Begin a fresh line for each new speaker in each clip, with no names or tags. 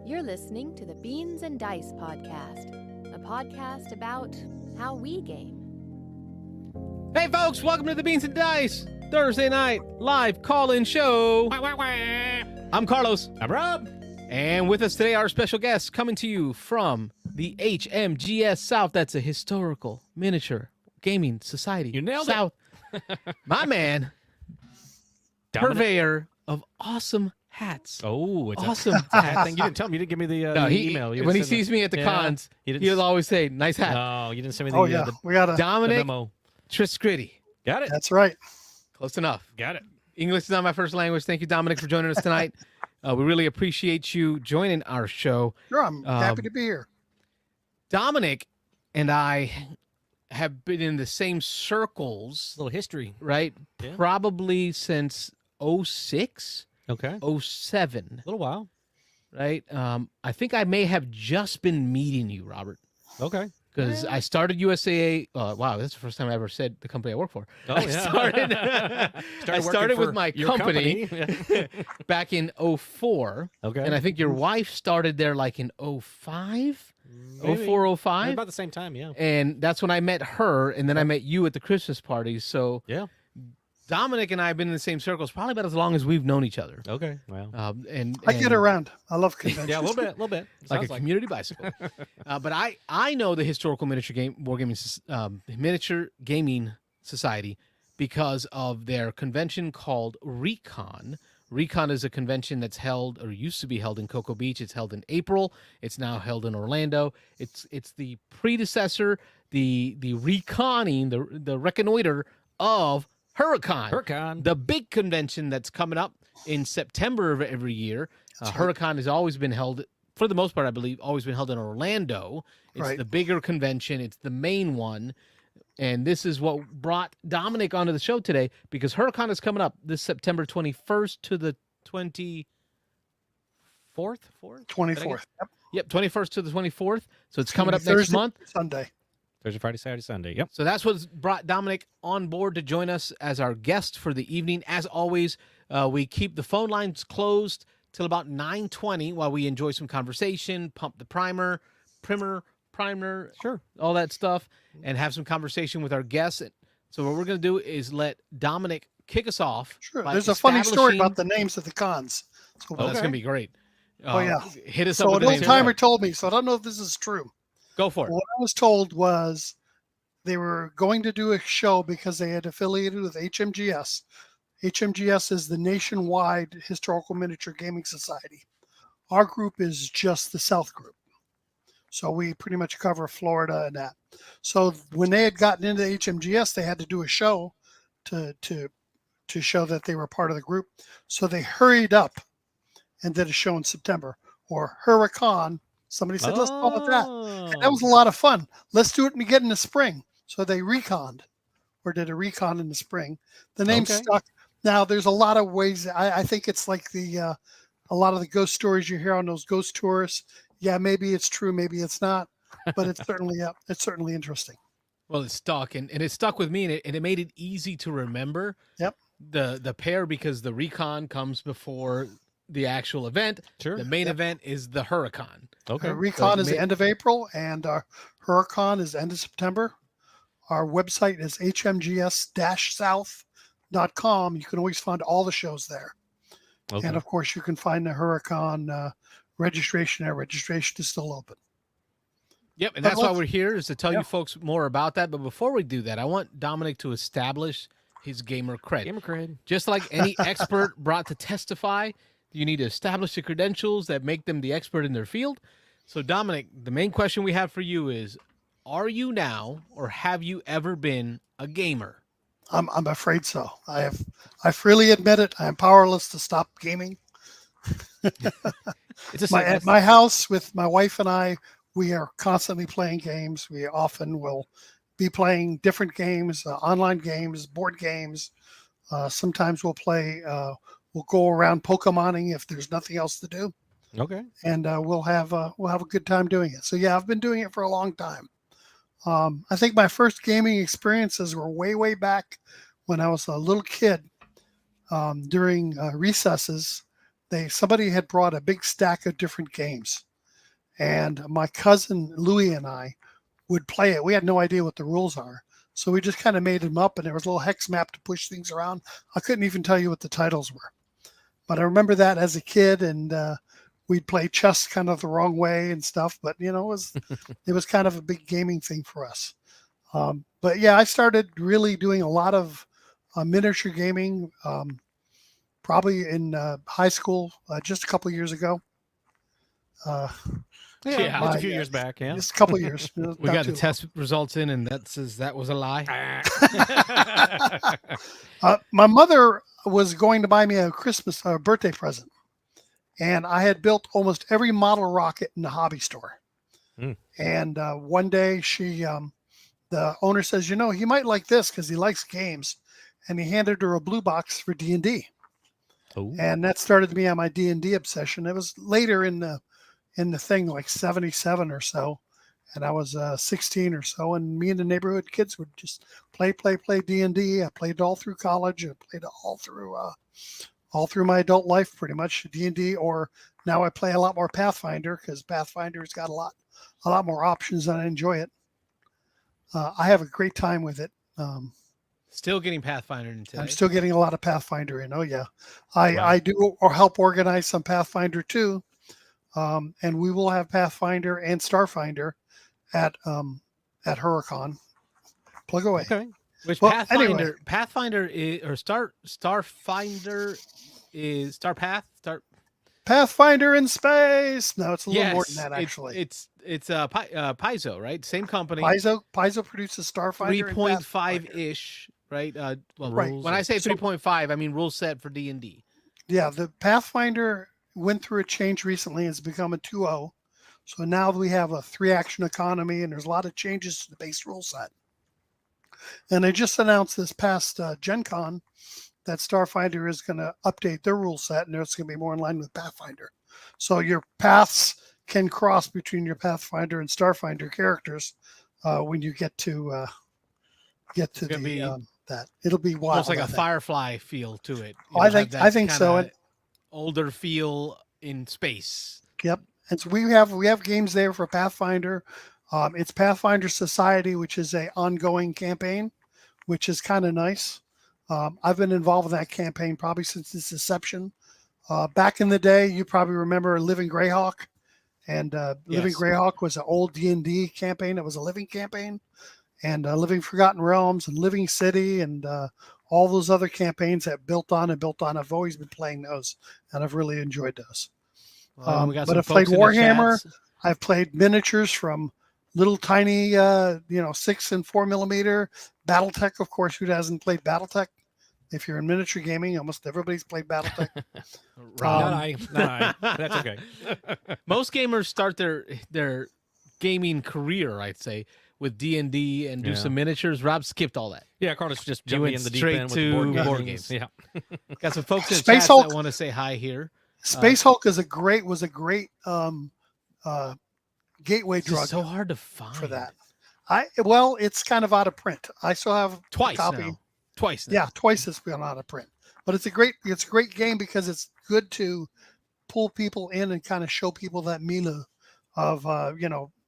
You're listening to the Beans and Dice podcast, a podcast about how we game.
Hey folks, welcome to the Beans and Dice Thursday night live call-in show. I'm Carlos.
I'm Rob.
And with us today, our special guest coming to you from the HMGS-South. That's a historical miniature gaming society.
You nailed
South. My man, purveyor of awesome hats.
Oh, it's
Awesome
a hat
hats.
thing. You didn't tell me. You didn't give me the,
No,
the
he,
email. You
when he
didn't send
sees me at the
Yeah,
cons,
he didn't
he'll always say, nice hat.
No, you didn't send me the,
Oh yeah, we got to.
the
Dominick
memo.
Trascritti.
Got it.
That's right.
Close enough.
Got it.
English is not my first language. Thank you, Dominick, for joining us tonight. We really appreciate you joining our show.
Sure, I'm happy to be here.
Dominick and I have been in the same circles,
A little history.
right?
Yeah.
Probably since 06,
Okay.
07,
A little while.
right? I think I may have just been meeting you, Robert,
Okay.
because I started USAA. Wow, that's the first time I ever said the company I work for.
Oh,
I
yeah.
started, I started with my
your
company
Yeah.
back in 04.
Okay.
And I think your wife started there like in 05,
Maybe.
04, 05.
About the same time, yeah.
And that's when I met her, and then I met you at the Christmas party. So
Yeah.
Dominick and I have been in the same circles probably about as long as we've known each other.
Okay. Well.
And
I get around. I love conventions.
Yeah, a little bit.
like
Sounds
a community bicycle. But I know the historical miniature gaming society because of their convention called Recon. Recon is a convention that's held or used to be held in Cocoa Beach. It's held in April. It's now held in Orlando. It's the predecessor, the reconning, the reconnoiter of Hurricon.
Hurricon.
The big convention that's coming up in September of every year. Hurricon has always been held, for the most part, I believe, always been held in Orlando. It's
Right.
the bigger convention. It's the main one. And this is what brought Dominick onto the show today because Hurricon is coming up this September 21st to the 24th?
24th. Yep.
Yep, 21st to the 24th. So it's coming up
Thursday,
next month.
Sunday.
Thursday, Friday, Saturday, Sunday. Yep.
So that's what's brought Dominick on board to join us as our guest for the evening. As always, we keep the phone lines closed till about 9:20 while we enjoy some conversation, pump the primer,
Sure.
all that stuff, and have some conversation with our guests. So what we're going to do is let Dominick kick us off.
Sure.
by
There's a funny story
establishing-
about the names of the cons. So,
Oh, that's
Okay.
going to be great.
Oh, yeah.
Hit us up
so
with
an
the
old
names.
timer told me, so I don't know if this is true.
Go for it.
What I was told was they were going to do a show because they had affiliated with HMGS. HMGS is the nationwide historical miniature gaming society. Our group is just the South group. So we pretty much cover Florida and that. So when they had gotten into HMGS, they had to do a show to show that they were part of the group. So they hurried up and did a show in September, or Hurricon. Somebody said, let's call it that. And that was a lot of fun. Let's do it again in the spring. So they reconned or did a recon in the spring. The name
Okay.
stuck. Now there's a lot of ways. I think it's like a lot of the ghost stories you hear on those ghost tours. Yeah, maybe it's true, maybe it's not, but it's certainly interesting.
Well, it stuck, and it stuck with me, and it made it easy to remember.
Yep.
The pair because the recon comes before the actual event.
Sure.
The main
Yep.
event is the Hurricon.
Okay.
Recon is
ma-
the end of April, and Hurricon is end of September. Our website is hmgs-south.com. You can always find all the shows there.
Okay.
And of course, you can find the Hurricon registration there. Registration is still open.
Yep, and
But
that's why
let's-
we're here is to tell you
Yeah.
folks more about that. But before we do that, I want Dominick to establish his gamer cred.
Gamer cred.
Just like any expert brought to testify, you need to establish the credentials that make them the expert in their field. So, Dominick, the main question we have for you is, are you now or have you ever been a gamer?
I'm afraid so. I freely admit it. I am powerless to stop gaming.
It's a
At my house with my wife and I, we are constantly playing games. We often will be playing different games, online games, board games. Sometimes we'll go around Pokemoning if there's nothing else to do,
Okay.
and we'll have a good time doing it. So yeah, I've been doing it for a long time. I think my first gaming experiences were way back when I was a little kid. During recesses, somebody had brought a big stack of different games, and my cousin Louie and I would play it. We had no idea what the rules are, so we just kind of made them up, and there was a little hex map to push things around. I couldn't even tell you what the titles were, but I remember that as a kid, and we'd play chess kind of the wrong way and stuff. But it was kind of a big gaming thing for us. But yeah, I started really doing a lot of miniature gaming. Probably in high school, just a couple of years ago.
Just a few years back. Yeah,
just a couple of years.
We got the test results in, and that says that was a lie.
My mother was going to buy me a birthday present, and I had built almost every model rocket in the hobby store. And one day, the owner says, he might like this because he likes games, and he handed her a blue box for D&D. And that started me on my D&D obsession. It was later in the thing, like 77 or so, and I was 16 or so, and me and the neighborhood kids would just play D&D. I played all through college. I played all through my adult life, pretty much D&D. Or now I play a lot more Pathfinder because Pathfinder's got a lot more options, and I enjoy it. I have a great time with it.
Still getting Pathfinder in today.
I'm still getting a lot of Pathfinder in. Oh yeah, I do or help organize some Pathfinder too, and we will have Pathfinder and Starfinder at Hurricon. Plug away.
Okay. Which Pathfinder is, or Starfinder is Starpath.
Pathfinder in space. No, it's a little more than that actually.
It's Paizo, right? Same company.
Paizo produces Starfinder.
3.5-ish. Right.
Right.
When I say 3.5, I mean rule set for D&D.
Yeah, the Pathfinder went through a change recently. It's become a 2.0. So now we have a 3-action economy, and there's a lot of changes to the base rule set. And they just announced this past Gen Con that Starfinder is going to update their rule set, and it's going to be more in line with Pathfinder. So your paths can cross between your Pathfinder and Starfinder characters when you get to that. It'll be wild.
Almost like a Firefly feel to it.
I think so.
Older feel in space.
Yep. And so we have games there for Pathfinder. It's Pathfinder Society, which is a ongoing campaign, which is kind of nice. I've been involved in that campaign probably since its inception. Back in the day, you probably remember Living Greyhawk, and Living Greyhawk was an old D&D campaign. It was a living campaign, and Living Forgotten Realms and Living City and all those other campaigns that built on. I've always been playing those, and I've really enjoyed those. But I've played Warhammer. I've played miniatures from little tiny, 6 and 4 millimeter. BattleTech, of course. Who hasn't played BattleTech? If you're in miniature gaming, almost everybody's played BattleTech.
Not I. That's okay.
Most gamers start their gaming career, I'd say, with D&D and do some miniatures. Rob skipped all that.
Yeah, Carlos just jumping in the deep end with
to
the
board games.
Yeah.
Got some folks in the chat that want to say hi here.
Space Hulk was a great gateway drug.
It's so hard to find
for that. It's kind of out of print. I still have
twice
a copy.
Now. Twice now.
Yeah, twice it's been out of print. But it's a great game because it's good to pull people in and kind of show people that milieu of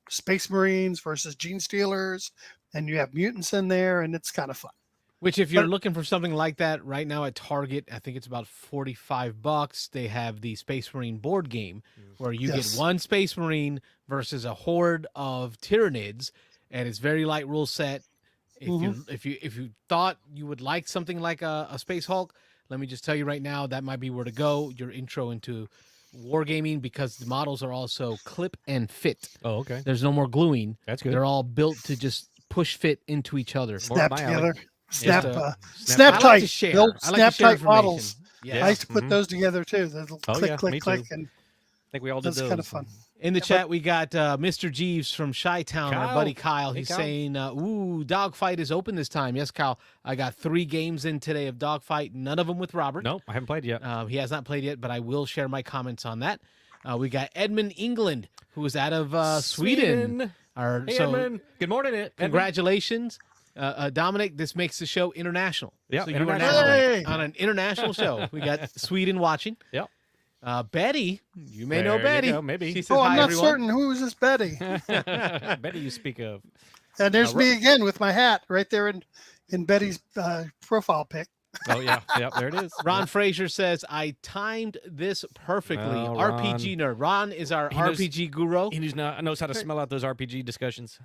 Space Marines versus Gene Stealers, and you have mutants in there, and it's kind of fun.
Which, if you're looking for something like that right now at Target, I think it's about $45. They have the Space Marine board game where you get one Space Marine versus a horde of Tyranids, and it's very light rule set. If you thought you would like something like a Space Hulk, let me just tell you right now, that might be where to go. Your intro into wargaming, because the models are also clip and fit.
Oh, okay.
There's no more gluing.
That's good.
They're all built to just push fit into each other.
Snap together. Snap
I like to share.
Snap tight models.
Yeah.
I used to put those together too. The click, and
I think we all did
that's
those.
kind of fun.
In the chat, we got Mr. Jeeves from Chi-Town, our buddy Kyle. He's saying, Dogfight is open this time. Yes, Kyle. I got 3 games in today of Dogfight, none of them with Robert.
No, I haven't played yet.
He has not played yet, but I will share my comments on that. We got Edmund England, who is out of Sweden.
Edmund. Good morning, Edmund.
Congratulations. Dominic, this makes the show international.
Yeah,
so you are now on an international show. We got Sweden watching.
Yep.
Betty, you may know
There you
Betty.
go, maybe.
She says
Oh,
hi,
I'm not
everyone.
certain who is this Betty.
Betty, you speak of.
And there's
Ro-
me again with my hat right there in Betty's profile pic.
Oh yeah, there it is.
Ron Frazier says, I timed this perfectly.
Oh,
RPG nerd. Ron is our
He knows-
RPG guru.
He knows how to smell out those RPG discussions.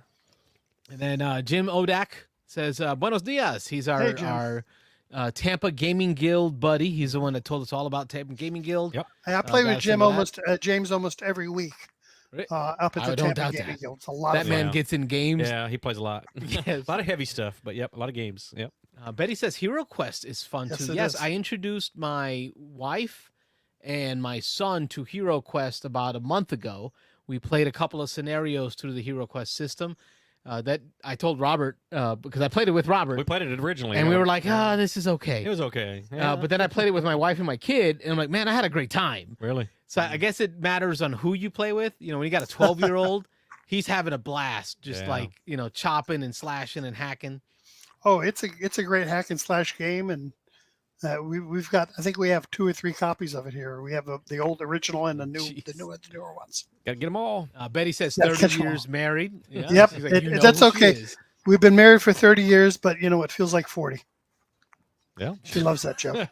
And then Jim Odak says, Buenos dias. He's
Hey, Jim.
our Tampa Gaming Guild buddy. He's the one that told us all about Tampa Gaming Guild.
Yep.
I play
gotta
with Jim
send that.
James almost every week up at
I
the
don't
Tampa
doubt
Gaming
that.
Guild. It's a lot
That
of
man
Yeah.
gets in games.
Yeah, he plays a lot.
Yes.
A lot of heavy stuff, but yep, a lot of games. Yep.
Betty says Hero Quest is fun
Yes,
too.
it
Yes,
is.
I introduced my wife and my son to Hero Quest about a month ago. We played a couple of scenarios through the Hero Quest system. That I told Robert because I played it with Robert,
We played it originally,
and we were like,
yeah.
this is okay.
It was okay. Yeah.
But then I played it with my wife and my kid, and I'm like, man, I had a great time.
really,
So I guess it matters on who you play with. You know, when you got a 12-year-old, he's having a blast, just
Yeah.
like, chopping and slashing and hacking.
Oh, it's a great hack and slash game, and we've got, I think we have 2 or 3 copies of it here. We have the old original and the
Jeez.
newer ones.
gotta get them all.
Betty says
Yeah,
30
catch 'em
years married. Yeah,
Yep,
she's like,
that's
who she
okay.
is.
We've been married for 30 years, but it feels like 40.
Yeah.
She loves that joke.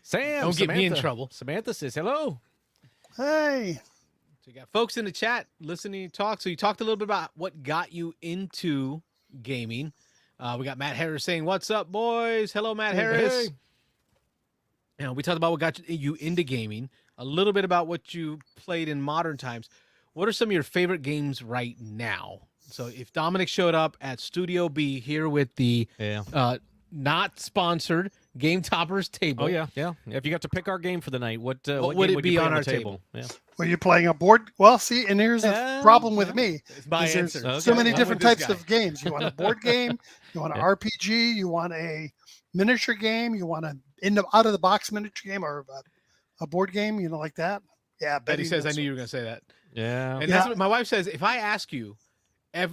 Sam,
Don't get me in
Samantha.
trouble.
Samantha says hello.
Hey,
So you got folks in the chat listening to talk. So you talked a little bit about what got you into gaming. We got Matt Harris saying, "What's up, boys?" Hello, Matt Harris.
Hey.
We talked about what got you into gaming. A little bit about what you played in modern times. What are some of your favorite games right now? So if Dominic showed up at Studio B here with the
Yeah.
not sponsored Game Toppers table.
Oh yeah, yeah. If you got to pick our game for the night, what
would
game
it
would
be
you put
on
the
our table?
Yeah.
were you playing a board? Well, see, and here's the problem with me.
It's my
is there's
answer.
so
Okay,
many
I'm
different
with this
types
guy.
of games. You want a board game, you want an
Yeah.
RPG, you want a miniature game, you want an out of the box miniature game or a board game, like that. Yeah,
Betty says, "I
knows.
knew you were going to say that."
Yeah.
And
Yeah.
that's what my wife says. If I ask you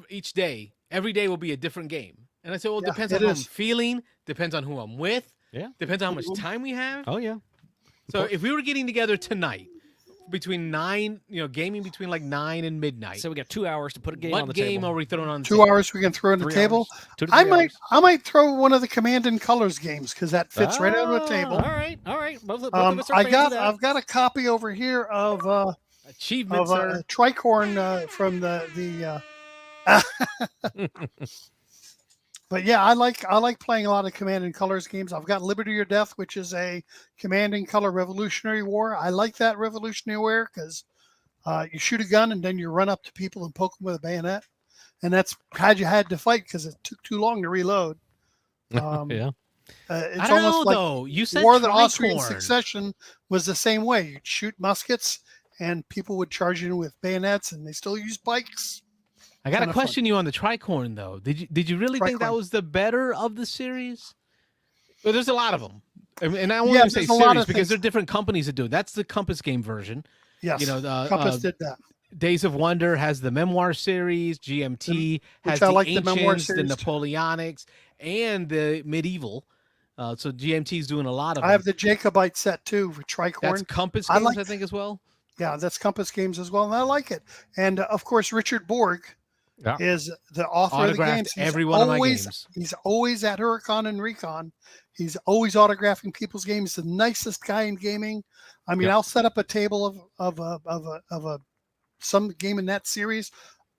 each day, every day will be a different game. And I said, well, it
Yeah,
depends
it
on how I'm
is.
feeling, depends on who I'm with,
Yeah.
depends on how much time we have.
Oh yeah.
So if we were getting together tonight between 9, gaming between like 9 and midnight,
So we got 2 hours to put a game
what
on the
game
table.
are we throwing on the
2
table?
hours we can throw on the
3
table.
hours. 2 to
I
3
might
hours.
I might throw one of the Command and Colors games because that fits right on the
Ah,
table.
All right. Both of us are fans of that.
I've got a copy over here of
Achievements are
Tricorn from the But yeah, I like playing a lot of Command and Colors games. I've got Liberty or Death, which is a Command and Color Revolutionary War. I like that Revolutionary War because you shoot a gun and then you run up to people and poke them with a bayonet, and that's how you had to fight because it took too long to reload.
Yeah.
It's
I don't
almost
know,
like
though. You said
War of the Austrian
Tricorn.
Succession was the same way. You'd shoot muskets and people would charge in with bayonets, and they still use pikes.
I got to
kinda fun.
question you on the Tricorn, though. Did you really think that
Tricorn.
was the better of the series? Well, there's a lot of them. And I won't
Yeah,
even say
there's a lot
series
of
because
things.
there are different companies that do it. That's the Compass game version.
Yes, Compass did that.
Days of Wonder has the Memoir series. GMT has
I
the
like the Memoir
Ancients, the
series.
Napoleonics, and the Medieval. So GMT is doing a lot of
I
them.
have the Jacobite set too for Tricorn.
That's Compass
I
games,
like-
I think, as well.
Yeah, that's Compass games as well, and I like it. And of course, Richard Borg
Yeah.
is the author of the
Autographed
games.
every one of my
always,
games.
He's always at Hurricon and Recon. He's always autographing people's games. He's the nicest guy in gaming. I mean,
Yeah.
I'll set up a table of some game in that series.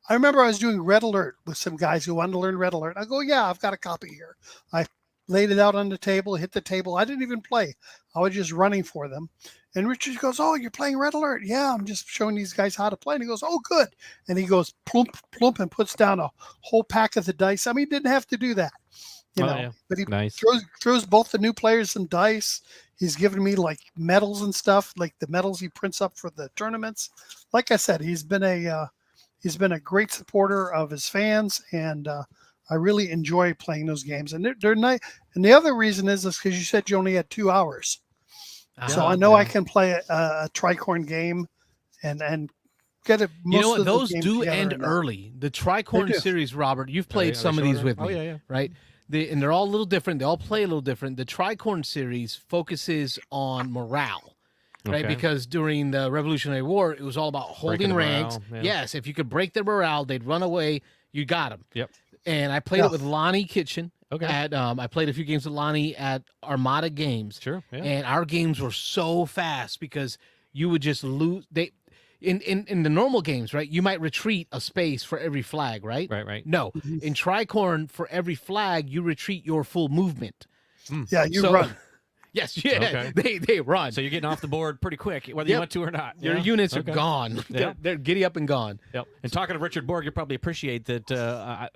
I remember I was doing Red Alert with some guys who wanted to learn Red Alert. I go, yeah, I've got a copy here. I laid it out on the table, hit the table. I didn't even play. I was just running for them. And Richard goes, oh, you're playing Red Alert. Yeah, I'm just showing these guys how to play. And he goes, oh, good. And he goes plump, plump, and puts down a whole pack of the dice. I mean, he didn't have to do that,
Oh, yeah.
but he
Nice.
throws both the new players some dice. He's given me like medals and stuff, like the medals he prints up for the tournaments. Like I said, he's been a great supporter of his fans, and I really enjoy playing those games. And they're nice. And the other reason is because you said you only had 2 hours. So I know I can play a Tricorn game and get it.
You know
most
what?
of the
Those
games
do
together
end
in that.
early. The Tricorn
do.
series, Robert, you've played
yeah,
some of
they're
these with
shorter.
me,
Oh, yeah.
right? And they're all a little different. They all play a little different. The Tricorn series focuses on morale. right?
Okay.
Because during the Revolutionary War, it was all about holding
Breaking the
ranks.
morale, yeah.
Yes, if you could break their morale, they'd run away. You got them.
Yep.
And I played it with Lonnie Kitchen.
Okay.
I played a few games with Lonnie at Armada Games.
Sure. Yeah.
And our games were so fast because you would just lose. In the normal games, right? You might retreat a space for every flag, right?
Right.
No, in Tricorn, for every flag, you retreat your full movement.
Yeah, you run.
Yes, yeah, they run.
So you're getting off the board pretty quick, whether you want to or not.
Your units are gone.
Yeah.
They're giddy up and gone.
Yep. And talking to Richard Borg, you probably appreciate that.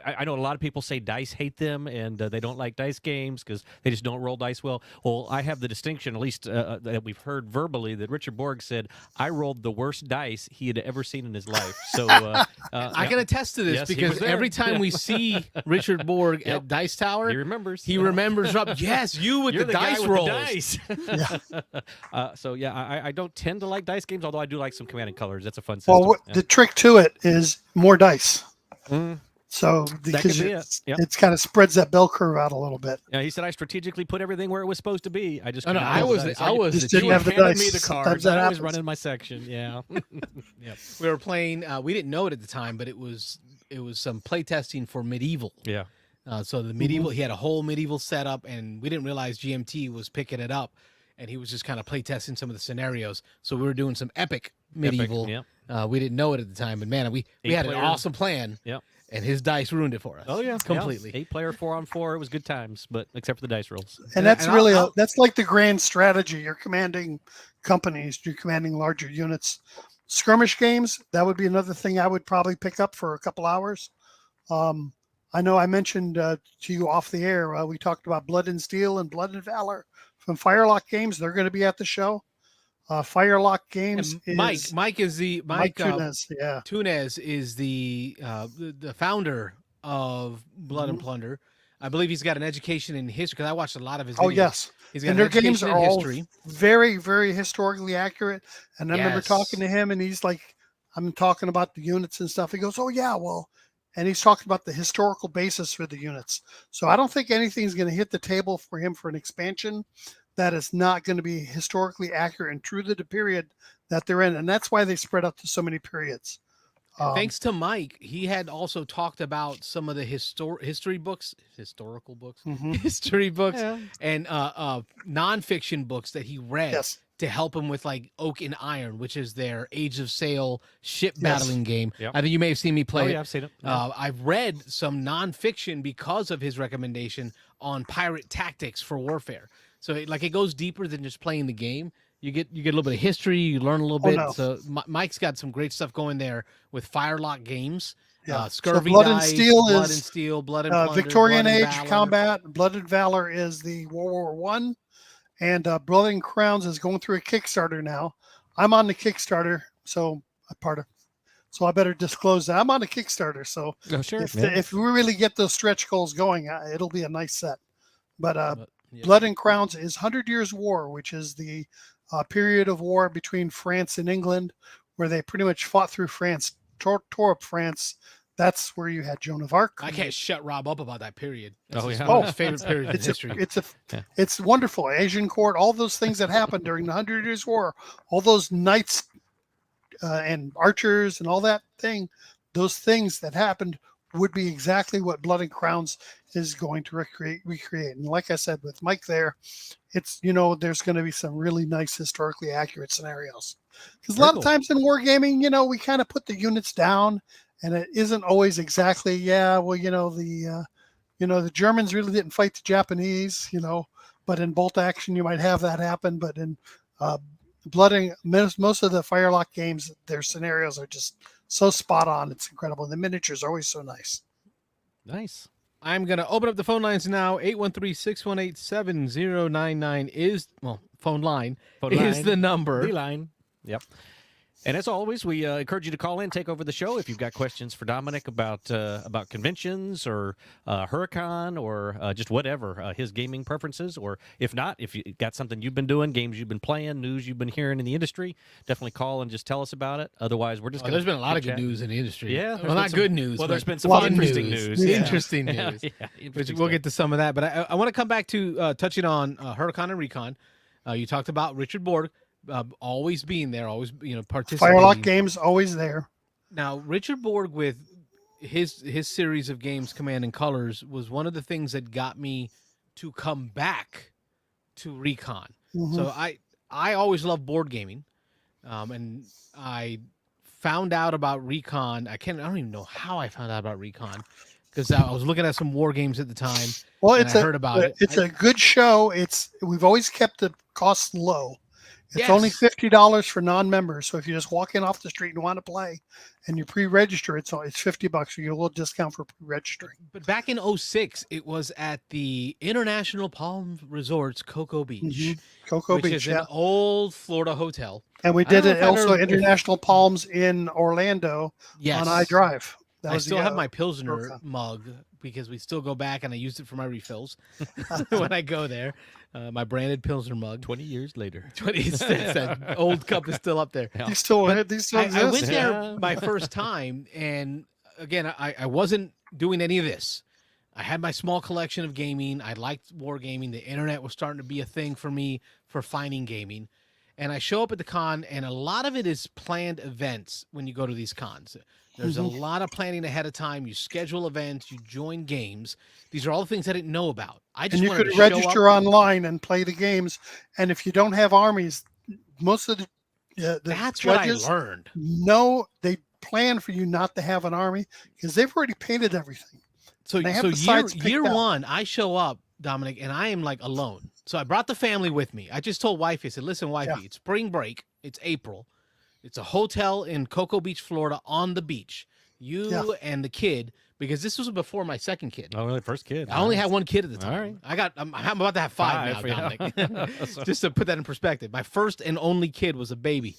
I know a lot of people say dice hate them and they don't like dice games because they just don't roll dice well. Well, I have the distinction, at least that we've heard verbally, that Richard Borg said I rolled the worst dice he had ever seen in his life. So
I can attest to this
Yes, he
because
was there.
every time we see Richard Borg at Dice Tower,
he remembers.
He remembers. Yes, you with
You're
the
guy
dice
with
rolls.
the dice. So I don't tend to like dice games, although I do like some Command and Colors. That's a fun system.
Well, the trick to it is more dice.
Mm.
So because
be it. Yep.
it's kind of spreads that bell curve out a little bit.
Yeah, he said I strategically put everything where it was supposed to be. I just
No,
couldn't
I
roll
was
dice.
I was
Just
the
didn't
cheat.
have the
handed
dice.
me the
Sometimes
cards.
that
I was
happens.
running my section. Yeah. Yep.
We were playing. We didn't know it at the time, but it was some play testing for Medieval.
Yeah.
So the Medieval, he had a whole Medieval setup, and we didn't realize GMT was picking it up, and he was just kind of play testing some of the scenarios. So we were doing some epic Medieval.
Yep.
We didn't know it at the time, but man, we had an
8-player.
awesome plan.
Yep.
And his dice ruined it for us.
Oh yeah,
completely.
8-player 4-on-4. It was good times, but except for the dice rolls.
And that's
and
really
I'll-
that's like the grand strategy. You're commanding companies, you're commanding larger units. Skirmish games, that would be another thing I would probably pick up for a couple hours. I know I mentioned to you off the air, we talked about Blood and Steel and Blood and Valor from Firelock Games. They're going to be at the show. Firelock Games
And Mike is the
Mike Tunes, yeah.
Tunes is the founder of Blood and Plunder. I believe he's got an education in history because I watched a lot of his videos.
Oh, yes.
He's got
And
an
their games
education
are
in
all
history.
very, very historically accurate. And I remember
Yes.
talking to him, and he's like, I'm talking about the units and stuff. He goes, oh, yeah, well, and he's talking about the historical basis for the units. So I don't think anything's going to hit the table for him for an expansion that is not going to be historically accurate and true to the period that they're in. And that's why they spread out to so many periods.
Thanks to Mike, he had also talked about some of the historical books, history books,
Yeah.
and nonfiction books that he read
Yes.
to help him with like Oak and Iron, which is their Age of Sail ship
Yes.
battling game.
Yep.
I think you may have seen me play
Oh
it.
yeah, I've seen it. Yeah.
I've read some nonfiction because of his recommendation on pirate tactics for warfare. So it goes deeper than just playing the game. You get a little bit of history. You learn a little bit.
no.
So Mike's got some great stuff going there with Firelock Games.
Yeah.
Scurvy
Blood and
Dice,
Steel
Blood
is,
and Steel, Blood and Plunder,
Victorian
Blood and
Age
Valor.
combat. Blood and Valor is the World War One, and Blood and Crowns is going through a Kickstarter now. I'm on the Kickstarter, so I better disclose that I'm on the Kickstarter. So
Oh sure.
if we really get those stretch goals going, it'll be a nice set. But
Yeah.
Blood and Crowns is 100 Years' War, which is the period of war between France and England, where they pretty much fought through France, tore up France. That's where you had Joan of Arc.
I can't shut Rob up about that period. That's
Oh,
his
yeah.
one of his favorite periods in
It's
history.
it's wonderful. Asian court, all those things that happened during the 100 Years' War, all those knights and archers and all that thing, those things that happened would be exactly what Blood and Crowns is going to recreate. And like I said, with Mike there, it's, there's going to be some really nice historically accurate scenarios. Because a lot of times in wargaming, we kind of put the units down, and it isn't always exactly, the Germans really didn't fight the Japanese, but in bolt action, you might have that happen. But in most of the Firelock games, their scenarios are just so spot on. It's incredible. The miniatures are always so nice.
Nice.
I'm going to open up the phone lines now. 813-618-7099 is, phone line is the number.
The line. Yep. And as always, we encourage you to call in, take over the show if you've got questions for Dominick about conventions or Hurricon or just whatever, his gaming preferences. Or if not, if you got something you've been doing, games you've been playing, news you've been hearing in the industry, definitely call and just tell us about it. Otherwise, we're just going to
There's been a lot of good news in the industry.
Yeah.
Well, not good news.
Well, there's
but
been some
fun
interesting news.
Yeah.
Yeah.
Interesting news.
Yeah,
Which
interesting
we'll
stuff.
get to some of that. But I want to come back to touching on Hurricon and Recon. You talked about Richard Borg. always being there, always
Firelock
participating.
Games always there.
Now, Richard Borg with his series of games, Command and Colors, was one of the things that got me to come back to Recon.
Mhm.
So I always loved board gaming, and I found out about Recon. I don't even know how I found out about Recon, because I was looking at some war games at the time.
Well,
and
it's
I heard about it.
It's a good show. We've always kept the costs low. It's
Yes.
only $50 for non-members. So if you just walk in off the street and want to play, and you pre-register, it's $50. You get a little discount for pre-registering.
But back in 2006, it was at the International Palm Resorts, Cocoa Beach,
Mhm. Cocoa
which
Beach,
is
yeah.
an old Florida hotel.
And we
I don't
did
know
it
if I
also
ever-
International Palms in Orlando
Yes.
on iDrive. That
I
was
still
the,
have my Pilsner
Hurricon.
mug because we still go back and I use it for my refills when I go there. My branded Pilsner mug.
20 years later.
20 cents. That old cup is still up there.
These still
But
exist.
I went there
Yeah.
my first time, and again, I wasn't doing any of this. I had my small collection of gaming. I liked wargaming. The internet was starting to be a thing for me for finding gaming. And I show up at the con, and a lot of it is planned events when you go to these cons. There's a lot of planning ahead of time. You schedule events, you join games. These are all the things I didn't know about. I just
And you
wanted
could
to show
register
up.
online and play the games. And if you don't have armies, most of the
That's what I
judges
learned.
know they plan for you not to have an army because they've already painted everything.
So,
They have
so
the sides picked
year
out.
one, I show up, Dominic, and I am like alone. So I brought the family with me. I just told wifey, I said, listen, wifey, it's spring break. It's April. It's a hotel in Cocoa Beach, Florida, on the beach. You and the kid, because this was before my second kid.
Oh, really? First kid.
I only had one kid at the time.
All right.
I'm about to have five now,
yeah.
Dominic.
So-
Just to put that in perspective. My first and only kid was a baby.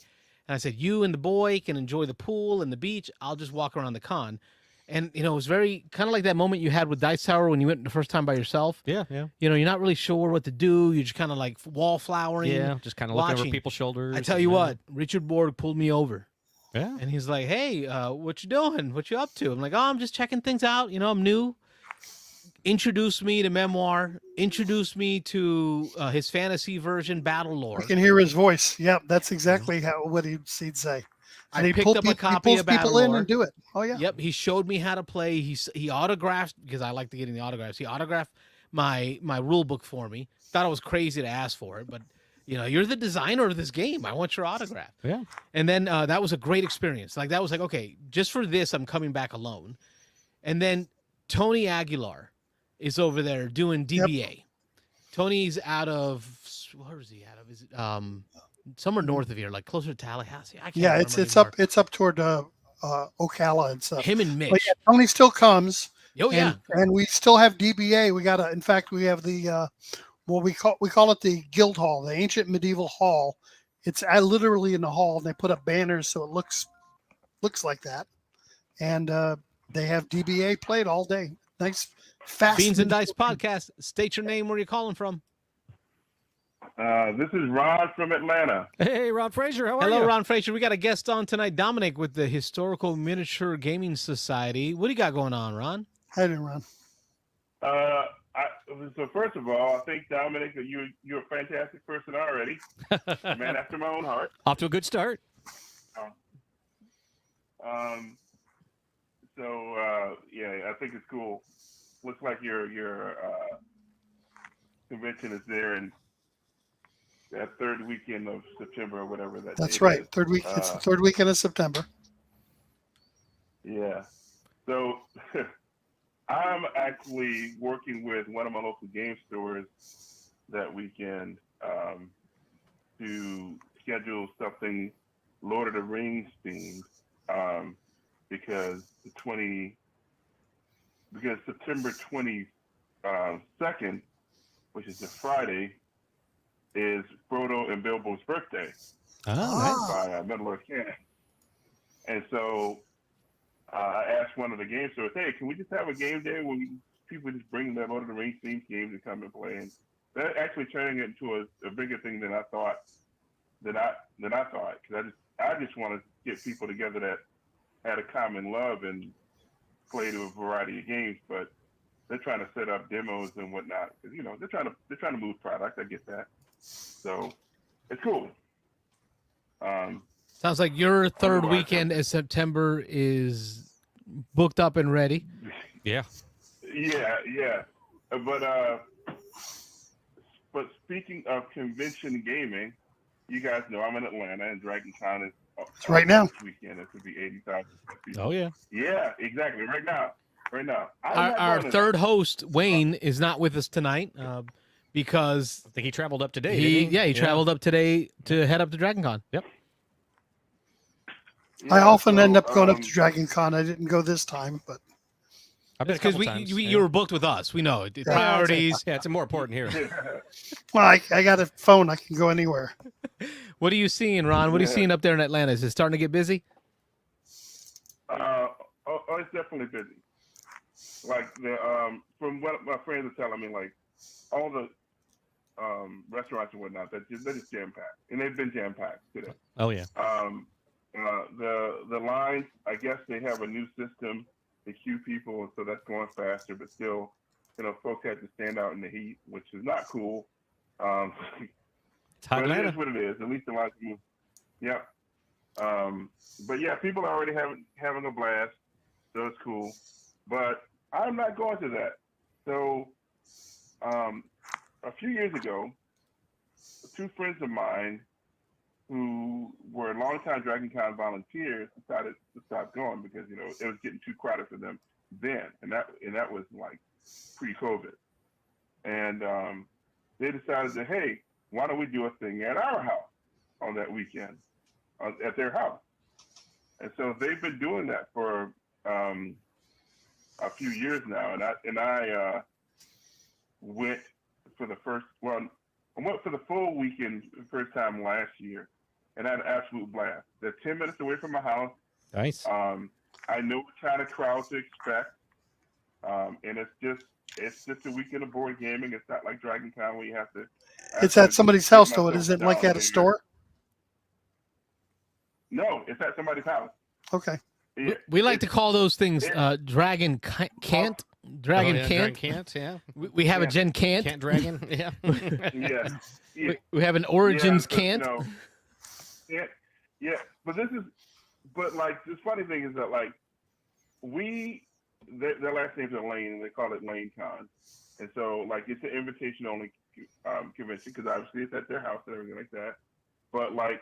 And I said, you and the boy can enjoy the pool and the beach. I'll just walk around the con. And, it was very kind of like that moment you had with Dice Tower when you went the first time by yourself.
Yeah, yeah.
You're not really sure what to do. You're just kind of like wallflowering.
Yeah, just kind of looking over
watching.
people's shoulders.
I tell you what, Richard Borg pulled me over.
Yeah.
And he's like, hey, what you doing? What you up to? I'm like, oh, I'm just checking things out. I'm new. Introduced me to Memoir. Introduced me to his fantasy version, Battle Lore.
I can hear his voice. Yep, that's exactly what he'd say.
I
And he
picked
pulled
up a
people, he
copy
pulls
of Battle
people in
Lore.
and do it. Oh yeah.
Yep, he showed me how to play. He autographed, because I like to get in the autographs. He autographed my rule book for me. Thought it was crazy to ask for it, but you're the designer of this game. I want your autograph.
Yeah.
And then that was a great experience. Like that was like, okay, just for this, I'm coming back alone. And then Tony Aguilar is over there doing DBA. Tony's out of, where is he out of? Is it somewhere north of here, like closer to Tallahassee? I can't
Yeah,
remember
it's up toward Ocala and stuff.
Him and Mitch.
But yeah, Tony still comes.
Oh yeah.
And we still have DBA. In fact, we have the we call it the Guild Hall, the Ancient Medieval Hall. It's literally in the hall, and they put up banners so it looks like that. And they have DBA played all day. Nice, fast.
Beans and Dice podcast. State your name, where you're calling from.
This is Ron from Atlanta.
Hey, Ron Fraser, how are
Hello,
you?
Ron Fraser. We got a guest on tonight, Dominic, with the Historical Miniature Gaming Society. What do you got going on, Ron?
Hi there, Ron.
So first of all, I think Dominic, that you're a fantastic person already. A man after my own heart.
Off to a good start.
Yeah, I think it's cool. Looks like your convention is there in that third weekend of September or whatever that.
That's
date
right.
is.
Third week. It's the third weekend of September.
Yeah. So I'm actually working with one of my local game stores that weekend to schedule something Lord of the Rings themed because September 22nd, which is a Friday, is Frodo and Bilbo's birthday
Oh,
by Middle-earth Canon. And so I asked one of the game stores, hey, can we just have a game day where people just bring their Lord of the Rings themed games and come and play? And they're actually turning it into a bigger thing than I thought. Because I just want to get people together that had a common love and played a variety of games, but they're trying to set up demos and whatnot. Because they're trying to move product. I get that. So it's cool.
Sounds like your third
Otherwise,
weekend in September is booked up and ready.
Yeah.
Yeah. But speaking of convention gaming, you guys know I'm in Atlanta, and Dragon Con is
It's right now.
this weekend. It could be 80,000 people.
Oh yeah.
Yeah, exactly. Right now.
Our third host, Wayne, is not with us tonight because
I think he traveled up today. didn't he?
he traveled up today to head up to Dragon Con.
Yep.
I often end up going up to Dragon Con. I didn't go this time, but
I've been a
Because
couple times.
you were booked with us. We know it. Priorities.
Yeah, it's more important here.
well, I got a phone. I can go anywhere.
What are you seeing, Ron? What are you seeing up there in Atlanta? Is it starting to get busy?
It's definitely busy. Like from what my friends are telling me, like all the restaurants and whatnot, they're just jam packed, and they've been jam packed today.
Oh yeah.
The lines, I guess they have a new system to queue people, so that's going faster. But still, folks have to stand out in the heat, which is not cool.
It's hot
But it
Atlanta.
is what it is. At least a lot of people. Yeah. But yeah, people are already having a blast, so it's cool. But I'm not going to that. So a few years ago, two friends of mine who were longtime Dragon Con volunteers decided to stop going because it was getting too crowded for them then, and that was like pre-COVID. And they decided that, hey, why don't we do a thing at our house on that weekend, at their house? And so they've been doing that for a few years now, and I went for the full weekend the first time last year, and I had an absolute blast. They're 10 minutes away from my house.
Nice.
I know what kind of crowd to expect, and it's just a weekend of board gaming. It's not like Dragon Con where you have to.
It's at somebody's house, though. It isn't like at a store.
No, it's at somebody's house.
Okay.
We like to call those things Dragon Can't. Dragon
Dragon
Can't.
can't. Yeah.
We have a Gen Can't.
Can't dragon. Yeah.
Yeah.
We have an Origins
Yeah,
Can't.
But like this funny thing is that like their last names are Lane, and they call it Lane Con, and so like it's an invitation only convention because obviously it's at their house and everything like that. But like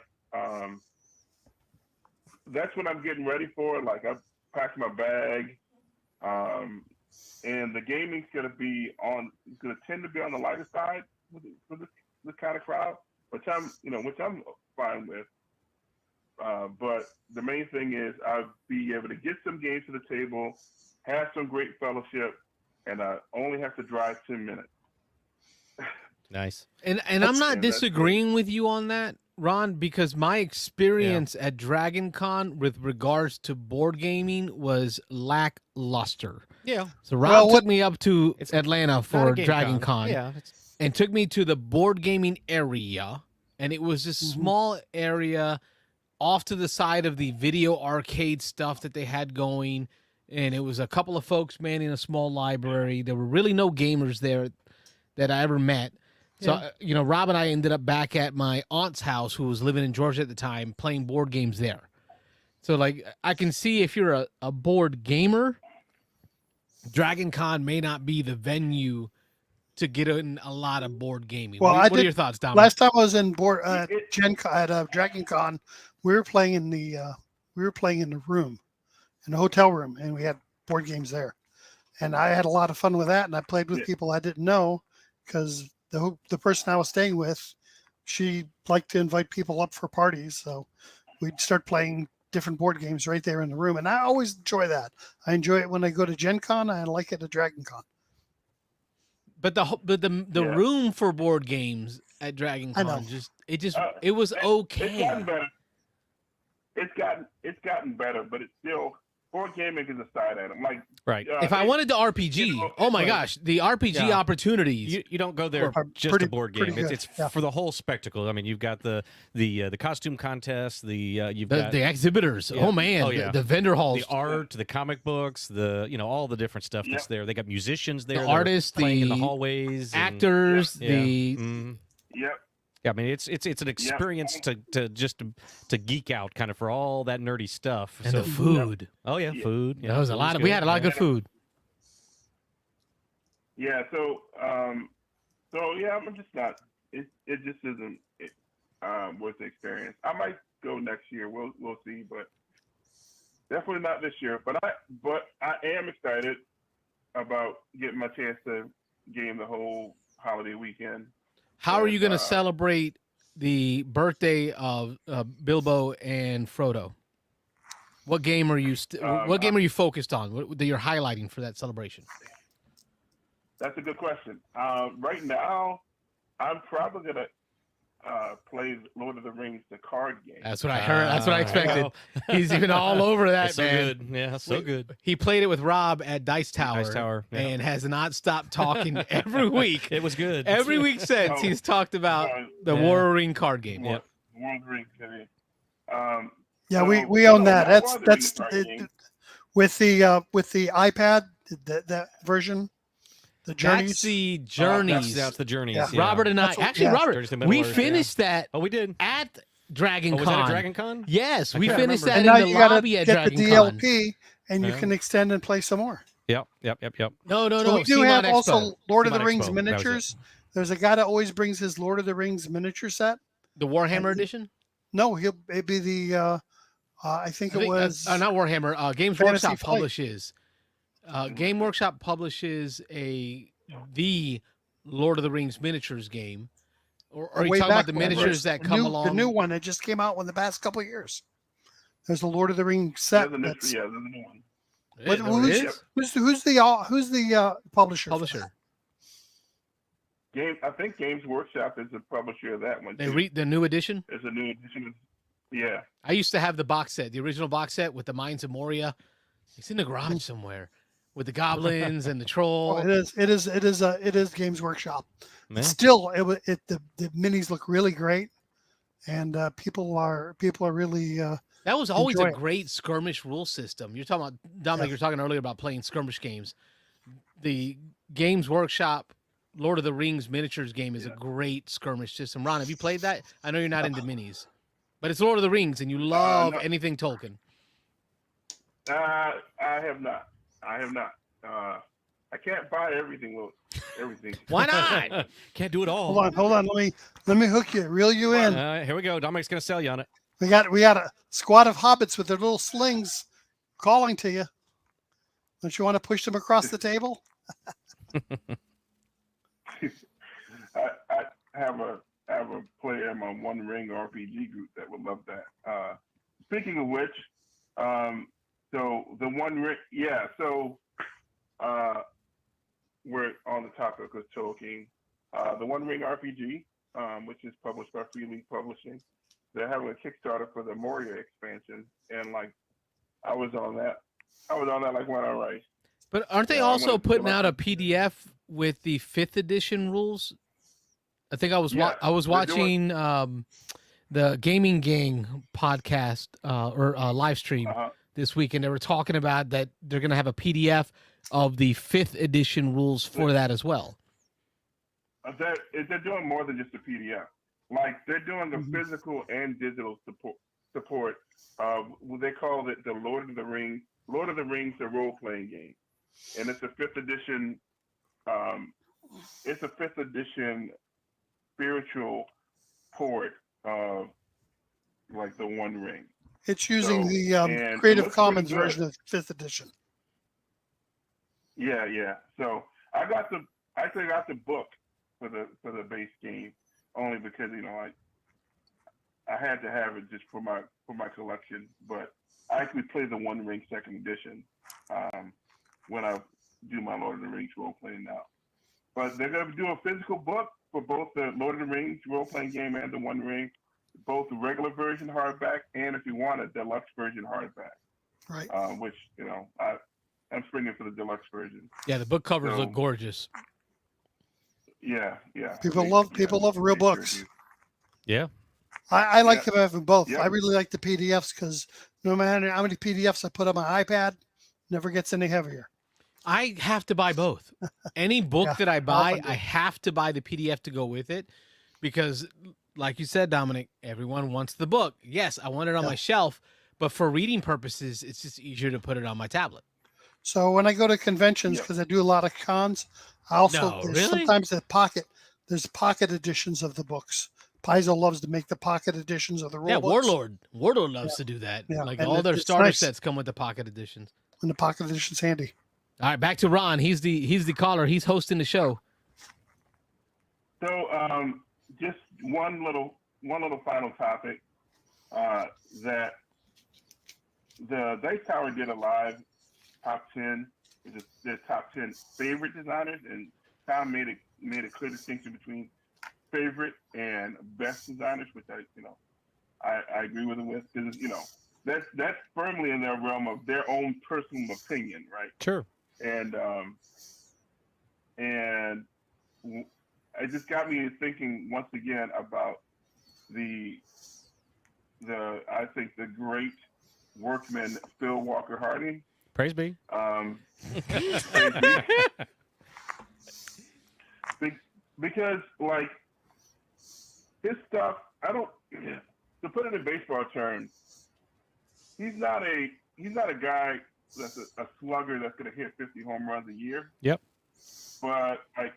that's what I'm getting ready for. Like I've packed my bag, and the gaming's gonna tend to be on the lighter side for this kind of crowd, which I'm fine with. But the main thing is I'll be able to get some games to the table, have some great fellowship, and I only have to drive 10 minutes.
Nice.
And I'm not disagreeing with you on that, Ron, because my experience at Dragon Con with regards to board gaming was lackluster.
Yeah.
So Ron took me up to Atlanta for
Game
Dragon Con
Yeah.
and took me to the board gaming area, and it was this small area off to the side of the video arcade stuff that they had going, and it was a couple of folks manning a small library. There were really no gamers there that I ever met. So, Rob and I ended up back at my aunt's house, who was living in Georgia at the time, playing board games there. So, like, I can see if you're a board gamer, Dragon Con may not be the venue to get in a lot of board gaming.
Well,
what are your thoughts, Dominic?
Last time I was in at Dragon Con, we were playing in the room, in the hotel room, and we had board games there. And I had a lot of fun with that, and I played with people I didn't know because the person I was staying with, she liked to invite people up for parties. So we'd start playing different board games right there in the room. And I always enjoy that. I enjoy it when I go to Gen Con. I like it at Dragon Con.
But the room for board games at Dragon Con it was okay.
It's gotten better. It's gotten better, but it's still board gaming is a side item. Like
if I wanted to RPG, oh my gosh, the RPG opportunities.
You don't go there just a board game. It's for the whole spectacle. I mean, you've got the costume contest, you've got
the exhibitors. Oh man, the vendor halls,
the art, the comic books, all the different stuff that's there. They got musicians there,
the artists,
playing in the hallways,
actors,
Yep.
Yeah, I mean it's an experience to geek out kind of for all that nerdy stuff.
And
So-
the food.
Oh yeah, food. Yeah,
That was a
food
lot.
good.
We had a lot of good food.
Yeah, so yeah, I'm just not. It just isn't worth the experience. I might go next year. We'll see, but definitely not this year. But I am excited about getting my chance to game the whole holiday weekend.
How are you going to
And,
celebrate the birthday of Bilbo and Frodo? What game are you? What game are you focused on? What that you're highlighting for that celebration?
That's a good question. Right now, I'm probably gonna play Lord of the Rings, the card game.
That's what I heard. That's what I
Ah,
expected.
well.
He's even all over that,
That's so
man.
good. Yeah, so good.
He played it with Rob at Dice Tower,
Yeah.
and has not stopped talking every week.
It was good.
Every week since
Oh.
he's talked about the
Yeah.
War of Ring card game.
Yep.
Lord of the Rings.
Yeah,
So,
we own that.
that was a
That's
really card game.
with the iPad that version, the Journeys.
That's the
That's,
Journeys.
that's the journeys.
Yeah.
Yeah.
Robert and I
That's what-
actually,
yeah.
Robert,
Journeys to
we
Middle-earth, yeah.
finished that
Oh, we did.
at Dragon
Oh,
Con.
was that a Dragon Con?
Yes,
I
we
can't
finished
remember.
that
and now
in
you
the
gotta
lobby at
get the
Dragon Con.
DLP, and you
Yeah.
can extend and play some more.
Yep.
No,
So we do
CMON
have
Expo.
also Lord of the
CMON
Rings
Expo, that was it.
miniatures. There's a guy that always brings his Lord of the Rings miniature set.
The Warhammer
and-
edition.
No, it'd be the I think it was
not Warhammer. Games
Fantasy
Workshop
Flight.
publishes. Game Workshop publishes the Lord of the Rings miniatures game. Or are you
way
talking about
back
the
when.
miniatures that come along?
The new one that just came out in the past couple of years. There's a Lord of the Rings set.
There's a
That's,
there's a new one.
There it is.
who's the publisher? for
Publisher.
I think Games Workshop is the publisher of that one.
They
too.
read the new edition.
There's a new edition. Yeah.
I used to have the box set, the original box set with the Mines of Moria. It's in the
Mm-hmm.
garage somewhere with the goblins and the
that?
troll.
Oh, it is Games Workshop.
Man.
Still, the minis look really great, and people are really
That was always
Enjoy
a
it.
great skirmish rule system. You're talking about Dominic.
Yeah.
You're talking earlier about playing skirmish games. The Games Workshop Lord of the Rings miniatures game is a great skirmish system. Ron, have you played that? I know you're not into minis, but it's Lord of the Rings, and you love
no.
anything Tolkien.
I have not. I can't buy everything. Everything.
Why not?
Can't do it all.
hold on. Let me hook you, reel you in.
Here we go. Dominic's going to sell you on it.
We got a squad of hobbits with their little slings calling to you. Don't you want to push them across the table?
I have a player in my One Ring RPG group that would love that. Speaking of which, so the One Ring, yeah. So we're on the topic of Tolkien. The One Ring RPG, which is published by Free League Publishing, they're having a Kickstarter for the Moria expansion, and like I was on that like when I write.
But aren't they
Yeah, I
also
wanted to
putting
fill
out
out
a PDF with the 5th edition rules? I think I was
Yeah,
I was
they're doing-
watching the Gaming Gang podcast or live stream this week, and they were talking about that they're going to have a PDF of the 5th edition rules for that as well.
They're doing more than just a PDF. Like they're doing the physical and digital support. They call it the Lord of the Rings, the role playing game, and it's a 5th edition. It's a 5th edition spiritual port of like the One Ring.
It's using
So,
the
and it
Creative
looks
Commons
pretty good.
version of 5th edition.
Yeah. So I actually got the book for the base game only because I had to have it just for my collection. But I actually play the One Ring 2nd edition when I do my Lord of the Rings role playing now. But they're gonna do a physical book for both the Lord of the Rings role playing game and the One Ring, both the regular version hardback and if you want a deluxe version hardback.
Right.
Which I'm springing for the deluxe version.
Yeah, the book covers
So-
look gorgeous.
Yeah.
People love real books.
Yeah.
I like
Yeah.
having both.
Yeah.
I really like the PDFs because no matter how many PDFs I put on my iPad, never gets any heavier.
I have to buy both. Any book
Yeah,
that I buy,
often do.
I have to buy the PDF to go with it because like you said, Dominic, everyone wants the book. Yes, I want it on my shelf, but for reading purposes, it's just easier to put it on my tablet.
So when I go to conventions, because I do a lot of cons, I also
No,
there's
really?
sometimes there's pocket editions of the books. Paizo loves to make the pocket editions of the rule
Yeah,
books.
Warlord loves to do that.
Yeah,
Like
and
all their
it's
starter
nice.
sets come with the pocket editions.
And the pocket edition's handy.
All right, back to Ron. He's the caller. He's hosting the show.
So, just one little final topic that the Dice Tower did a live top 10, their top 10 favorite designers, and Tom made a clear distinction between favorite and best designers, which I agree with him with, because that's firmly in their realm of their own personal opinion, right?
Sure.
And it just got me thinking once again about I think the great workman Phil Walker Harding.
Praise be.
Because like his stuff, to put it in baseball terms, he's not a guy that's a slugger that's going to hit 50 home runs a year.
Yep.
But like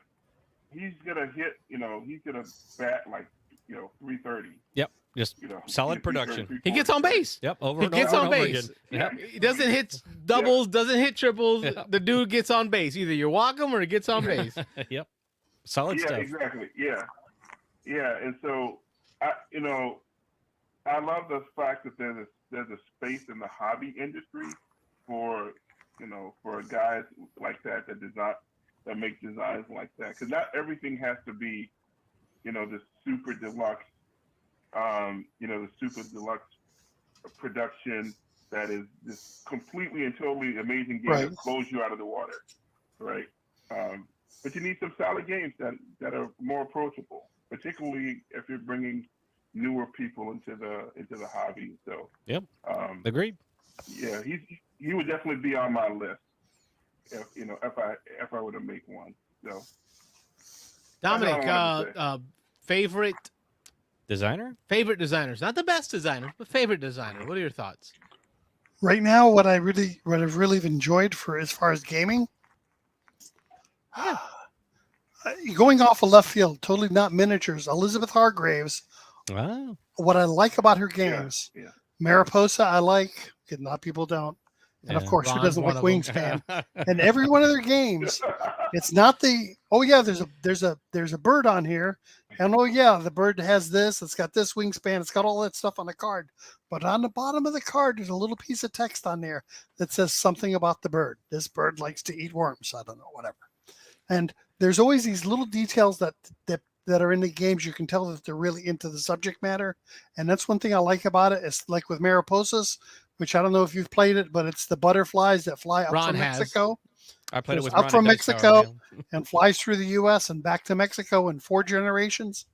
he's going to hit, he's going to bat like 330.
Yep. Just solid production.
He gets on base.
Yep. Over
He
and
gets
over
on
and over
base.
again.
He doesn't hit doubles, doesn't hit triples.
Yep.
The dude gets on base. Either you walk him or he gets on base.
Yep. Solid stuff.
Exactly. Yeah. And so I love the fact that there's a space in the hobby industry for guys like that make designs like that, because not everything has to be the super deluxe the super deluxe production that is this completely and totally amazing game that blows you out of the water, right? But you need some solid games that are more approachable, particularly if you're bringing newer people into the hobby. So
Agreed.
Yeah, he would definitely be on my list if I were to make one. So
Dominic, favorite designers, not the best designers, but favorite designer. What are your thoughts?
Right now, what I've really enjoyed for as far as gaming, going off of left field, totally not miniatures. Elizabeth Hargraves.
Wow.
What I like about her games, Mariposa, I like. A lot of people don't. And of course, who doesn't like Wingspan? And every one of their games, it's not there's a bird on here, and the bird has this, it's got this wingspan, it's got all that stuff on the card. But on the bottom of the card, there's a little piece of text on there that says something about the bird. This bird likes to eat worms. I don't know, whatever. And there's always these little details that are in the games. You can tell that they're really into the subject matter, and that's one thing I like about it. It's like with Mariposas, which I don't know if you've played it, but it's the butterflies that fly up from Mexico.
I played it with
up from Mexico and flies through the U.S. and back to Mexico in 4 generations.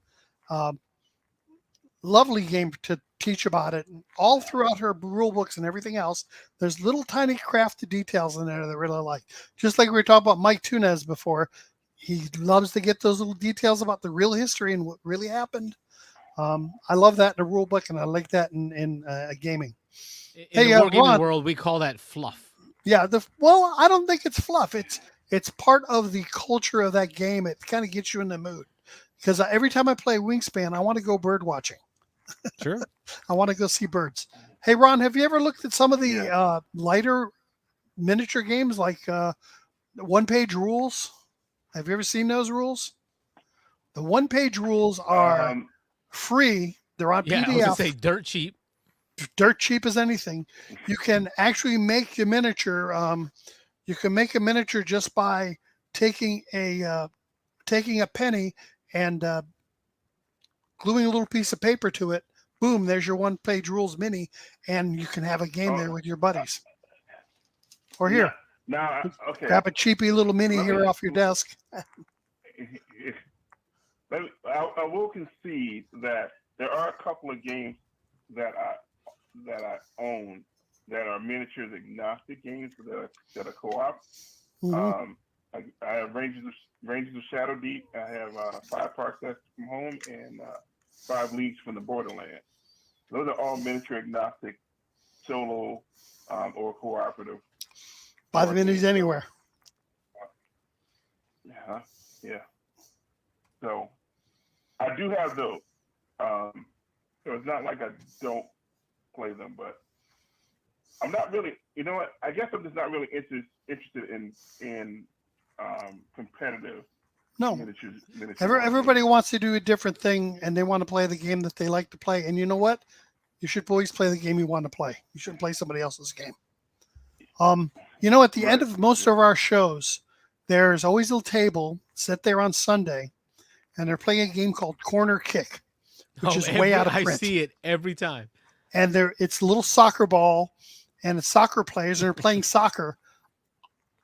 Lovely game to teach about it. All throughout her rule books and everything else, there's little tiny crafted details in there that I really like. Just like we were talking about Mike Tunez before, he loves to get those little details about the real history and what really happened. I love that in a rule book, and I like that in gaming.
In the wargaming world, we call that fluff.
Yeah, I don't think it's fluff. It's part of the culture of that game. It kind of gets you in the mood, because every time I play Wingspan, I want to go bird watching.
Sure.
I want to go see birds. Hey, Ron, have you ever looked at some of the lighter miniature games like one-page rules? Have you ever seen those rules? The one-page rules are free. They're on PDF.
I was going to say dirt cheap.
Dirt cheap as anything. You can actually make your miniature. You can make a miniature just by taking a penny and gluing a little piece of paper to it. Boom! There's your one-page rules mini, and you can have a game there with your buddies. Or here,
now
grab a cheapy little mini here off your desk.
I will concede that there are a couple of games that I own that are miniatures agnostic games that are co-op.
Mm-hmm.
I have Rangers of Shadow Deep. I have 5 Parsecs from Home, and 5 Leagues from the Borderland. Those are all miniature agnostic, solo, or cooperative.
Buy the minis anywhere.
Yeah. So I do have those. So it's not like I don't play them, but I'm not really. You know what? I guess I'm just not really interested in competitive.
No.
Miniature
Everybody wants to do a different thing, and they want to play the game that they like to play. And you know what? You should always play the game you want to play. You shouldn't play somebody else's game. At the end of most of our shows, there's always a little table set there on Sunday, and they're playing a game called Corner Kick, which is way out of print.
I see it every time.
And it's a little soccer ball, and it's soccer players, and they're playing soccer.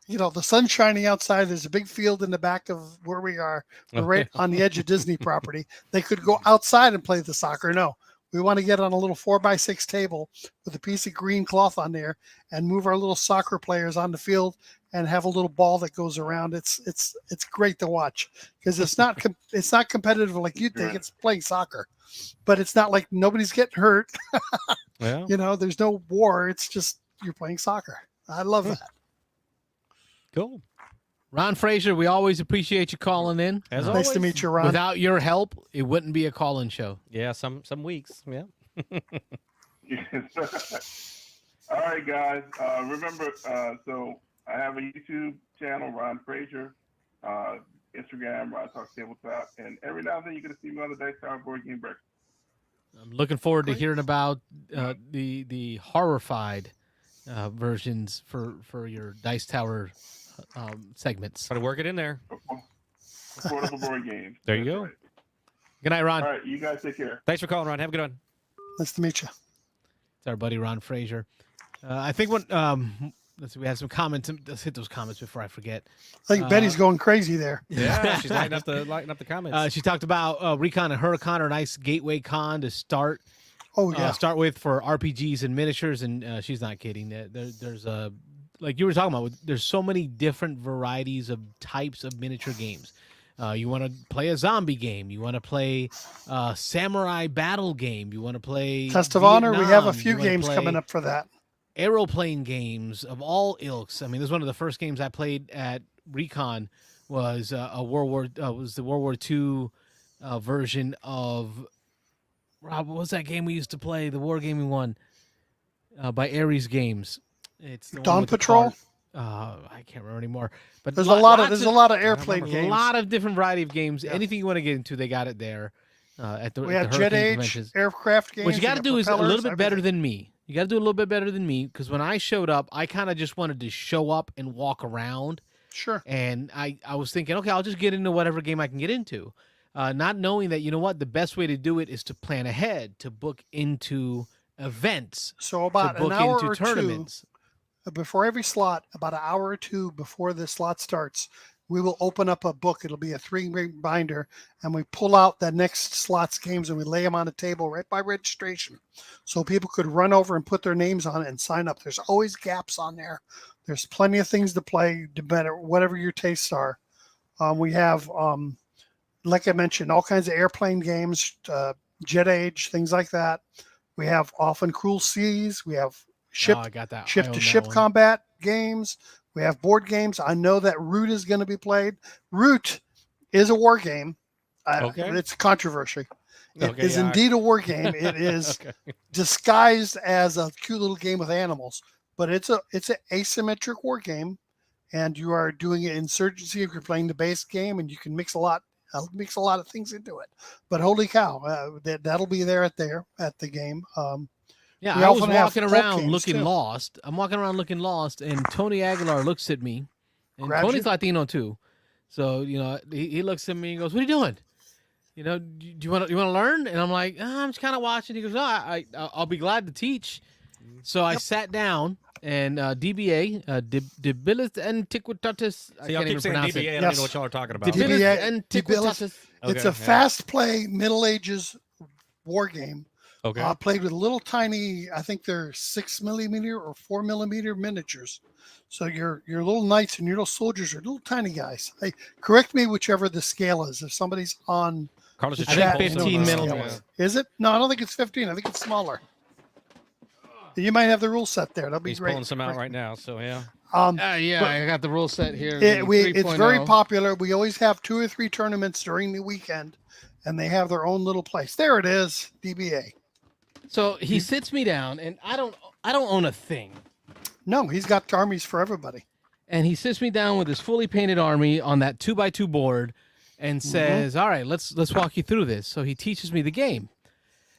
The sun's shining outside. There's a big field in the back of where we are. We're right on the edge of Disney property. They could go outside and play the soccer. No, we want to get on a little 4x6 table with a piece of green cloth on there and move our little soccer players on the field and have a little ball that goes around. It's great to watch because it's not competitive like you'd think. It's playing soccer, but it's not like nobody's getting hurt.
Well,
there's no war. It's just you're playing soccer. I love that.
Cool.
Ron Fraser, we always appreciate you calling in.
As
Nice to meet you, Ron.
Without your help, it wouldn't be a call-in show.
Yeah, some weeks. Yeah.
All right, guys. Remember, so I have a YouTube channel, Ron Fraser, Instagram, Ron Talks Tabletop, and every now and then you're going to see me on the Dice Tower Board Game Breakfast.
I'm looking forward to hearing about the horrified versions for your Dice Tower segments.
Try to work it in there.
Affordable board games.
There you
That's
go.
right.
Good night, Ron.
All right, you guys take care.
Thanks for calling, Ron. Have a good one.
Nice to meet you.
It's our buddy Ron Fraser. I think let's see, we had some comments. Let's hit those comments before I forget.
I think Betty's going crazy there.
Yeah, she's lighting up the comments.
She talked about Recon and Hurricon are a nice gateway con to start.
Oh yeah.
Start with for RPGs and miniatures, and she's not kidding. There's like you were talking about. There's so many different varieties of types of miniature games. You want to play a zombie game. You want to play a samurai battle game. You want to play
Test of Honor. We have a
Vietnam.
few games coming up for that.
Aeroplane games of all ilks. I mean, this is one of the first games I played at Recon. Was the World War II version of Rob. What was that game we used to play? The war game we won by Ares Games. It's the
Dawn Patrol.
I can't remember anymore. But
There's a lot of airplane games.
A lot of different variety of games. Yeah. Anything you want to get into, they got it there.
We have Jet Age aircraft games.
What you got to do is a little bit better than me. You got to do a little bit better than me because when I showed up, I kind of just wanted to show up and walk around.
Sure.
And I was thinking, okay, I'll just get into whatever game I can get into, not knowing that the best way to do it is to plan ahead, to book into events.
So about an hour or
tournaments.
Two before every slot, about an hour or two before the slot starts, we will open up a book. It'll be a 3-ring binder, and we pull out the next slot's games and we lay them on the table right by registration, so people could run over and put their names on it and sign up. There's always gaps on there. There's plenty of things to play, whatever your tastes are. We have, like I mentioned, all kinds of airplane games, Jet Age, things like that. We have Often Cruel Seas. We have ship-to-ship combat games. We have board games. I know that Root is going to be played. Root is a war game.
Okay.
It's controversy. It is indeed a war game. It is disguised as a cute little game with animals, but it's an asymmetric war game, and you are doing it insurgency if you're playing the base game, and you can mix a lot of things into it. But holy cow, that'll be there at the game.
I was walking around looking lost. I'm walking around looking lost, and Tony Aguilar looks at me, and Tony's Latino too. So he looks at me and goes, "What are you doing? Do you want to learn?" And I'm like, "I'm just kind of watching." He goes, "I'll be glad to teach." So I sat down, and DBA, Debilis Antiquitatis.
See, I keep saying DBA. I don't know what y'all are talking about.
DBA Antiquitatis. It's a fast play Middle Ages war game.
Okay.
Played with little tiny, I think they're 6mm or 4mm miniatures. So your little knights and your little soldiers are little tiny guys. Hey, correct me whichever the scale is. If somebody's on
Carlos is
I think
checking
15
some,
millimeters.
Is it? No, I don't think it's 15. I think it's smaller. You might have the rule set there. That'll be
He's
great.
pulling some out right now. So yeah.
Yeah,
but
I got the rule set here.
It's very
3.0.
popular. We always have 2 or 3 tournaments during the weekend, and they have their own little place. There it is, DBA.
So he sits me down, and I don't own a thing.
No, he's got armies for everybody.
And he sits me down with his fully painted army on that 2x2 board, and says, "All right, let's walk you through this." So he teaches me the game,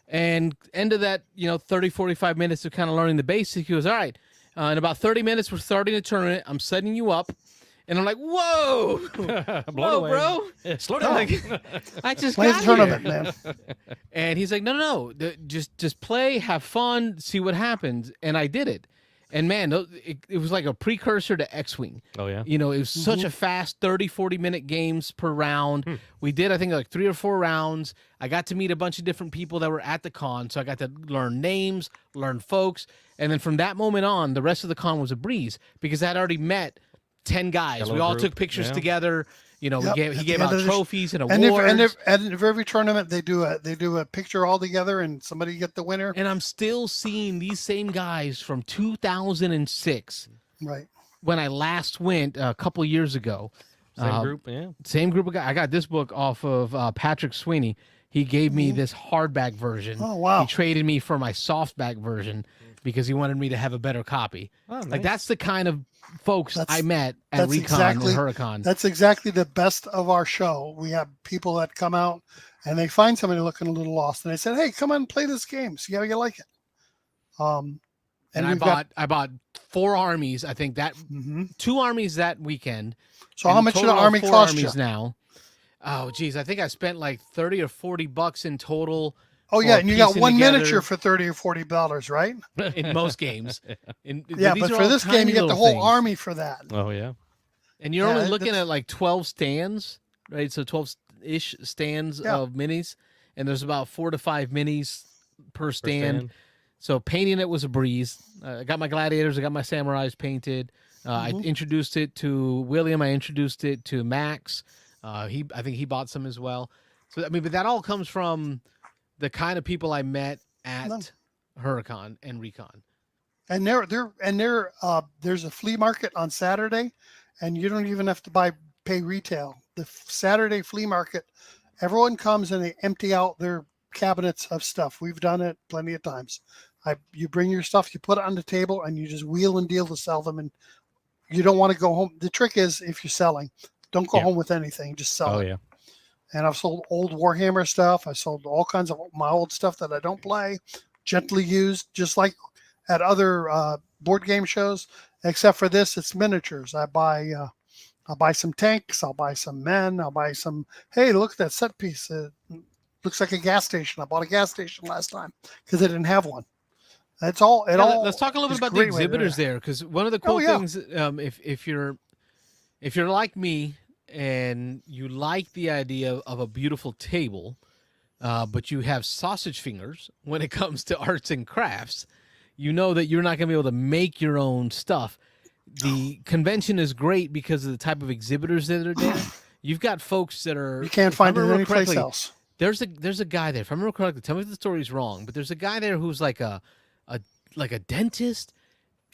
and end of that 30, 45 minutes of kind of learning the basics. He goes, "All right, in about 30 minutes, we're starting a tournament. I'm setting you up." And I'm like, "Whoa, whoa, bro,
Slow down.
I just
Play
got
the tournament,
here."
man.
And he's like, no, just play, have fun, see what happens. And I did it. And man, it was like a precursor to X-Wing.
Oh yeah.
It was such a fast 30, 40-minute games per round. We did, I think, like 3 or 4 rounds. I got to meet a bunch of different people that were at the con. So I got to learn names, learn folks. And then from that moment on, the rest of the con was a breeze because I had already met 10 guys.
Hello,
We all
group.
took pictures
Yeah.
together. He
At
gave
the
out
end of the
trophies and
And
awards.
if every tournament they do a picture all together, and somebody get the winner.
And I'm still seeing these same guys from 2006
Right.
when I last went a couple years ago.
Same group. Yeah.
Same group of guys. I got this book off of Patrick Sweeney. He gave me this hardback version.
Oh, wow.
He traded me for my softback version because he wanted me to have a better copy.
Oh, nice.
Like that's the kind of folks I met at
that's
Recon
exactly-
and Hurricon.
That's exactly the best of our show. We have people that come out and they find somebody looking a little lost, and they said, "Hey, come on, play this game. See how you like it."
And I
we've
bought 4 armies. I think that
Mhm.
2 armies that weekend.
So how
and
much did the
total of
army
4
cost you?
armies now? Oh, geez, I think I spent like $30 or $40 in total.
Oh yeah,
for
and you got
piecing
one
together-
miniature for $30 or $40, right?
in most games.
Yeah,
these
but
are
for
all
this game,
tiny
you get the
little
whole
things.
army for that.
Oh yeah.
And you're
Yeah,
only looking
that's-
at like 12 stands, right? So 12-ish stands
Yeah.
of minis, and there's about 4 to 5 minis per stand. So painting it was a breeze. I got my gladiators, I got my samurais painted. I introduced it to William. I introduced it to Max. I think he bought some as well. So I mean, but that all comes from the kind of people I met at Hurricon and Recon.
And there's a flea market on Saturday, and you don't even have to pay retail. The Saturday flea market, everyone comes and they empty out their cabinets of stuff. We've done it plenty of times. You bring your stuff, you put it on the table, and you just wheel and deal to sell them. And you don't want to go home. The trick is, if you're selling, don't go home with anything. Just sell
Oh
it.
yeah.
And I've sold old Warhammer stuff. I sold all kinds of my old stuff that I don't play, gently used, just like at other board game shows. Except for this, it's miniatures. I'll buy some tanks. I'll buy some men. I'll buy some. Hey, look at that set piece. It looks like a gas station. I bought a gas station last time because they didn't have one. That's all.
Let's talk a little bit
is
about the
great right
exhibitors
there.
there, because one of the cool
yeah.
things, if you're like me and you like the idea of a beautiful table, but you have sausage fingers when it comes to arts and crafts, you know that you're not going to be able to make your own stuff. The convention is great because of the type of exhibitors that are there. You've got folks that are
You can't
if I
find it
remember
anyplace
correctly,
else.
There's a guy there. If I remember correctly, tell me if the story's wrong, but there's a guy there who's like a dentist,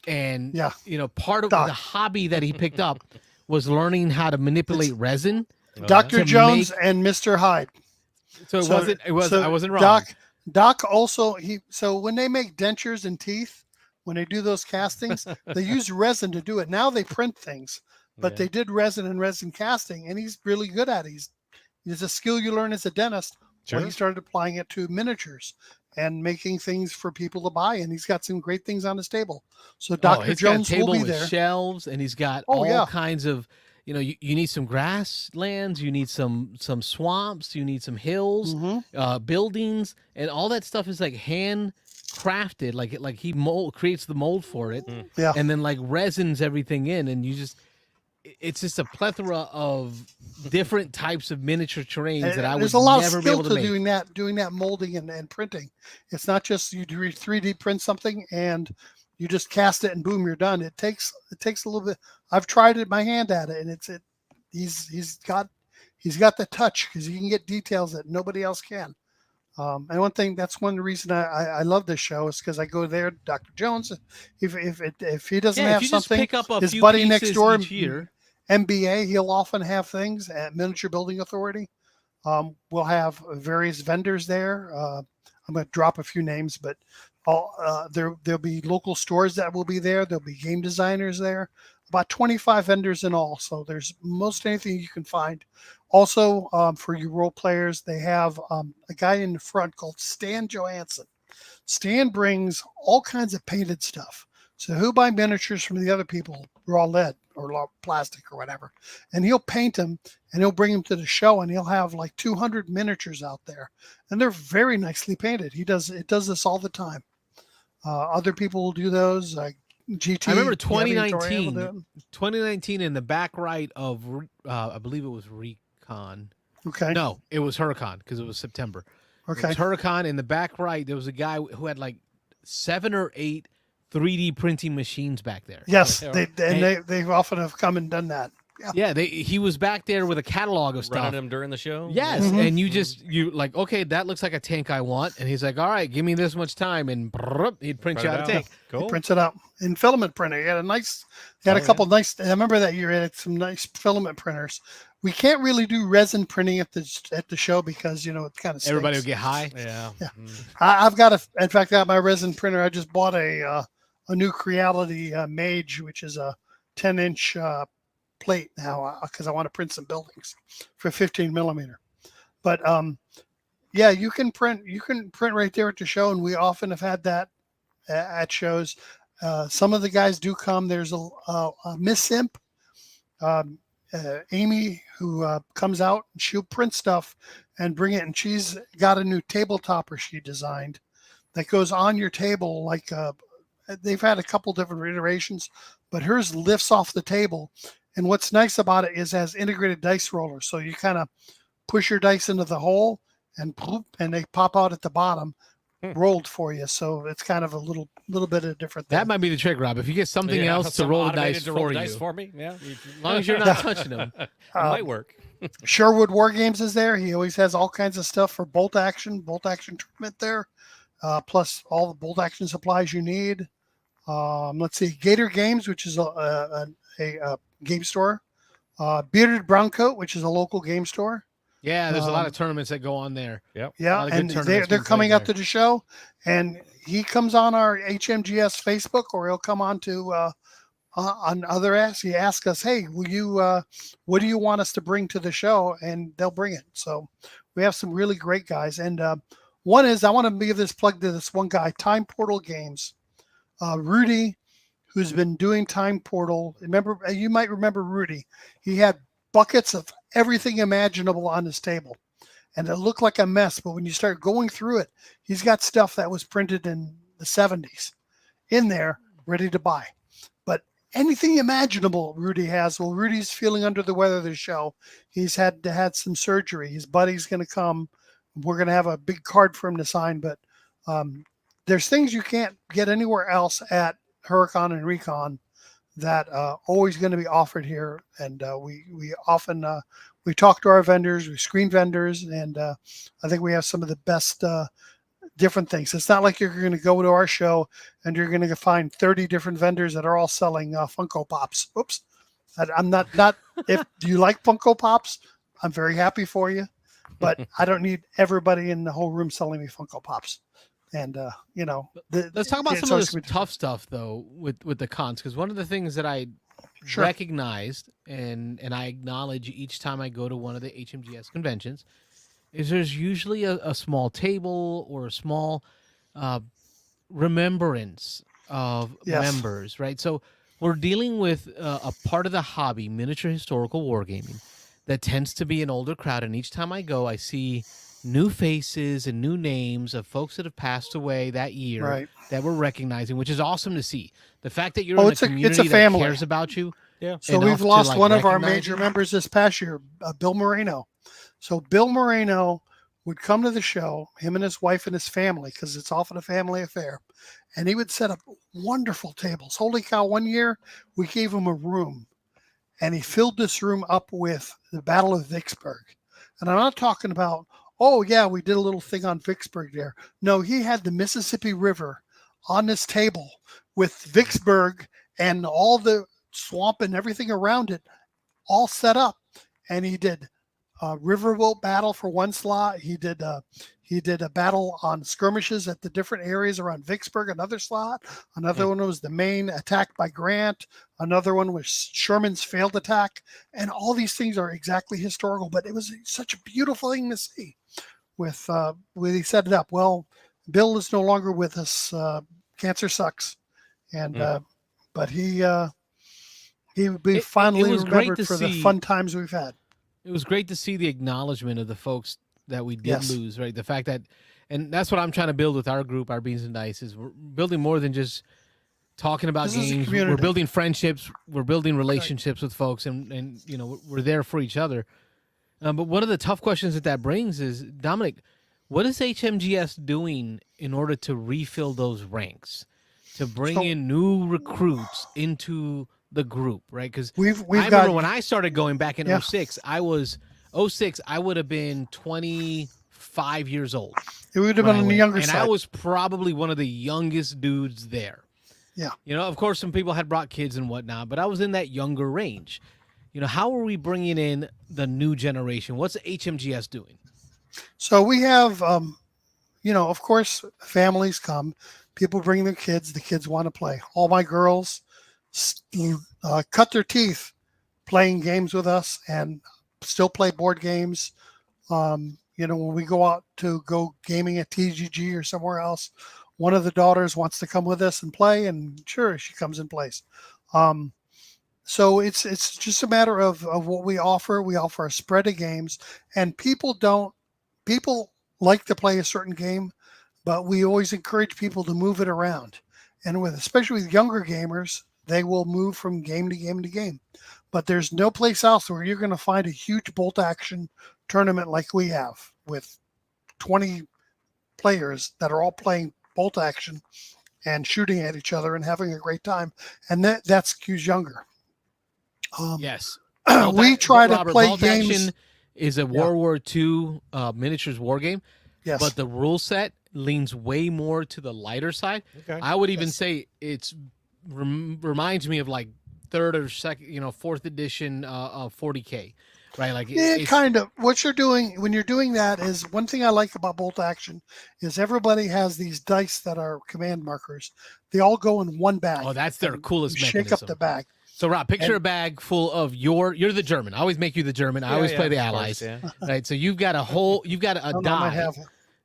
and
Yeah.
part of
Doc.
the hobby that he picked up was learning how to manipulate resin.
Dr.
To
Jones
make-
and Mr. Hyde.
So I wasn't wrong.
Doc also so when they make dentures and teeth, when they do those castings, they use resin to do it. Now they print things, but they did resin and resin casting, and he's really good at it. It's a skill you learn as a dentist.
Sure.
Well, he started applying it to miniatures and making things for people to buy, and he's got some great things on his table. So Dr.
He's got a
Jones will
table
be
with
there.
shelves, and he's got
Oh,
all
yeah.
kinds of. You need some grasslands, you need some swamps, you need some hills,
Mhm.
buildings, and all that stuff is like hand crafted, like he creates the mold for it,
Yeah.
and then like resins everything in, and it's just a plethora of different types of miniature terrains
And
that I would
there's a lot of
never be
skill
able
to
to make.
doing that molding and printing. It's not just you 3D print something and you just cast it and boom, you're done. It takes a little bit. I've tried it, my hand at it, and he's he's got the touch because he can get details that nobody else can. And one thing, that's one reason I love this show is because I go there, Dr. Jones. If he doesn't
Yeah,
have
if you just
something,
pick up a
his
few
buddy next
pieces
door,
each year.
MBA, he'll often have things at Miniature Building Authority. We'll have various vendors there. I'm going to drop a few names, but there'll be local stores that will be there. There'll be game designers there. About 25 vendors in all. So there's most anything you can find. Also, for you role players, they have a guy in the front called Stan Johansson. Stan brings all kinds of painted stuff. So he'll buy miniatures from the other people, raw lead or plastic or whatever, and he'll paint them and he'll bring them to the show, and he'll have like 200 miniatures out there, and they're very nicely painted. It does this all the time. Other people will do those. GT.
I remember 2019 in the back right of, I believe it was Recon.
Okay.
No, it was Hurricon because it was September.
Okay.
It was Hurricon in the back right. There was a guy who had like 7 or 8 3D printing machines back there.
Yes, they often have come and done that.
Yeah, he was back there with a catalog of stuff.
Running them during the show?
Yes,
Mm-hmm.
and you like, okay, that looks like a tank I want. And he's like, all right, give me this much time. And he'd print you out a tank.
Cool.
He prints it out in filament printer. He had a couple nice, I remember that year he had some nice filament printers. We can't really do resin printing at the show because, it kind of stinks.
Everybody would get high.
Yeah.
I've got in fact, I got my resin printer. I just bought a new Creality Mage, which is a 10-inch plate now because I want to print some buildings for 15 millimeter. But yeah, you can print right there at the show, and we often have had that at shows. Some of the guys do come. There's a Miss Simp, Amy, who comes out and she'll print stuff and bring it, and she's got a new tabletopper she designed that goes on your table. Like they've had a couple different iterations, but hers lifts off the table. And what's nice about it is it has integrated dice rollers. So you kind of push your dice into the hole and they pop out at the bottom, rolled for you. So it's kind of a little bit of a different thing.
That might be the trick, Rob. If you get something else to roll the dice for you.
For me? Yeah.
As long as you're not touching them.
Might work.
Sherwood War Games is there. He always has all kinds of stuff for bolt action tournament there, plus all the bolt action supplies you need. Let's see, Gator Games, which is a game store. Bearded Brown Coat, which is a local game store.
Yeah, there's a lot of tournaments that go on there.
Yep.
Yeah, and they're coming out to the show, and he comes on our HMGS Facebook, or he'll come on to on other asks. He asks us, "Hey, will you? What do you want us to bring to the show?" And they'll bring it. So we have some really great guys. And one is, I want to give this plug to this one guy, Time Portal Games, Rudy, who's been doing Time Portal. You might remember Rudy. He had buckets of everything imaginable on his table, and it looked like a mess. But when you start going through it, he's got stuff that was printed in the 70s in there, ready to buy. But anything imaginable Rudy has. Well, Rudy's feeling under the weather this show. He's had some surgery. His buddy's going to come. We're going to have a big card for him to sign. But there's things you can't get anywhere else at Hurricon and Recon that always going to be offered here. And we often we talk to our vendors, we screen vendors, and I think we have some of the best different things. It's not like you're going to go to our show and you're going to find 30 different vendors that are all selling Funko Pops. Oops. I'm not if you like Funko Pops, I'm very happy for you, but I don't need everybody in the whole room selling me Funko Pops. And
let's talk about some of this tough stuff though with the cons, because one of the things that I recognized and I acknowledge each time I go to one of the HMGS conventions is there's usually a small table or a small remembrance of members, right? So we're dealing with a part of the hobby, miniature historical wargaming, that tends to be an older crowd, and each time I go, I see new faces and new names of folks that have passed away that year that we're recognizing, which is awesome to see. The fact that you're in a community that cares about you.
Yeah. So we've lost one of our major members this past year, Bill Moreno. So Bill Moreno would come to the show, him and his wife and his family, because it's often a family affair, and he would set up wonderful tables. Holy cow, one year we gave him a room, and he filled this room up with the Battle of Vicksburg. And I'm not talking about, oh, yeah, we did a little thing on Vicksburg there. No, he had the Mississippi River on this table with Vicksburg and all the swamp and everything around it all set up. And he did a riverboat battle for one slot. He did a battle on skirmishes at the different areas around Vicksburg, another slot. Another one was the main attack by Grant. Another one was Sherman's failed attack. And all these things are exactly historical, but it was such a beautiful thing to see with when he set it up. Well, Bill is no longer with us. Cancer sucks. And, but we finally remembered for the fun times we've had.
It was great to see the acknowledgement of the folks that we did lose, right? The fact that, and that's what I'm trying to build with our group, our Beans and Dice, is we're building more than just talking about games. We're building friendships. We're building relationships with folks, and you know, we're there for each other. But one of the tough questions that brings is, Dominic, what is HMGS doing in order to refill those ranks, to bring in new recruits into the group, right? Because I remember when I started going back in 06, I would have been 25 years old.
It would have been on the younger side.
And I was probably one of the youngest dudes there.
Yeah.
You know, of course, some people had brought kids and whatnot, but I was in that younger range. You know, how are we bringing in the new generation? What's HMGS doing?
So we have, you know, of course, families come. People bring their kids. The kids want to play. All my girls cut their teeth playing games with us and still play board games. You know, when we go out to go gaming at TGG or somewhere else, one of the daughters wants to come with us and play, and sure, she comes and plays. So it's just a matter of what we offer. We offer a spread of games, and people like to play a certain game, but we always encourage people to move it around. And especially with younger gamers, they will move from game to game to game. But there's no place else where you're going to find a huge bolt action tournament like we have with 20 players that are all playing bolt action and shooting at each other and having a great time. And that skews younger.
Yes.
We try to play
bolt
games.
Action is a World War II miniatures war game.
Yes.
But the rule set leans way more to the lighter side.
Okay.
I would even say it's reminds me of like third or second, you know, fourth edition 40K, right? Like
it kind of what you're doing when you're doing that is one thing I like about bolt action is everybody has these dice that are command markers. They all go in one bag.
Oh, that's their coolest mechanism.
Shake up the bag.
So Rob, picture a bag full of you're the German. I always make you the German. I always play the Allies.
Course,
Right. So you've got a die.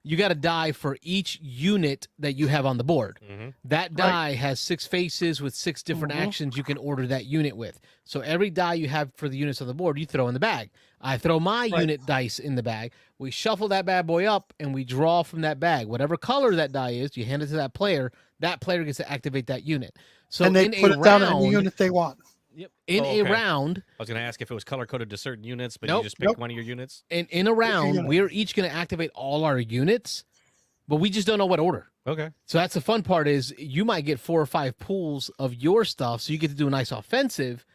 You got a die for each unit that you have on the board.
Mm-hmm.
That die has 6 faces with 6 different actions you can order that unit with. So every die you have for the units on the board, you throw in the bag. I throw my unit dice in the bag. We shuffle that bad boy up, and we draw from that bag. Whatever color that die is, you hand it to that player. That player gets to activate that unit. So
and they put it down in the unit they want.
Yep. In a round.
I was going to ask if it was color-coded to certain units, but you just pick one of your units?
In a round, we're each going to activate all our units, but we just don't know what order.
Okay.
So that's the fun part is you might get 4 or 5 pools of your stuff, so you get to do a nice offensive,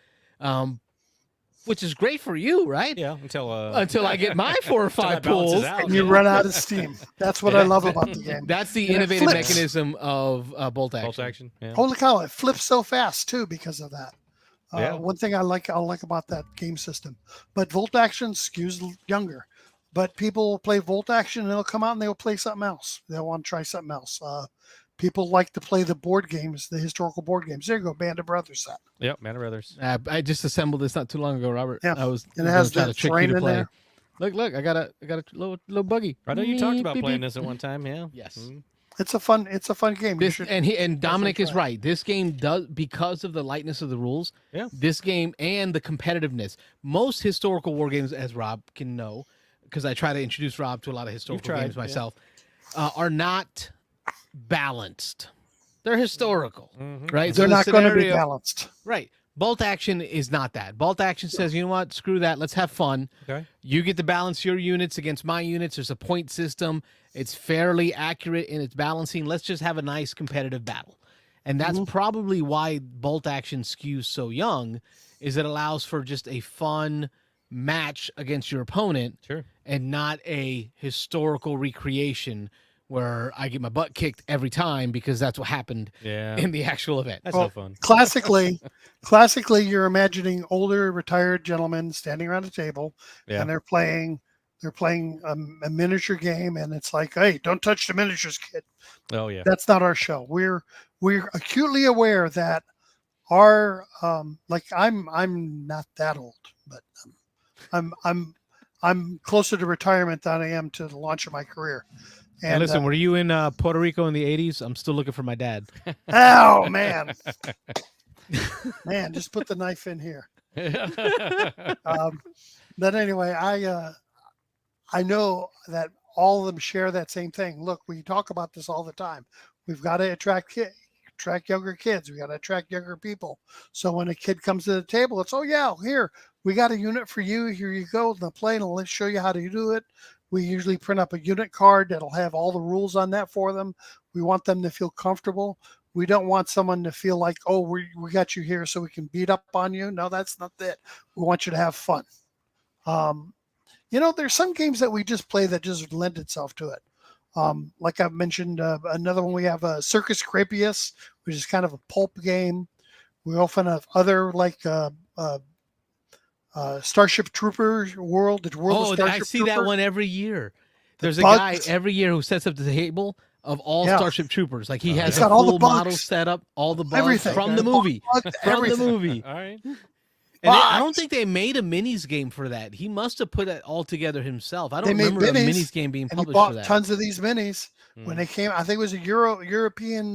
which is great for you, right?
Yeah, until
I get my 4 or 5 pools.
And you run out of steam. That's what I love about the game.
That's the innovative mechanism of bolt action.
Bolt action, yeah.
Holy cow, it flips so fast, too, because of that.
Yeah.
One thing I like about that game system. But Volt Action skews younger. But people will play Volt Action and they'll come out and they'll play something else. They'll want to try something else. People like to play the board games, the historical board games. There you go, Band of Brothers set.
Yep, Band of Brothers.
I just assembled this not too long ago, Robert.
Yeah.
I was
and it has
trying
the
to trick you
terrain
to
in
play.
there.
Look, I got a little buggy.
I know you talked about playing this at one time, yeah.
Yes.
Mm-hmm.
It's a fun game.
And Dominic is right. This game does, because of the lightness of the rules.
Yeah.
This game and the competitiveness. Most historical war games, as Rob can know, because I try to introduce Rob to a lot of historical games myself, are not balanced. They're historical, right?
They're not going to be balanced,
right? Bolt action is not that. Bolt action says, you know what? Screw that. Let's have fun.
Okay.
You get to balance your units against my units. There's a point system. It's fairly accurate in its balancing. Let's just have a nice competitive battle. And that's probably why bolt action skews so young, is it allows for just a fun match against your opponent,
Sure.
and not a historical recreation where I get my butt kicked every time because that's what happened
Yeah.
in the actual event.
That's
Well,
no fun.
Classically, you're imagining older retired gentlemen standing around a table,
Yeah.
and they're playing a miniature game, and it's like, hey, don't touch the miniatures, kid.
Oh yeah.
That's not our show. We're acutely aware that our like I'm not that old, but I'm closer to retirement than I am to the launch of my career.
And listen, were you in Puerto Rico in the 80s? I'm still looking for my dad.
Oh man, just put the knife in here. But anyway, I know that all of them share that same thing. Look, we talk about this all the time. We've got to attract younger kids. We got to attract younger people. So when a kid comes to the table, it's, oh yeah, here, we got a unit for you. Here you go. They'll play and let's show you how to do it. We usually print up a unit card that'll have all the rules on that for them. We want them to feel comfortable. We don't want someone to feel like, oh, we got you here so we can beat up on you. No, that's not it. We want you to have fun. There's some games that we just play that just lend itself to it. Like I've mentioned, another one we have, Circus Crapius, which is kind of a pulp game. We often have other like Starship Troopers World. Of
Oh,
Starship
I see
Trooper.
that one every year. There's a
bugs.
guy every year who sets up the table of all
Yeah.
Starship Troopers. Like he has
He's
a
got all the
full model
bugs.
set up, all the bugs
Everything.
from the movie.
Bugs,
From the
everything.
movie.
All right.
And I don't
Bugs.
think they made a minis game for that. He must have put it all together himself. I
They
don't
made
remember a
minis,
minis game being
And he
published
bought
for that.
tons of these minis when they came. I think it was a European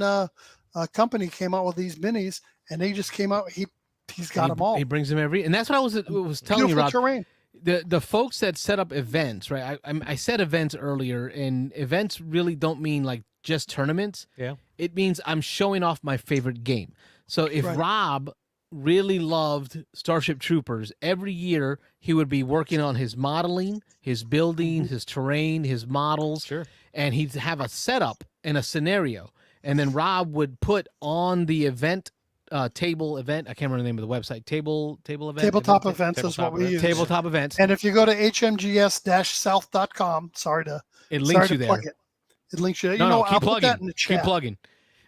company came out with these minis, and they just came out. He's got them all.
He brings them and that's what I was telling
Beautiful
you, Rob.
terrain.
The folks that set up events, right? I said events earlier, and events really don't mean like just tournaments.
Yeah.
It means I'm showing off my favorite game. So if
Right.
Rob really loved Starship Troopers, every year he would be working on his modeling, his building, his terrain, his models,
Sure.
and he'd have a setup and a scenario. And then Rob would put on the event table event. I can't remember the name of the website. Table event.
Tabletop
event,
events is what we
events.
use.
Tabletop events.
And if you go to hmgs-south.com, sorry to
It links you there.
plug it. It links you.
No,
I'll
keep
put that
plugging.
in the
Keep
chat.
plugging.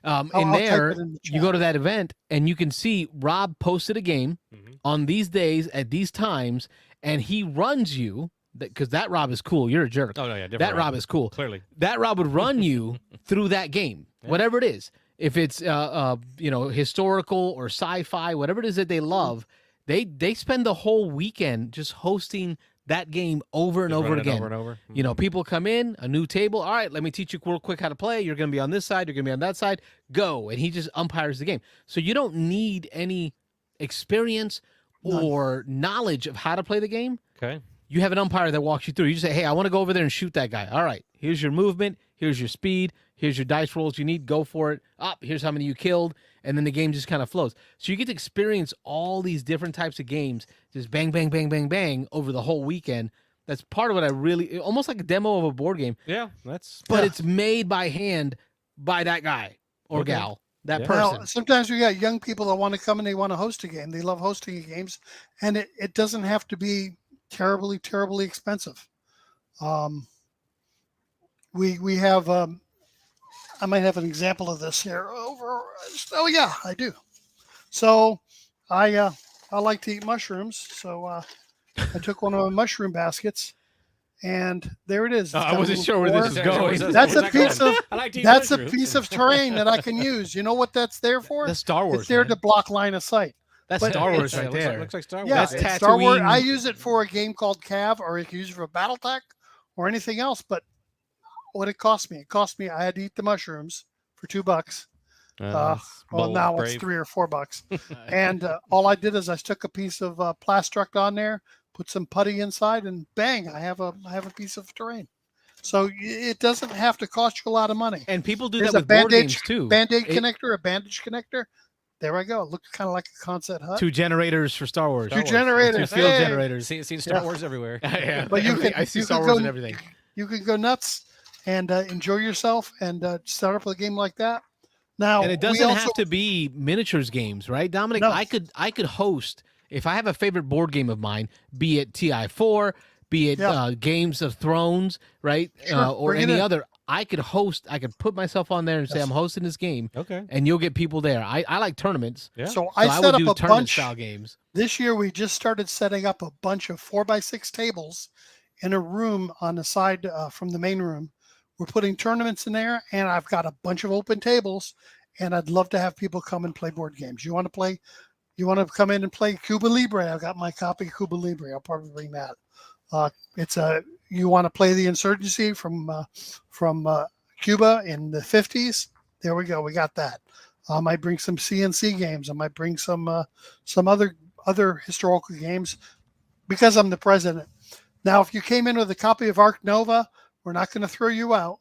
I'll
In
type
there,
it in the
you go
chat.
to that event and you can see Rob posted a game
Mhm.
on these days at these times, and he runs you because that Rob is cool. You're a jerk.
Oh no, yeah. Different
that Rob is cool.
Clearly.
That Rob would run you through that game, whatever it is. If it's historical or sci-fi, whatever it is that they love, they spend the whole weekend just hosting that game over and
Just
over
run it
again.
Over and over.
You know, people come in, a new table. All right, let me teach you real quick how to play. You're going to be on this side. You're going to be on that side. Go. And he just umpires the game. So you don't need any experience or knowledge of how to play the game.
Okay.
You have an umpire that walks you through. You just say, hey, I want to go over there and shoot that guy. All right, here's your movement. Here's your speed. Here's your dice rolls you need. Go for it. Here's how many you killed. And then the game just kind of flows. So you get to experience all these different types of games, just bang, bang, bang, bang, bang over the whole weekend. That's part of what I really, almost like a demo of a board game,
Yeah. That's.
but
Yeah.
it's made by hand by that guy or
Okay.
gal, that
Yeah.
person.
Now, sometimes we got young people that want to come and they want to host a game. They love hosting games, and it doesn't have to be terribly, terribly expensive. We have, I might have an example of this here. Oh yeah, I do. So I like to eat mushrooms. So I took one of my mushroom baskets, and there it is. It's
I
got a
wasn't
little
sure where this
door.
is going.
That's a piece of
I like to eat
that's a
mushrooms.
piece of terrain that I can use. You know what that's there for?
That's Star Wars.
It's there
man.
to block line of sight.
That's
but
Star Wars
Yeah,
right
looks
there.
looks like Star Wars.
Yeah,
That's
it's Star Wars.
Tatooine.
I use it for a game called Cav, or you can use it for BattleTech or anything else. But what it cost me? I had to eat the mushrooms for $2. Well,
bold,
now
brave.
it's $3 or $4. And all I did is I stuck a piece of Plastruct on there, put some putty inside, and bang! I have a piece of terrain. So it doesn't have to cost you a lot of money.
And people do
There's
that
a
with board
bandage
games too.
Band-Aid
It-
connector, a bandage connector. There I go. It looks kind of like a concept hut.
2 generators for Star Wars.
Two
Wars.
generators.
2 field
Hey!
generators.
Seen Star
Yeah.
Wars everywhere.
Yeah,
But you can-
I see
you
Star
can
Wars
go-
and everything.
You can go nuts and enjoy yourself and start up a game like that. Now,
And it
we
doesn't
also-
have to be miniatures games, right, Dominic?
No.
I could host if I have a favorite board game of mine, be it TI4, be it Games of Thrones, right, or
bring it
any
in.
other, I could put myself on there and say I'm hosting this game,
Okay.
and you'll get people there. I like tournaments.
Yeah.
So
I
I
will
set up
do
a
tournament
bunch.
style games.
This year, we just started setting up a bunch of 4x6 tables in a room on the side from the main room. We're putting tournaments in there, and I've got a bunch of open tables, and I'd love to have people come and play board games. You want to play? You want to come in and play Cuba Libre? I've got my copy of Cuba Libre. I'll probably bring that. You want to play the Insurgency from Cuba in the 50s? There we go. We got that. I might bring some CNC games. I might bring some other historical games because I'm the president. Now, if you came in with a copy of Arc Nova, we're not going to throw you out.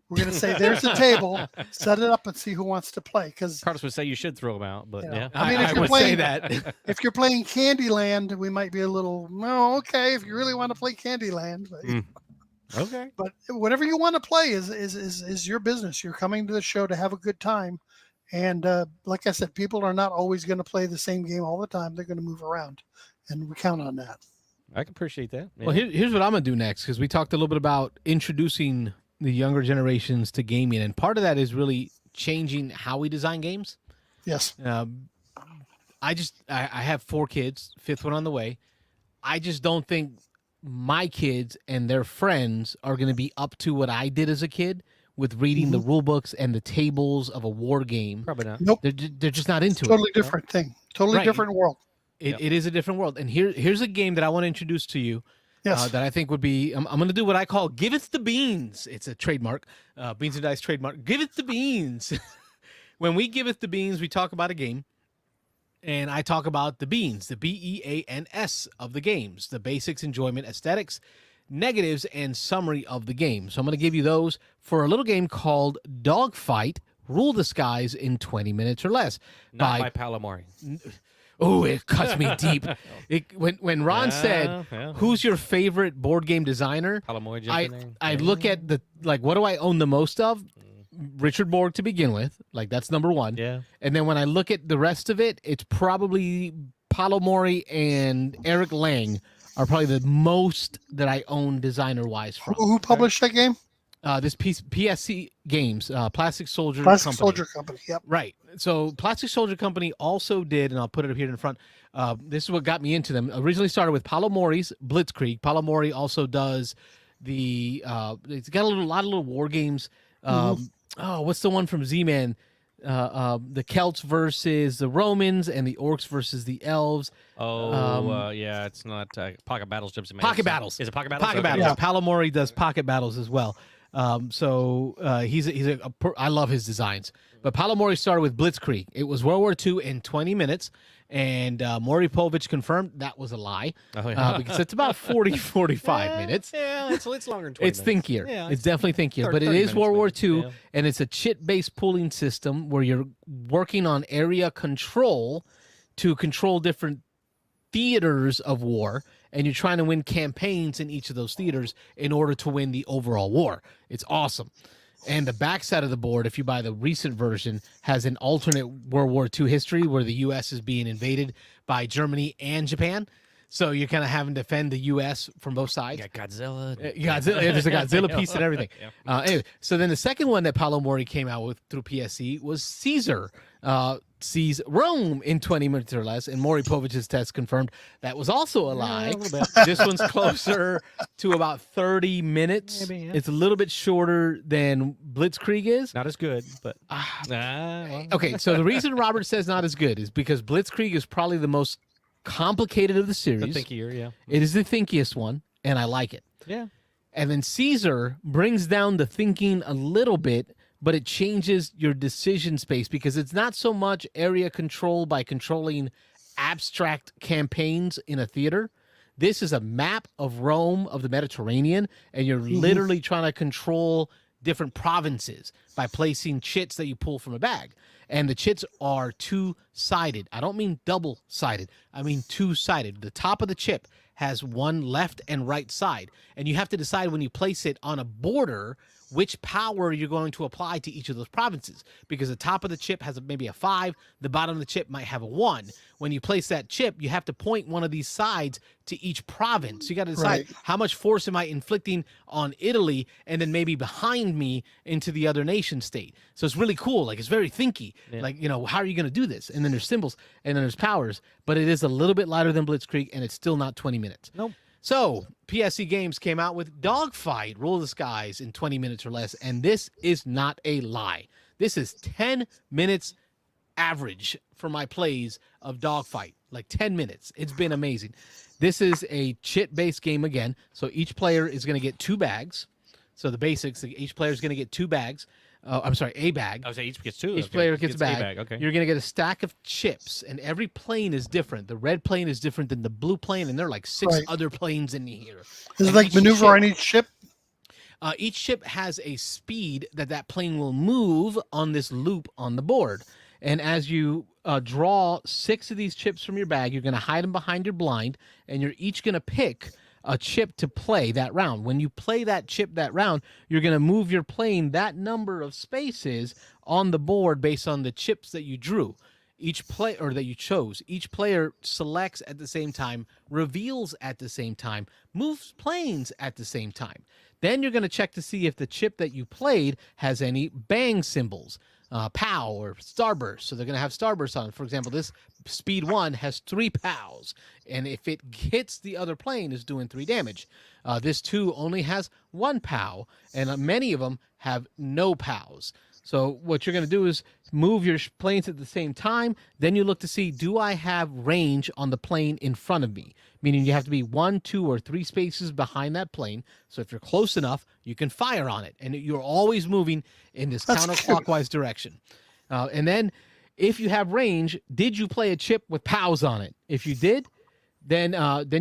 We're going to say, there's the table, set it up and see who wants to play. Because
Carlos would say you should throw them out, but yeah.
I mean,
I would say that.
if you're playing Candyland, we might be a little, no, okay, if you really want to play Candyland. But,
Okay.
but whatever you want to play is your business. You're coming to the show to have a good time. And like I said, people are not always going to play the same game all the time. They're going to move around. And we count on that.
I can appreciate that. Yeah.
Well, here's what I'm going to do next, because we talked a little bit about introducing the younger generations to gaming, and part of that is really changing how we design games.
Yes.
I have 4 kids, 5th one on the way. I just don't think my kids and their friends are going to be up to what I did as a kid with reading the rule books and the tables of a war game.
Probably not.
Nope.
They're just not into
Totally
it.
different thing. Totally
Right.
different world.
It is a different world. And here's a game that I want to introduce to you.
Yes.
That I think would be, I'm going to do what I call Giveth the Beans. It's a trademark, Beans and Dice trademark. Giveth the Beans. When we Giveth the Beans, we talk about a game, and I talk about the beans, the BEANS of the games, the basics, enjoyment, aesthetics, negatives, and summary of the game. So I'm going to give you those for a little game called Dogfight, Rule the Skies in 20 minutes or less.
Not by Palomari.
Oh, it cuts me deep. When Ron said, "Who's your favorite board game designer?"
Palomari
I look at what do I own the most of? Richard Borg to begin with, that's number 1.
Yeah.
And then when I look at the rest of it, it's probably Palomari and Eric Lang are probably the most that I own designer wise from.
Who published that game?
This PSC Games, Plastic Soldier
Plastic
Company.
Soldier Company. Yep.
Right. So Plastic Soldier Company also did, and I'll put it up here in front. This is what got me into them. Originally started with Palomari's Blitzkrieg. Palomari also does it's got a lot of little war games. What's the one from Z-Man? The Celts versus the Romans and the Orcs versus the Elves.
Yeah, it's not Pocket Battles.
Pocket Battles.
Is it Pocket Battles?
Pocket
Okay.
Battles.
Yeah.
Palomari does Pocket Battles as well. I love his designs. But Palomari started with Blitzkrieg. It was World War II in 20 minutes, and Maury Povich confirmed that was a lie because it's about 45 minutes.
Yeah, it's longer than 20
It's
minutes.
thinkier.
Yeah,
It's definitely thinkier.
30
But it is
minutes
World War
maybe.
II,
Yeah.
and it's a chit-based pooling system where you're working on area control to control different theaters of war, and you're trying to win campaigns in each of those theaters in order to win the overall war. It's awesome. And the backside of the board, if you buy the recent version, has an alternate World War II history where the U.S. is being invaded by Germany and Japan. So you're kind of having to defend the U.S. from both sides.
You got Godzilla.
There's a Godzilla piece and everything.
Yeah.
Anyway, so then the second one that Palomari came out with through PSC was Caesar. Sees Rome in 20 minutes or less, and Maury Povich's test confirmed that was also a lie.
a little bit.
This one's closer to about 30 minutes.
Maybe, yeah.
It's a little bit shorter than Blitzkrieg is.
Not as good, but well.
Okay, so the reason Robert says not as good is because Blitzkrieg is probably the most complicated of the
The
series.
thinkier, yeah.
It is the thinkiest one, and I like it.
Yeah.
And then Caesar brings down the thinking a little bit, but it changes your decision space because it's not so much area control by controlling abstract campaigns in a theater. This is a map of Rome, of the Mediterranean, and you're literally trying to control different provinces by placing chits that you pull from a bag. And the chits are two-sided. I don't mean double-sided. I mean two-sided. The top of the chip has one left and right side. And you have to decide when you place it on a border which power you're going to apply to each of those provinces, because the top of the chip has maybe a 5, the bottom of the chip might have a 1. When you place that chip, you have to point one of these sides to each province. You got to decide
Right.
how much force am I inflicting on Italy, and then maybe behind me into the other nation state. So it's really cool. Like, it's very thinky.
Yeah.
Like, how are you going to do this? And then there's symbols, and then there's powers, but it is a little bit lighter than Blitzkrieg, and it's still not 20 minutes.
Nope.
So PSC Games came out with Dogfight, Rule of the Skies in 20 minutes or less, and this is not a lie. This is 10 minutes average for my plays of Dogfight, like 10 minutes. It's been amazing. This is a chit-based game again, so each player is going to get 2 bags. So the basics, each player is going to get 2 bags. A bag.
I would say each gets 2.
Each player gets a bag.
Okay.
You're going to get a stack of chips, and every plane is different. The red plane is different than the blue plane, and there are like 6
Right.
other planes in here.
Is it
And
like
each
maneuver
chip-
on each ship?
Each ship has a speed that plane will move on this loop on the board. And as you draw 6 of these chips from your bag, you're going to hide them behind your blind, and you're each going to pick a chip to play that round. When you play that chip that round, you're going to move your plane that number of spaces on the board based on the chips that you drew. Each play or that you chose. Each player selects at the same time, reveals at the same time, moves planes at the same time. Then you're going to check to see if the chip that you played has any bang symbols, POW or starburst. So they're going to have starburst on it. For example, this speed 1 has 3 POWs, and if it hits the other plane, is doing 3 damage. This 2 only has 1 POW, and many of them have no POWs. So what you're going to do is move your planes at the same time. Then you look to see, do I have range on the plane in front of me? Meaning you have to be 1, 2, or 3 spaces behind that plane. So if you're close enough, you can fire on it. And you're always moving in this
That's
counterclockwise direction. And then if you have range, did you play a chip with POWs on it? If you did, then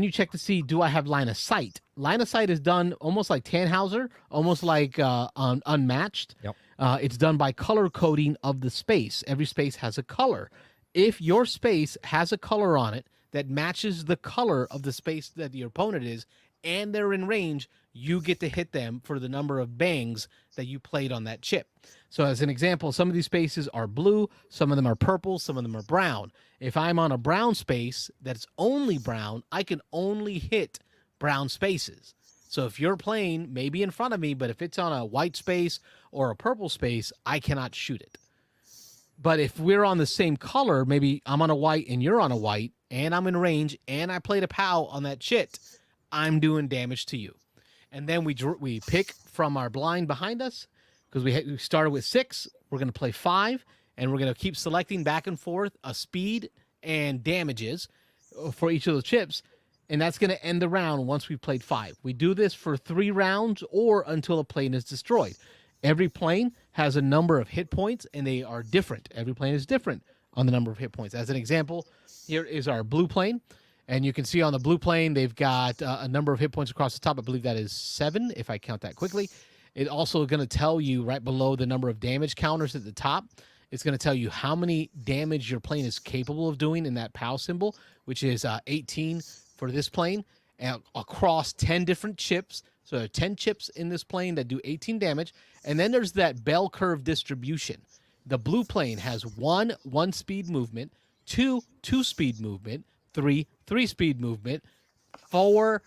you check to see, do I have line of sight? Line of sight is done almost like Tannhauser, almost like Unmatched.
Yep.
It's done by color coding of the space. Every space has a color. If your space has a color on it that matches the color of the space that your opponent is, and they're in range, you get to hit them for the number of bangs that you played on that chip. So as an example, some of these spaces are blue, some of them are purple, some of them are brown. If I'm on a brown space that's only brown, I can only hit brown spaces. So if you're playing maybe in front of me, but if it's on a white space or a purple space, I cannot shoot it. But if we're on the same color, maybe I'm on a white and you're on a white, and I'm in range, and I played a POW on that chit, I'm doing damage to you. And then we pick from our blind behind us, because we started with 6. We're going to play 5, and we're going to keep selecting back and forth a speed and damages for each of those chips. And that's going to end the round once we've played 5. We do this for 3 rounds or until a plane is destroyed. Every plane has a number of hit points, and they are different. Every plane is different on the number of hit points. As an example, here is our blue plane. And you can see on the blue plane, they've got a number of hit points across the top. I believe that is 7, if I count that quickly. It's also going to tell you right below the number of damage counters at the top. It's going to tell you how many damage your plane is capable of doing in that POW symbol, which is 18 for this plane, and across 10 different chips. So there are 10 chips in this plane that do 18 damage. And then there's that bell curve distribution. The blue plane has 1 speed movement, 2 speed movement, 3 speed movement, 4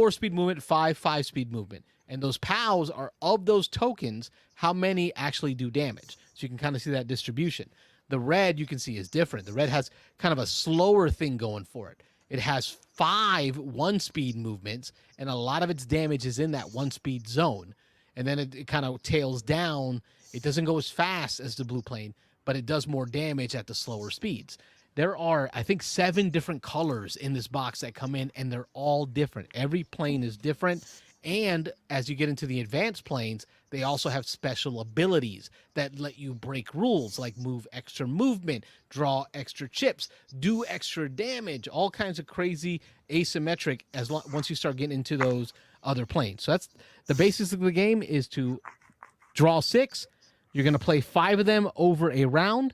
speed movement, 5 speed movement. And those POWs are, of those tokens, how many actually do damage. So you can kind of see that distribution. The red, you can see, is different. The red has kind of a slower thing going for it. It has 5 1-speed movements, and a lot of its damage is in that 1-speed zone. And then it kind of tails down. It doesn't go as fast as the blue plane, but it does more damage at the slower speeds. There are, I think, 7 different colors in this box that come in, and they're all different. Every plane is different. And as you get into the advanced planes, they also have special abilities that let you break rules, like move extra movement, draw extra chips, do extra damage, all kinds of crazy asymmetric once you start getting into those other planes. So that's the basis of the game, is to draw 6. You're going to play 5 of them over a round.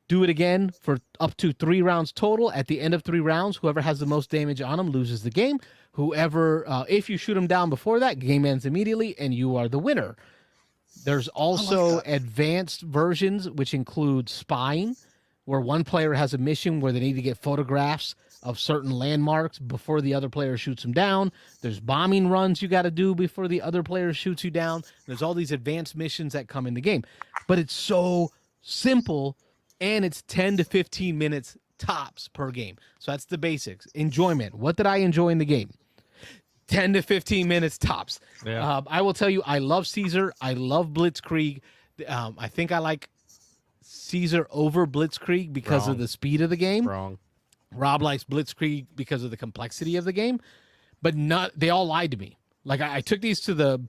Do it again for up to 3 rounds total. At the end of 3 rounds, whoever has the most damage on them loses the game. Whoever, if you shoot them down before that, game ends immediately, and you are the winner. There's also
that.
advanced versions, which include spying, where one player has a mission where they need to get photographs of certain landmarks before the other player shoots them down. There's bombing runs you got to do before the other player shoots you down. There's all these advanced missions that come in the game. But it's so simple, and it's 10 to 15 minutes tops per game. So that's the basics. Enjoyment. What did I enjoy in the game? 10 to 15 minutes tops.
Yeah.
I will tell you, I love Caesar. I love Blitzkrieg. I think I like Caesar over Blitzkrieg because
Wrong.
of the speed of the game.
Wrong.
Rob likes Blitzkrieg because of the complexity of the game, but they all lied to me. Like I took these to the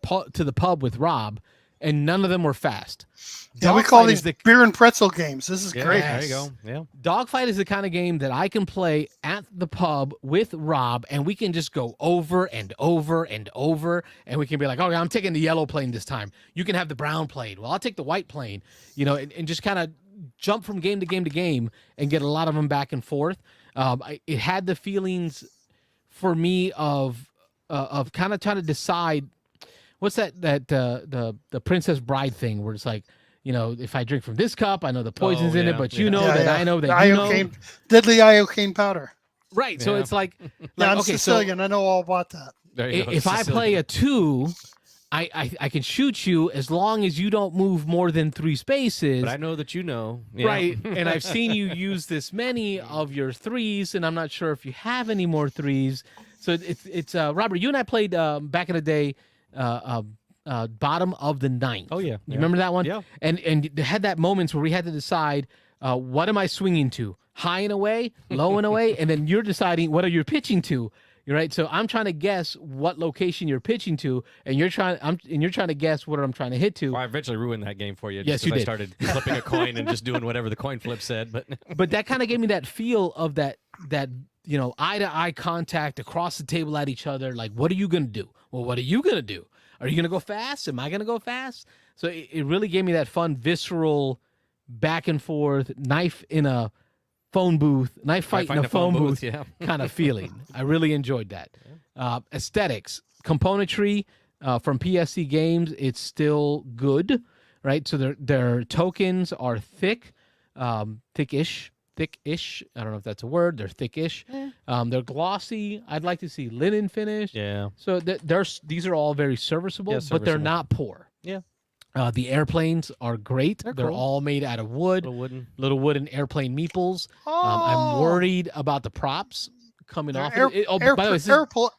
pub with Rob, and none of them were fast.
Yeah, we call
Dogfight
these
is
beer and pretzel games. This is
Yeah,
great.
there you go. Yeah.
Dogfight is the kind of game that I can play at the pub with Rob, and we can just go over and over and over, and we can be like, "Oh, I'm taking the yellow plane this time. You can have the brown plane. Well, I'll take the white plane." And just kind of jump from game to game to game and get a lot of them back and forth. It had the feelings for me of kind of trying to decide what's that the Princess Bride thing where it's like, if I drink from this cup, I know the poison's in it, but I know that
iocane, deadly iocane powder.
Right. So it's like
I'm
okay,
Sicilian. I know all about that.
There you go.
if I play a 2, I can shoot you as long as you don't move more than 3 spaces.
But I know that you know. Yeah.
Right. And I've seen you use this many of your 3s, and I'm not sure if you have any more 3s. So it's Robert, you and I played back in the day bottom of the 9th.
Oh, yeah.
You remember that one?
Yeah.
And they had that moments where we had to decide what am I swinging to? High and away, low and away, and then you're deciding what are you pitching to. You're right. So I'm trying to guess what location you're pitching to, and you're trying to guess what I'm trying to hit to.
Well, I eventually ruined that game for you.
Yes,
Just
you
'cause
did.
I started flipping a coin and just doing whatever the coin flip said. But
But that kind of gave me that feel of that eye to eye contact across the table at each other. Like, what are you gonna do? Well, what are you gonna do? Are you gonna go fast? Am I gonna go fast? So it really gave me that fun, visceral, back and forth, knife in a phone booth, knife fight in a phone booth
yeah.
kind of feeling. I really enjoyed that. Aesthetics, componentry from PSC Games, it's still good, right? So their tokens are thick, thickish. I don't know if that's a word. They're thickish. They're glossy. I'd like to see linen finish.
Yeah.
So these are all very serviceable,
Yeah,
but they're
serviceable.
not poor.
Yeah.
The airplanes are great. They're
cool.
all made out of wood.
Little wooden.
Airplane meeples.
Oh,
I'm worried about the props coming off.
Air,
By the way, this is
air pulls.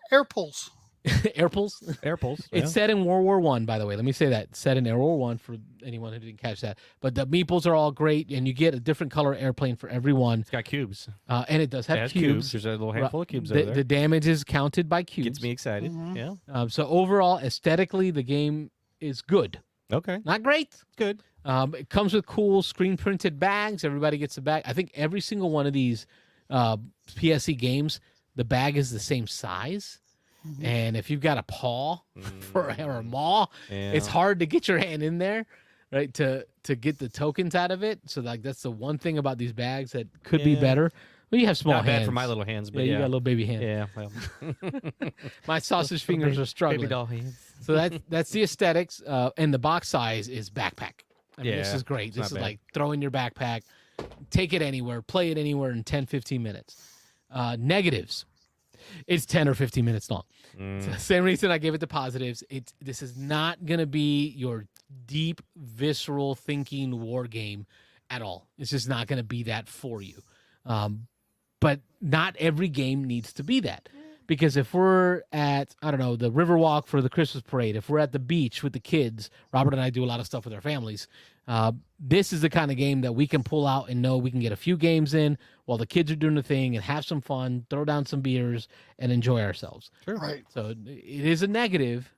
airpulls.
Airpoles.
It's set in World War I, by the way. Let me say that. Set in World War I for anyone who didn't catch that. But the meeples are all great, and you get a different color airplane for every one.
It's got cubes.
And it does have
It has
cubes.
There's a little handful of cubes over there.
The damage is counted by cubes.
Gets me excited.
Mhm.
Yeah.
So overall, aesthetically, the game is good.
Okay.
Not great.
Good.
It comes with cool screen printed bags. Everybody gets a bag. I think every single one of these PSC games, the bag is the same size. And if you've got a paw or a maw, it's
Yeah.
hard to get your hand in there, right? To get the tokens out of it. So that's the one thing about these bags that could be
Yeah.
better. Well, you have small
Not
hands.
bad for my little hands,
Yeah,
but
you
yeah.
got little baby hands.
Yeah. Well.
My sausage fingers are struggling.
Baby doll hands.
So that's the aesthetics, and the box size is backpack. I mean, this
Yeah,
is great.
it's
This
not
is
bad.
like throw in your backpack, take it anywhere, play it anywhere in 10, 15 minutes. Negatives, it's 10 or 15 minutes long. It's the same reason I gave it the positives. This is not going to be your deep, visceral thinking war game at all. It's just not going to be that for you. But not every game needs to be that. Because if we're at, I don't know, the Riverwalk for the Christmas parade, if we're at the beach with the kids, Robert and I do a lot of stuff with our families. This is the kind of game that we can pull out and know we can get a few games in while the kids are doing the thing and have some fun, throw down some beers, and enjoy ourselves.
Right.
So it is a negative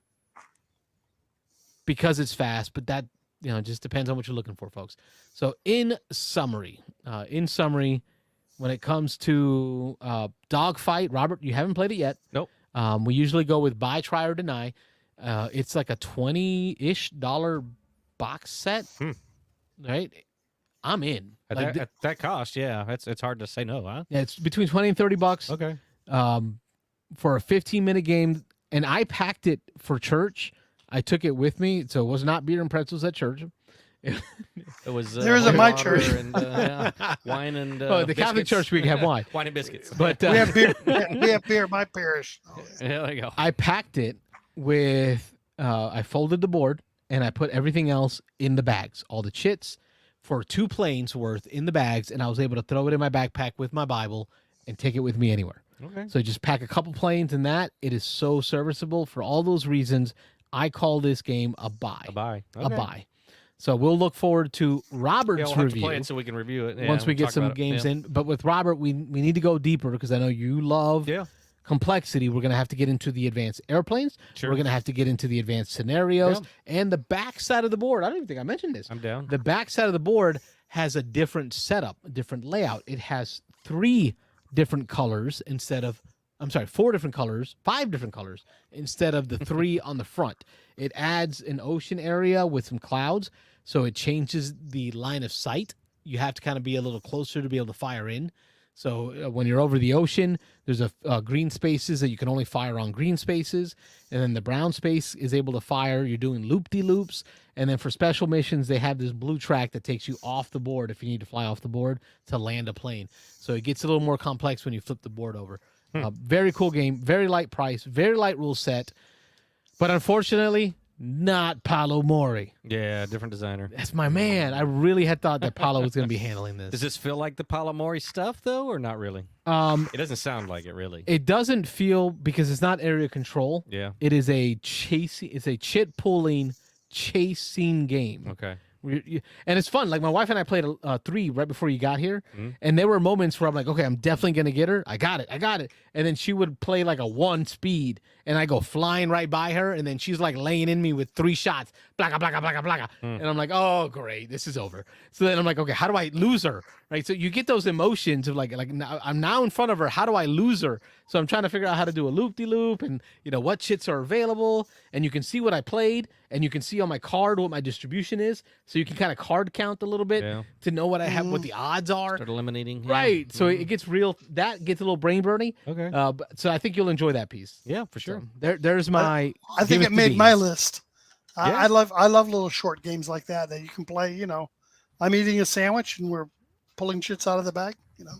because it's fast, but that just depends on what you're looking for, folks. So in summary, when it comes to Dogfight, Robert, you haven't played it yet.
Nope.
We usually go with buy, try, or deny. It's like a $20-ish box set, right? I'm in.
At that cost, yeah. It's hard to say no, huh?
Yeah, it's between 20 and 30 bucks.
Okay.
For a 15-minute game, and I packed it for church I took it with me, so it was not beer and pretzels at church.
It was
There's at my
water
church.
and wine and
Oh, the Catholic
biscuits.
Church we can have wine,
wine and biscuits.
but
We have beer. We have beer at my parish. Oh,
Yeah, there you go.
I packed it with. I folded the board and I put everything else in the bags, all the chits for 2 planes worth in the bags, and I was able to throw it in my backpack with my Bible and take it with me anywhere.
Okay.
So just pack a couple planes in that. It is so serviceable for all those reasons. I call this game a buy.
Bye.
A buy. So we'll look forward to Robert's
Yeah, we'll have to
review
play it so we can review it. Yeah,
once we
we'll
get
talk
some
about it.
games
Yeah.
in. But with Robert, we need to go deeper because I know you love
Yeah.
complexity. We're going to have to get into the advanced airplanes.
Sure.
We're going to have to get into the advanced scenarios and the back side of the board. I don't even think I mentioned this.
I'm down.
The back side of the board has a different setup, a different layout. It has 3 different colors instead of, 4 different colors, 5 different colors instead of the 3 on the front. It adds an ocean area with some clouds, so it changes the line of sight. You have to kind of be a little closer to be able to fire in. So when you're over the ocean, there's a green spaces that you can only fire on green spaces, and then the brown space is able to fire. You're doing loop-de-loops, and then for special missions, they have this blue track that takes you off the board if you need to fly off the board to land a plane. So it gets a little more complex when you flip the board over. Very cool game, very light price, very light rule set, but unfortunately, not Paolo Mori.
Yeah, different designer.
That's my man. I really had thought that Paolo was going to be handling this.
Does this feel like the Palomori stuff, though, or not really? It doesn't sound like it, really.
It doesn't feel, because it's not area control.
Yeah.
It is a chasing. It's a chit pulling chasing game.
Okay.
And it's fun. Like my wife and I played 3 right before you got here,
Mhm.
and there were moments where I'm like, okay, I'm definitely gonna get her. I got it. And then she would play like a 1 speed, and I go flying right by her, and then she's like laying in me with 3 shots, blaka blaka blaka blaka, and I'm like, oh great, this is over. So then I'm like, okay, how do I lose her? Right. So you get those emotions of like I'm now in front of her. How do I lose her? So I'm trying to figure out how to do a loop de loop, and what chits are available, and you can see what I played, and you can see on my card what my distribution is, so you can kind of card count a little bit to know what I have, what the odds are.
Start eliminating. Yeah.
Right. So it gets real. That gets a little brain burning.
Okay.
So I think you'll enjoy that piece.
Yeah, for sure.
So there's my.
I think
give
it
the
made my
beans.
list.
Yeah.
I love little short games like that you can play. I'm eating a sandwich and we're pulling shits out of the bag.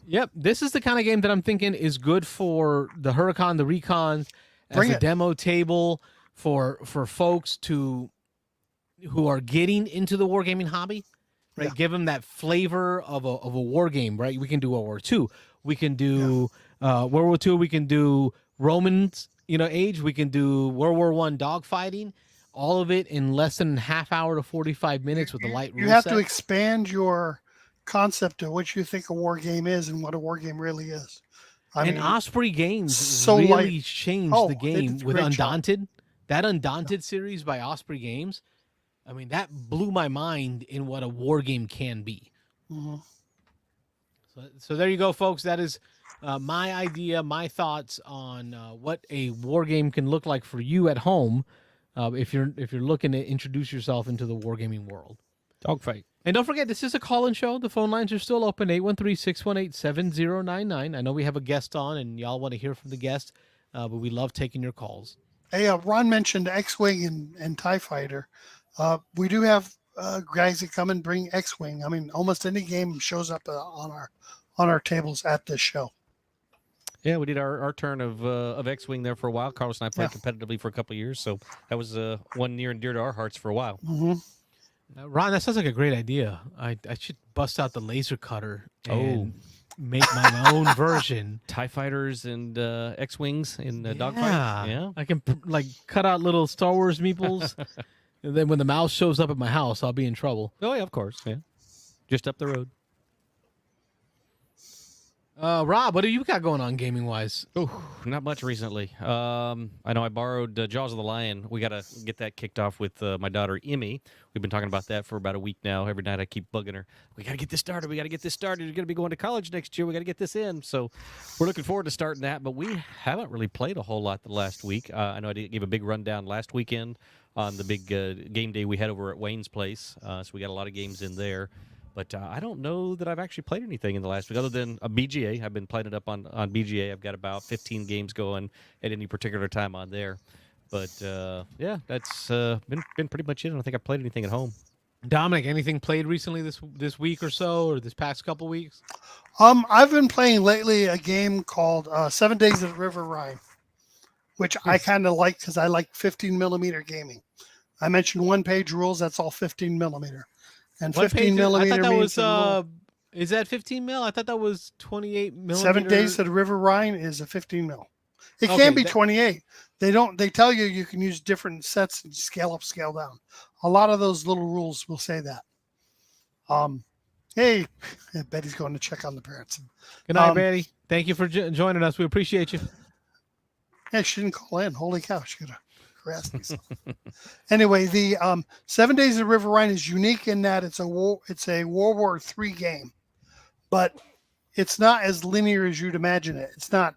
Yep. This is the kind of game that I'm thinking is good for the Hurricon, the Recons, as
Bring
a
it.
demo table for folks who are getting into the wargaming hobby. Right.
Yeah.
Give them that flavor of a war game. Right. We can do World War II. We can do World War II. We can do Romans. Age. We can do World War I dogfighting. All of it in less than half hour to 45 minutes with a light rule
You have
set.
to expand your concept of what you think a war game is and what a war game really is.
And Osprey Games
so
really
light.
changed
Oh,
the
they
game
did a
with
great job.
Undaunted. That Undaunted series by Osprey Games, I mean, that blew my mind in what a war game can be.
Mhm.
So there you go, folks. That is my idea, my thoughts on what a war game can look like for you at home if you're looking to introduce yourself into the wargaming world.
Dogfight.
And don't forget, this is a call-in show. The phone lines are still open, 813-618-7099. I know we have a guest on, and y'all want to hear from the guest, but we love taking your calls.
Hey, Ron mentioned X-Wing and TIE Fighter. We do have guys that come and bring X-Wing. I mean, almost any game shows up on our tables at this show.
Yeah, we did our turn of X-Wing there for a while. Carlos and I played competitively for a couple of years, so that was one near and dear to our hearts for a while.
Mm-hmm.
Ron, that sounds like a great idea. I should bust out the laser cutter and make my own version.
TIE fighters and X-Wings in dogfight. Yeah.
I can cut out little Star Wars meeples, and then when the mouse shows up at my house, I'll be in trouble.
Oh, yeah, of course. Yeah. Just up the road.
Rob, what do you got going on gaming-wise?
Oh, not much recently. I know I borrowed Jaws of the Lion. We got to get that kicked off with my daughter, Emmy. We've been talking about that for about a week now. Every night I keep bugging her. We got to get this started. You're going to be going to college next year. We got to get this in. So we're looking forward to starting that, but we haven't really played a whole lot the last week. I know I gave a big rundown last weekend on the big game day we had over at Wayne's place. So we got a lot of games in there. But I don't know that I've actually played anything in the last week other than a BGA. I've been playing it up on BGA. I've got about 15 games going at any particular time on there. But yeah, that's been pretty much it. I don't think I played anything at home.
Dominic, anything played recently this week or so, or this past couple weeks?
I've been playing lately a game called 7 Days at River Rhine, which I kind of like because I like 15 millimeter gaming. I mentioned 1-page rules. That's all 15 millimeter. And
What
15
page? I
millimeter
thought that
means
was
the rule.
is that 15 mil? I thought that was 28 millimeter.
7 Days at River Rhine is a 15 mil. It
Okay,
can be 28. They tell you can use different sets and scale up, scale down. A lot of those little rules will say that. Hey, Betty's going to check on the parents.
Good night, Betty. Thank you for joining us. We appreciate you.
Yeah, she didn't call in. Holy cow, she could have harassed me. Anyway, the 7 Days of River Rhine is unique in that it's a World War III game, but it's not as linear as you'd imagine it. It's not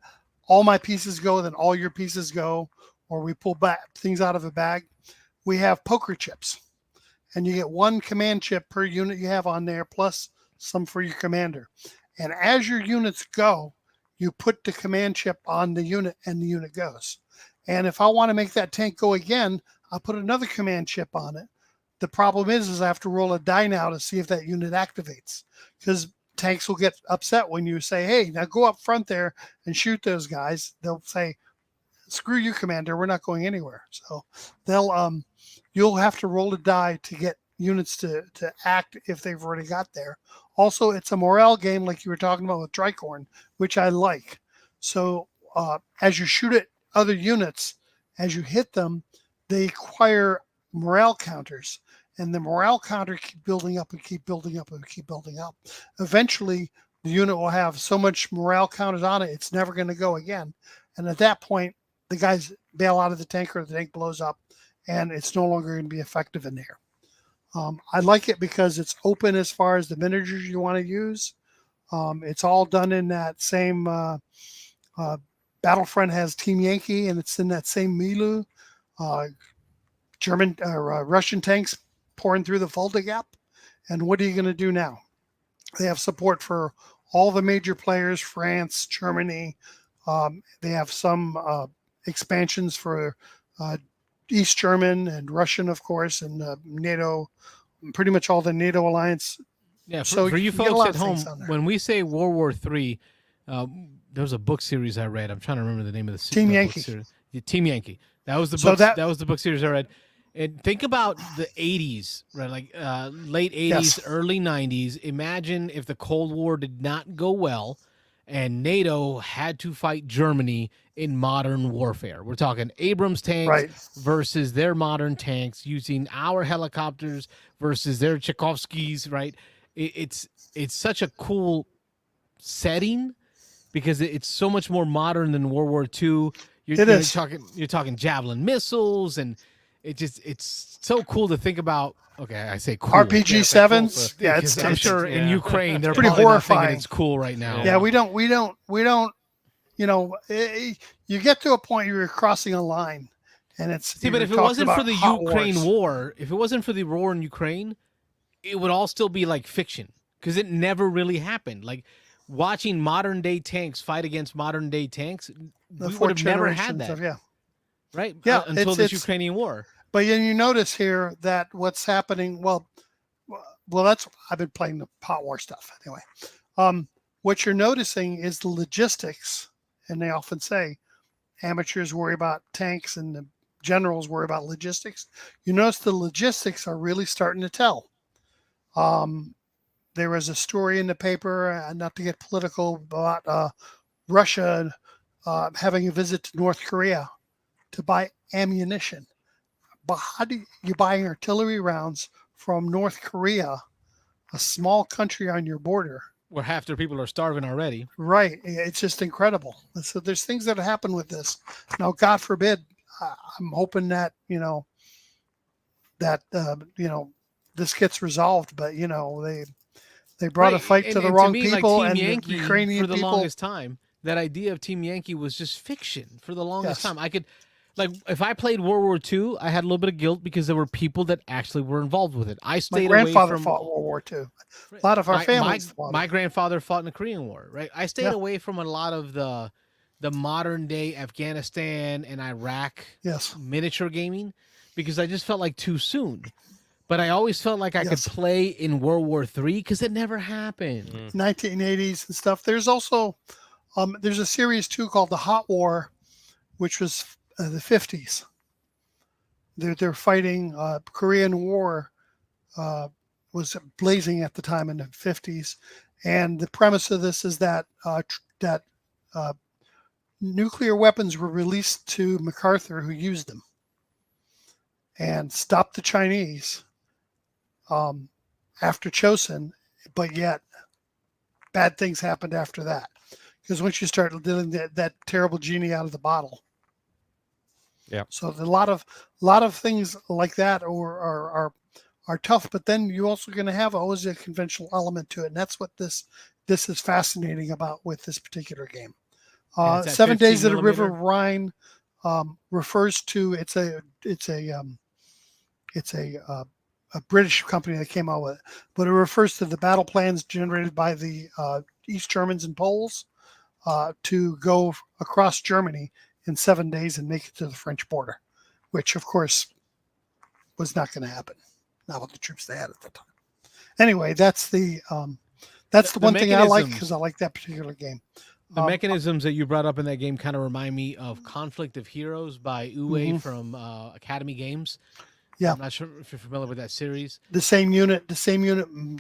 all my pieces go, then all your pieces go, or we pull back things out of a bag. We have poker chips, and you get 1 command chip per unit you have on there, plus some for your commander. And as your units go, you put the command chip on the unit, and the unit goes. And if I want to make that tank go again, I'll put another command chip on it. The problem is I have to roll a die now to see if that unit activates, because tanks will get upset when you say, hey, now go up front there and shoot those guys. They'll say, screw you, commander, we're not going anywhere. So you'll have to roll a die to get units to act if they've already got there. Also, it's a morale game like you were talking about with Tricorn, which I like. So as you shoot at other units, as you hit them, they acquire morale counters. And the morale counter keep building up and keep building up and keep building up. Eventually, the unit will have so much morale counters on it, it's never going to go again. And at that point, the guys bail out of the tank or the tank blows up, and it's no longer going to be effective in there. I like it because it's open as far as the miniatures you want to use. It's all done in that same Battlefront has Team Yankee, and it's in that same milieu. Russian tanks pouring through the Volga Gap. And what are you going to do now? They have support for all the major players, France, Germany. They have some expansions for East German and Russian, of course, and NATO, pretty much all the NATO alliance.
Yeah,
So
for you
you get a
folks
lot
at
of
home,
things on there.
when we say World War III, there was a book series I read. I'm trying to remember the name of the
Team
book
Yankee.
series. Yeah, Team Yankee. That was the
So
book.
that-
That was the book series I read. And think about the 80s, right? Like late 80s,
Yes.
early 90s. Imagine if the Cold War did not go well and NATO had to fight Germany in modern warfare. We're talking Abrams tanks
Right.
versus their modern tanks, using our helicopters versus their Tchaikovskys, right? It's such a cool setting because it's so much more modern than World War II. You're talking javelin missiles, and it's so cool to think about. Okay, I say cool.
RPG sevens. Yeah,
Because I'm sure in
yeah.
Ukraine they're
pretty
probably not thinking
horrifying.
it's cool right now.
Yeah, we don't, you know, you get to a point where you're crossing a line, and it's.
See, but
you're
if it
talking
wasn't for
about
the
hot
Ukraine
wars.
war, if it wasn't for the war in Ukraine, it would all still be like fiction because it never really happened. Like watching modern day tanks fight against modern day tanks,
The
we
four
would have never had
generations
that,
of, yeah.
right?
Yeah,
Until this
it's-
Ukrainian war.
But then you notice here that what's happening. Well, that's I've been playing the pot war stuff anyway. What you're noticing is the logistics, and they often say amateurs worry about tanks and the generals worry about logistics. You notice the logistics are really starting to tell. There was a story in the paper, not to get political, about Russia having a visit to North Korea to buy ammunition. But how do you buy artillery rounds from North Korea, a small country on your border?
Where half their people are starving already.
Right. It's just incredible. So there's things that happen with this. Now, God forbid, I'm hoping that, this gets resolved, but, they brought a fight to the wrong
me, like,
people,
Team
and
Yankee,
the Ukrainian
for the
people.
longest time, that idea of Team Yankee was just fiction for the longest
Yes.
time. I could, like, if I played World War II, I had a little bit of guilt because there were people that actually were involved with it. I
My
stayed away
grandfather
from
fought World War II. A lot of our families fought.
my grandfather fought in the Korean War, right? I stayed
Yeah.
away from a lot of the the modern day Afghanistan and Iraq
Yes.
miniature gaming, because I just felt like too soon. But I always felt like I
Yes.
could play in World War III because it never happened.
1980s and stuff. There's also there's a series too called the Hot War, which was the 50s. They're fighting Korean War was blazing at the time in the 50s, and the premise of this is that nuclear weapons were released to MacArthur, who used them, and stopped the Chinese after Chosin, but yet bad things happened after that, because once you start dealing that terrible genie out of the bottle.
Yeah.
So a lot of things like that are tough, but then you also going to have always a conventional element to it, and that's what this is fascinating about with this particular game. 7 Days of the River Rhine refers to it's a British company that came out with it, but it refers to the battle plans generated by the East Germans and Poles to go across Germany in 7 days and make it to the French border, which of course was not going to happen. Not with the troops they had at the time. Anyway, that's the one thing I like, because I like that particular game.
The mechanisms that you brought up in that game kind of remind me of Conflict of Heroes by Uwe from Academy Games.
Yeah.
I'm not sure if you're familiar with that series.
The same unit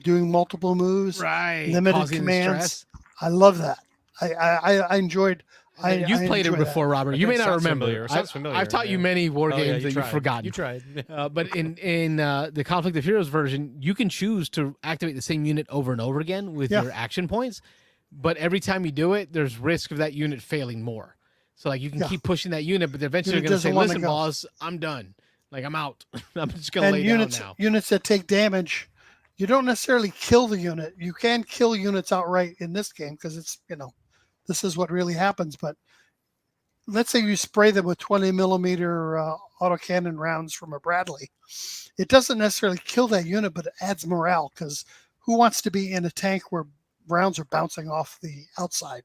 doing multiple moves,
Right.
limited commands. I love that. I enjoyed.
You've played it before, Robert. You may not remember.
Sounds familiar.
I've taught you many war games that you've forgotten.
You tried.
But in the Conflict of Heroes version, you can choose to activate the same unit over and over again with your action points. But every time you do it, there's risk of that unit failing more. So like you can keep pushing that unit, but eventually you're going to say, "Listen, boss, I'm done. Like I'm out. I'm just going to lay down now."
Units that take damage, you don't necessarily kill the unit. You can kill units outright in this game because it's this is what really happens. But let's say you spray them with 20 millimeter autocannon rounds from a Bradley. It doesn't necessarily kill that unit, but it adds morale, because who wants to be in a tank where rounds are bouncing off the outside,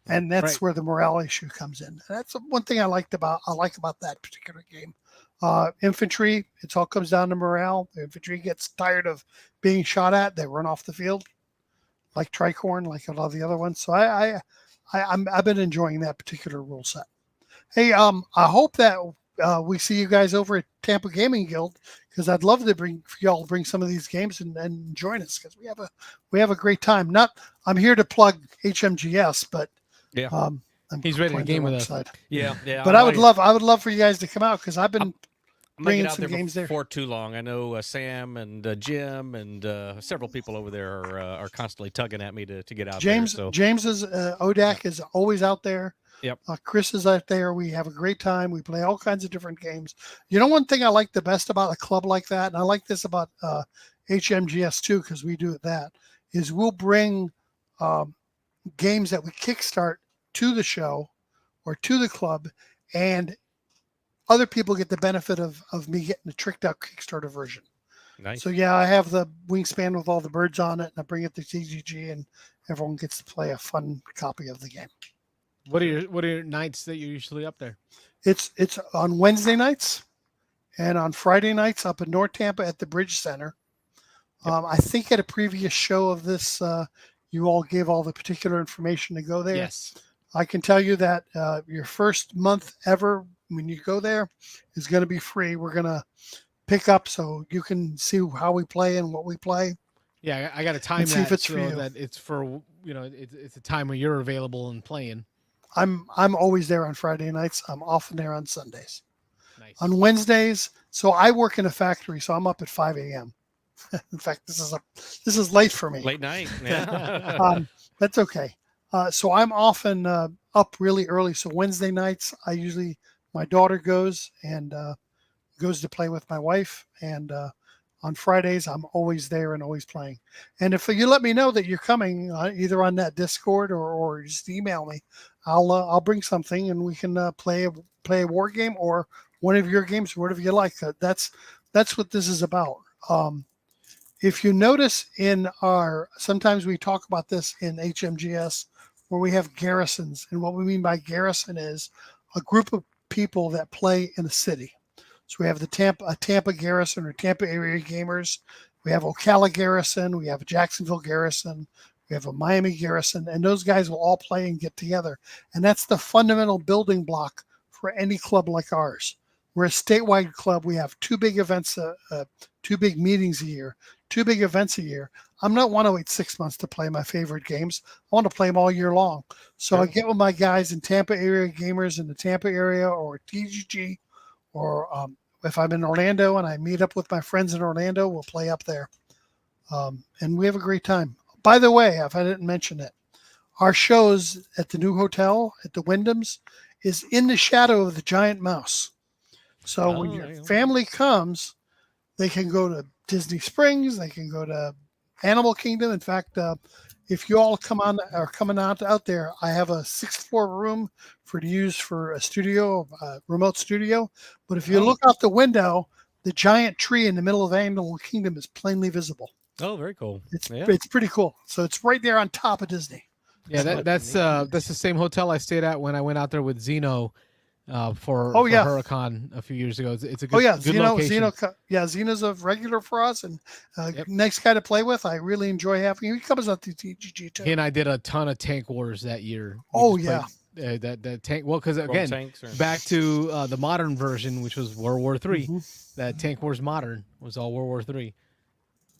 and that's where the morale issue comes in. That's one thing I like about that particular game. Infantry, it all comes down to morale. The infantry gets tired of being shot at, they run off the field, like Tricorn, like a lot of the other ones. So I've been enjoying that particular rule set. Hey, I hope that we see you guys over at Tampa Gaming Guild, because I'd love to bring some of these games and join us, because we have a great time. I'm here to plug HMGS, but
he's ready to game with us.
Yeah.
But I would love for you guys to come out, because I've been bringing some games there
for too long. I know Sam and Jim and several people over there are constantly tugging at me to get out there. So.
James's ODAC is always out there.
Yep.
Chris is out there. We have a great time. We play all kinds of different games. One thing I like the best about a club like that, and I like this about HMGS too, because we do that, is we'll bring games that we kickstart to the show or to the club, and other people get the benefit of me getting a tricked out Kickstarter version.
Nice.
So I have the Wingspan with all the birds on it, and I bring it to TGG, and everyone gets to play a fun copy of the game.
What are your nights that you're usually up there?
It's on Wednesday nights and on Friday nights up in North Tampa at the Bridge Center. Yep. I think at a previous show of this, you all gave all the particular information to go there.
Yes.
I can tell you that your first month ever when you go there is going to be free. We're going to pick up so you can see how we play and what we play.
Yeah, I got to time
see if it's
so
for you.
that it's for it's a time when you're available and playing.
I'm always there on Friday nights. I'm often there on Sundays.
Nice.
On Wednesdays, so I work in a factory, so I'm up at 5 a.m. In fact, this is late for me.
Late night. Yeah.
That's okay. So I'm often up really early. So Wednesday nights, my daughter goes to play with my wife, and on Fridays I'm always there and always playing. And if you let me know that you're coming, either on that Discord or just email me, I'll bring something, and we can play a war game or one of your games, whatever you like. That's what this is about. If you notice sometimes we talk about this in HMGS where we have garrisons. And what we mean by garrison is a group of people that play in a city. So we have a Tampa Garrison or Tampa Area Gamers. We have Ocala Garrison. We have a Jacksonville Garrison. We have a Miami Garrison. And those guys will all play and get together. And that's the fundamental building block for any club like ours. We're a statewide club. We have 2 big events, 2 big meetings a year, 2 big events a year. I'm not want to wait 6 months to play my favorite games. I want to play them all year long. So I get with my guys in Tampa Area Gamers in the Tampa area or TGG, or if I'm in Orlando and I meet up with my friends in Orlando, we'll play up there. And we have a great time. By the way, if I didn't mention it, our shows at the new hotel at the Wyndham's is in the shadow of the giant mouse. So when your family comes, they can go to Disney Springs, they can go to Animal Kingdom. In fact, if you all coming out there, I have a 6th floor room to use for a studio, remote studio. But if you look out the window, the giant tree in the middle of Animal Kingdom is plainly visible.
Oh, very cool.
It's pretty cool. So it's right there on top of Disney.
Yeah, that's the same hotel I stayed at when I went out there with Zeno for Hurricon a few years ago. It's a good, good location.
Zeno's a regular for us and nice guy to play with. I really enjoy having him. He comes out to TGG too.
He and I did a ton of Tank Wars that year. That tank. Well, because again, back to the modern version, which was World War III. That Tank Wars Modern was all World War III.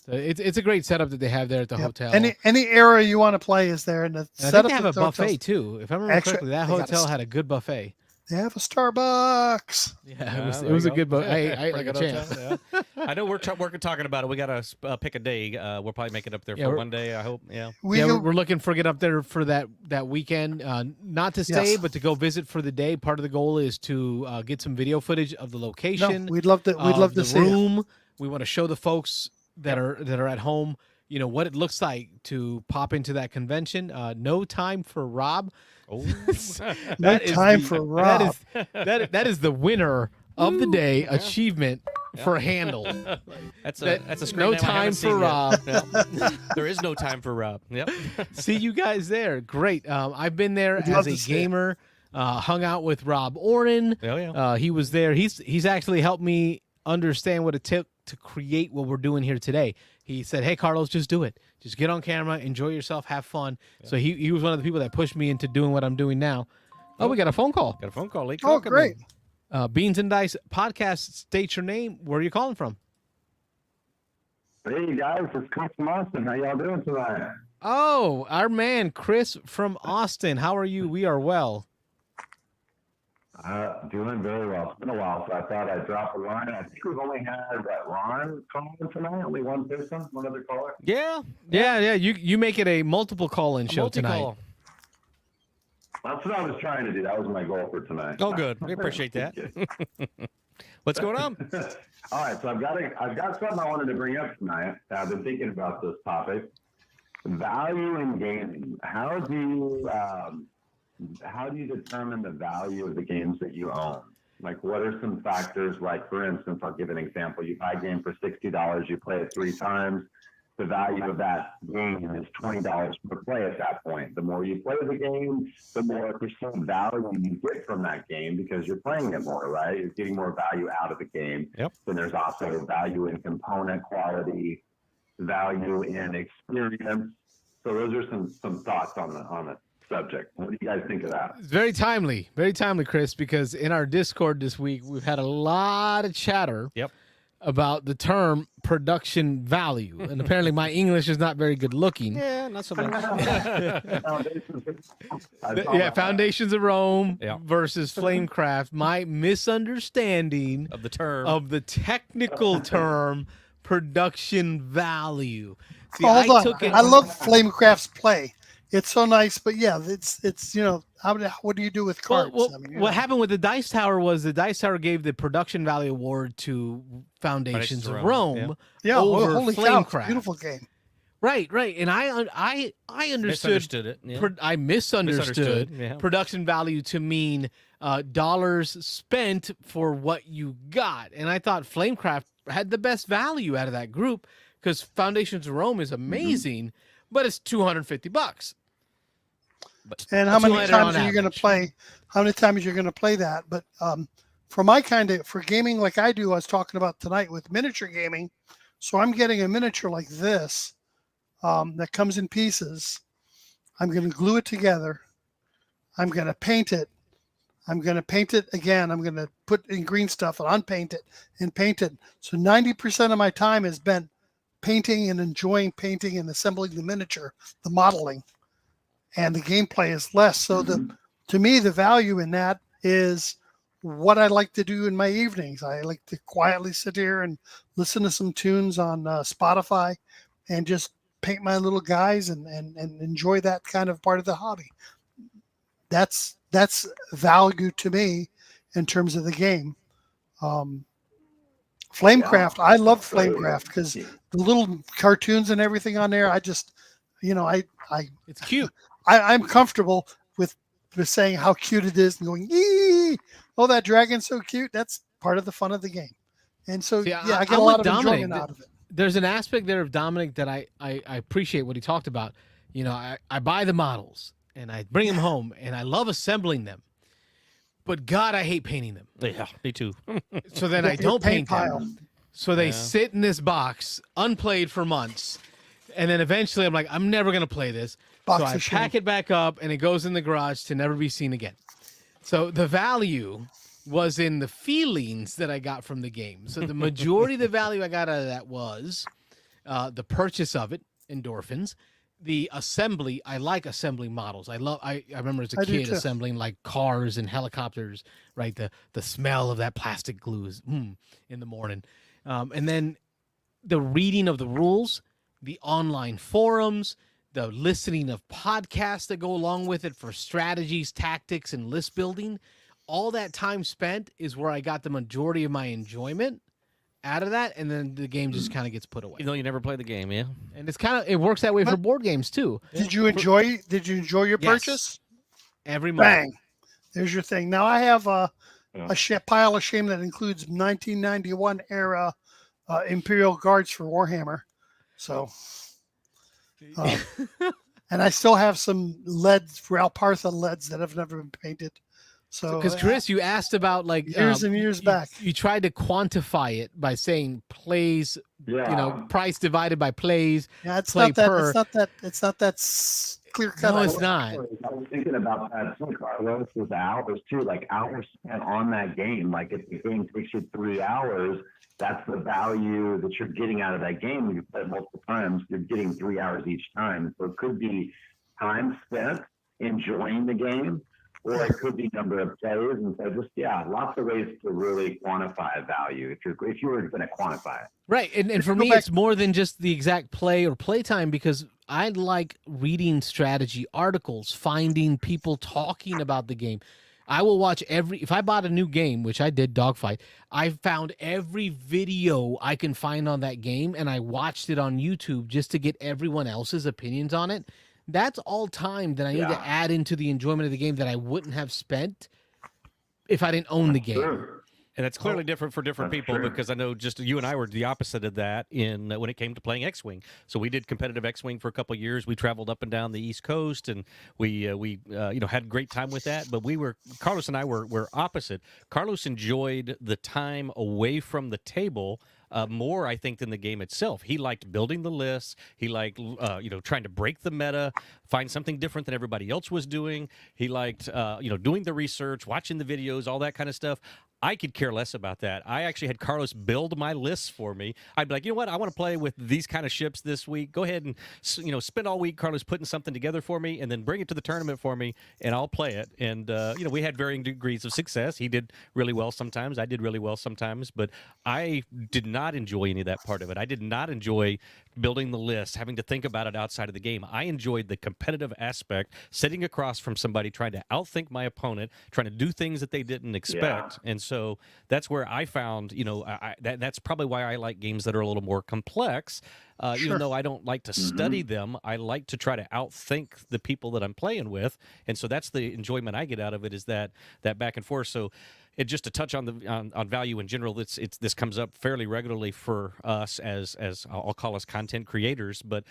So it's a great setup that they have there at the hotel.
Any era you want to play is there, and
I think they have a buffet too. If I remember correctly, that hotel had a good buffet.
They have a Starbucks.
Yeah, it was a good buffet. I ate like a champ.
I know we're talking about it. We got to pick a day. We'll probably make it up there for one day, I hope. Yeah.
We're looking for get up there for that weekend. Not to stay, but to go visit for the day. Part of the goal is to get some video footage of the location.
No, we'd love to see
room. We want to show the folks that are at home, what it looks like to pop into that convention. No time for Rob.
Oh,
no time for Rob.
That is the winner of the day achievement for handle.
That's a screen
no time for Rob.
There is no time for Rob. Yep.
See you guys there. Great. I've been there as a gamer. Hung out with Rob Oren.
Oh yeah.
He was there. He's actually helped me understand what it took to create what we're doing here today. He said, "Hey, Carlos, just do it. Just get on camera, enjoy yourself, have fun." Yeah. So he was one of the people that pushed me into doing what I'm doing now. Oh, we got a phone call.
Got a phone call.
Oh, great.
Beans and Dice podcast. State your name. Where are you calling from?
Hey, guys. It's Chris from Austin. How y'all doing tonight?
Oh, our man, Chris from Austin. How are you? We are well.
Doing very well. It's been a while, so I thought I'd drop a line. I think we've only had Ron calling tonight. Only one person, one other caller.
Yeah. You make it a multiple call-in show tonight.
That's what I was trying to do. That was my goal for tonight.
Oh, good. We appreciate that. What's going on?
All right, so I've got something I wanted to bring up tonight. I've been thinking about this topic: value in gaming. How do you determine the value of the games that you own? Like, what are some factors? Like, for instance, I'll give an example. You buy a game for $60, you play it 3 times. The value of that game is $20 per play at that point. The more you play the game, the more percent value you get from that game because you're playing it more, right? You're getting more value out of the game.
Yep.
Then there's also value in component quality, value in experience. So those are some thoughts on the subject. What do you guys think of that?
It's very timely, Chris, because in our Discord this week, we've had a lot of chatter about the term production value. And apparently my English is not very good looking.
Yeah, not so much.
Foundations of Rome versus Flamecraft. My misunderstanding
of the term,
of the technical term production value. See,
hold on. I love Flamecraft's play. It's so nice, but it's what do you do with cards?
What happened with the Dice Tower was the Dice Tower gave the production value award to Foundations of Rome over
holy
Flamecraft.
Cow, beautiful game.
Right, and I understood
it. Yeah.
I misunderstood production value to mean dollars spent for what you got, and I thought Flamecraft had the best value out of that group because Foundations of Rome is amazing, but it's $250.
and how many
200
times
on
are you going to
average.
play? How many times you're going to play that? But for gaming like I do, I was talking about tonight with miniature gaming. So I'm getting a miniature like this that comes in pieces. I'm going to glue it together. I'm going to paint it. I'm going to paint it again. I'm going to put in green stuff and unpaint it and paint it. So 90% of my time is spent painting and enjoying painting and assembling the miniature, the modeling, and the gameplay is less. So to me, the value in that is what I like to do in my evenings. I like to quietly sit here and listen to some tunes on Spotify and just paint my little guys and enjoy that kind of part of the hobby. That's value to me in terms of the game. Flamecraft, I love Flamecraft because the little cartoons and everything on there, I just,
It's cute.
I'm comfortable with saying how cute it is and going, "Yee! Oh, that dragon's so cute." That's part of the fun of the game. And so,
See,
I get
I'm
a lot
with
of
Dominic.
enjoyment out of it.
There's an aspect there of Dominic that I appreciate what he talked about. I buy the models and I bring them home and I love assembling them. But God, I hate painting them.
Yeah, me too.
So then I don't paint
pile.
them. So they sit in this box unplayed for months. And then eventually I'm like, I'm never going to play this.
Box
so I
of shame.
pack it back up and it goes in the garage to never be seen again. So the value was in the feelings that I got from the game. So the majority of the value I got out of that was the purchase of it, endorphins. The assembly, I like assembling models. I remember as a
I do
kid
too.
assembling like cars and helicopters, right? The smell of that plastic glue is in the morning. And then the reading of the rules, the online forums, the listening of podcasts that go along with it for strategies, tactics, and list building. All that time spent is where I got the majority of my enjoyment out of that, and then the game just kind of gets put away.
Even though you never play the game, yeah.
And it works that way for
But-
board games too.
Did you enjoy your
Yes.
purchase?
Every month.
Bang. There's your thing. Now I have a pile of shame that includes 1991 era Imperial Guards for Warhammer. So, and I still have some leads, Ralpartha leads that have never been painted. So,
Because Chris, you asked about like
years and years back.
You tried to quantify it by saying plays, price divided by plays.
Yeah, it's
play
not that.
per.
It's not that clear cut.
No, it's not.
I was thinking about that. Since Carlos was out, there's too, like hours spent on that game. Like if the game takes you 3 hours, that's the value that you're getting out of that game. When you play it multiple times, you're getting 3 hours each time. So it could be time spent enjoying the game, or it could be number of plays. And so just, lots of ways to really quantify value if you were going to quantify it.
Right. And for me, it's more than just the exact play or playtime, because I like reading strategy articles, finding people talking about the game. I will watch if I bought a new game, which I did, Dogfight, I found every video I can find on that game, and I watched it on YouTube just to get everyone else's opinions on it. That's all time that I need to add into the enjoyment of the game that I wouldn't have spent if I didn't own the game.
Sure.
And that's clearly different for different
That's
people,
true.
because I know just you and I were the opposite of that when it came to playing X-Wing. So we did competitive X-Wing for a couple of years. We traveled up and down the East Coast, and we had a great time with that. But Carlos and I were opposite. Carlos enjoyed the time away from the table more, I think, than the game itself. He liked building the lists. He liked, trying to break the meta, find something different than everybody else was doing. He liked, doing the research, watching the videos, all that kind of stuff. I could care less about that. I actually had Carlos build my lists for me. I'd be like, you know what? I want to play with these kind of ships this week. Go ahead and, spend all week, Carlos, putting something together for me, and then bring it to the tournament for me, and I'll play it. And, we had varying degrees of success. He did really well sometimes. I did really well sometimes. But I did not enjoy any of that part of it. I did not enjoy building the list, having to think about it outside of the game. I enjoyed the competitive aspect, sitting across from somebody, trying to outthink my opponent, trying to do things that they didn't expect. And so that's where I found, that's probably why I like games that are a little more complex. Even though I don't like to study them, I like to try to outthink the people that I'm playing with. And so that's the enjoyment I get out of it, is that back and forth. So just to touch on on value in general, this comes up fairly regularly for us as I'll call us content creators, but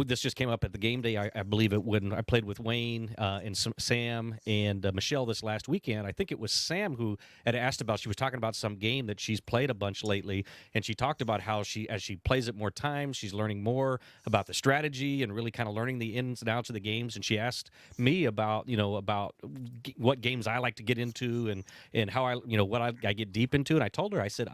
this just came up at the game day. I believe it when I played with Wayne and Sam and Michelle this last weekend. I think it was Sam who had asked about. She was talking about some game that she's played a bunch lately, and she talked about how as she plays it more times, she's learning more about the strategy and really kind of learning the ins and outs of the games. And she asked me about what games I like to get into and how what I get deep into. And I told her, I said,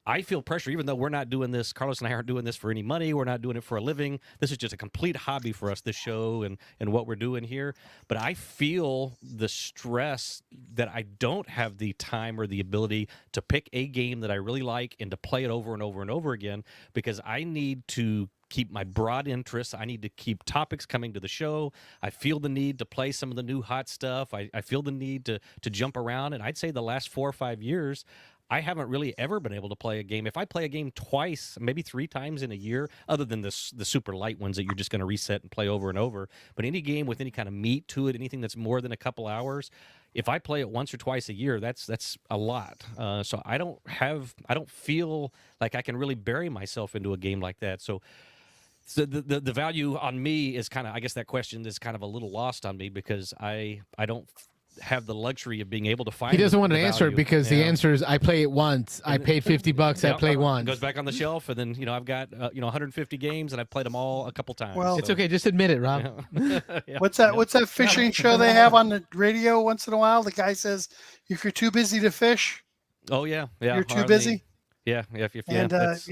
I feel pressure, even though we're not doing this. Carlos and I aren't doing this for any money. We're not doing it for a living. This is just a complete hobby for us, this show and what we're doing here. But I feel the stress that I don't have the time or the ability to pick a game that I really like and to play it over and over and over again, because I need to keep my broad interests. I need to keep topics coming to the show. I feel the need to play some of the new hot stuff. I feel the need to jump around. And I'd say the last 4 or 5 years, I haven't really ever been able to play a game. If I play a game twice, maybe 3 times in a year, other than the super light ones that you're just going to reset and play over and over, but any game with any kind of meat to it, anything that's more than a couple hours, if I play it once or twice a year, that's a lot. So I don't feel like I can really bury myself into a game like that. So the value on me is kind of, I guess that question is kind of a little lost on me, because I don't have the luxury of being able to find.
He doesn't want to answer it
value.
because the answer is, I play it once. I paid $50. I play once.
It goes back on the shelf, and then I've got 150 games, and I've played them all a couple times.
Well,
It's okay. Just admit it, Rob.
Yeah.
What's that fishing show they have on the radio once in a while? The guy says, if you're too busy to fish,
Oh yeah.
you're too busy.
Yeah. If
And
that's-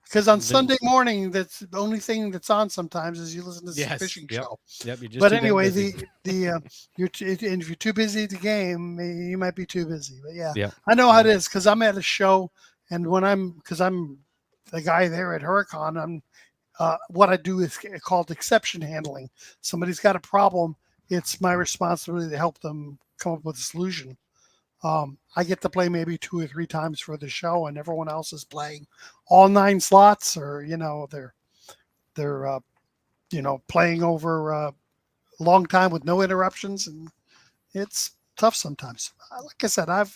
because on Sunday morning, that's the only thing that's on sometimes is you listen to the fishing show.
Yep. You're just
But
too damn
anyway,
busy.
and if you're too busy to game, you might be too busy. But
Yeah.
I know how it is, because I'm at a show, and because I'm the guy there at Hurricon, what I do is called exception handling. Somebody's got a problem, it's my responsibility to help them come up with a solution. I get to play maybe 2 or 3 times for the show, and everyone else is playing all 9 slots, or they're playing over a long time with no interruptions, and it's tough sometimes. Like I said, I've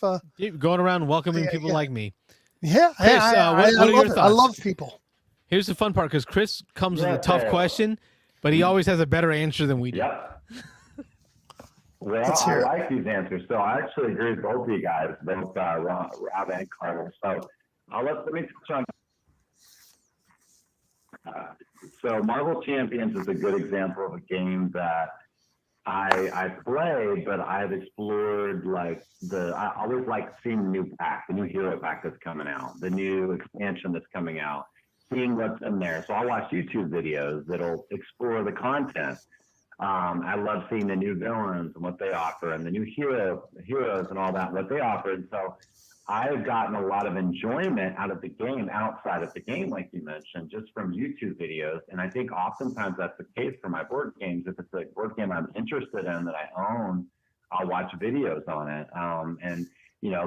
Going around welcoming
Yeah,
people
yeah.
like me. Chris,
what
are your
love it. I
thoughts?
love people.
Here's the fun part, because Chris comes with a tough question, but he always has a better answer than we do.
Yep. Well,
Let's
I
hear it.
like these answers. So I actually agree with both of you guys, both Rob and Carlos. So let me touch on. So Marvel Champions is a good example of a game that I played, but I've explored I always like seeing the new pack, the new hero pack that's coming out, the new expansion that's coming out, seeing what's in there. So I'll watch YouTube videos that'll explore the content. I love seeing the new villains and what they offer, and the new heroes and all that, what they offer. And so I've gotten a lot of enjoyment out of the game outside of the game, like you mentioned, just from YouTube videos. And I think oftentimes that's the case for my board games. If it's a board game I'm interested in that I own, I'll watch videos on it. And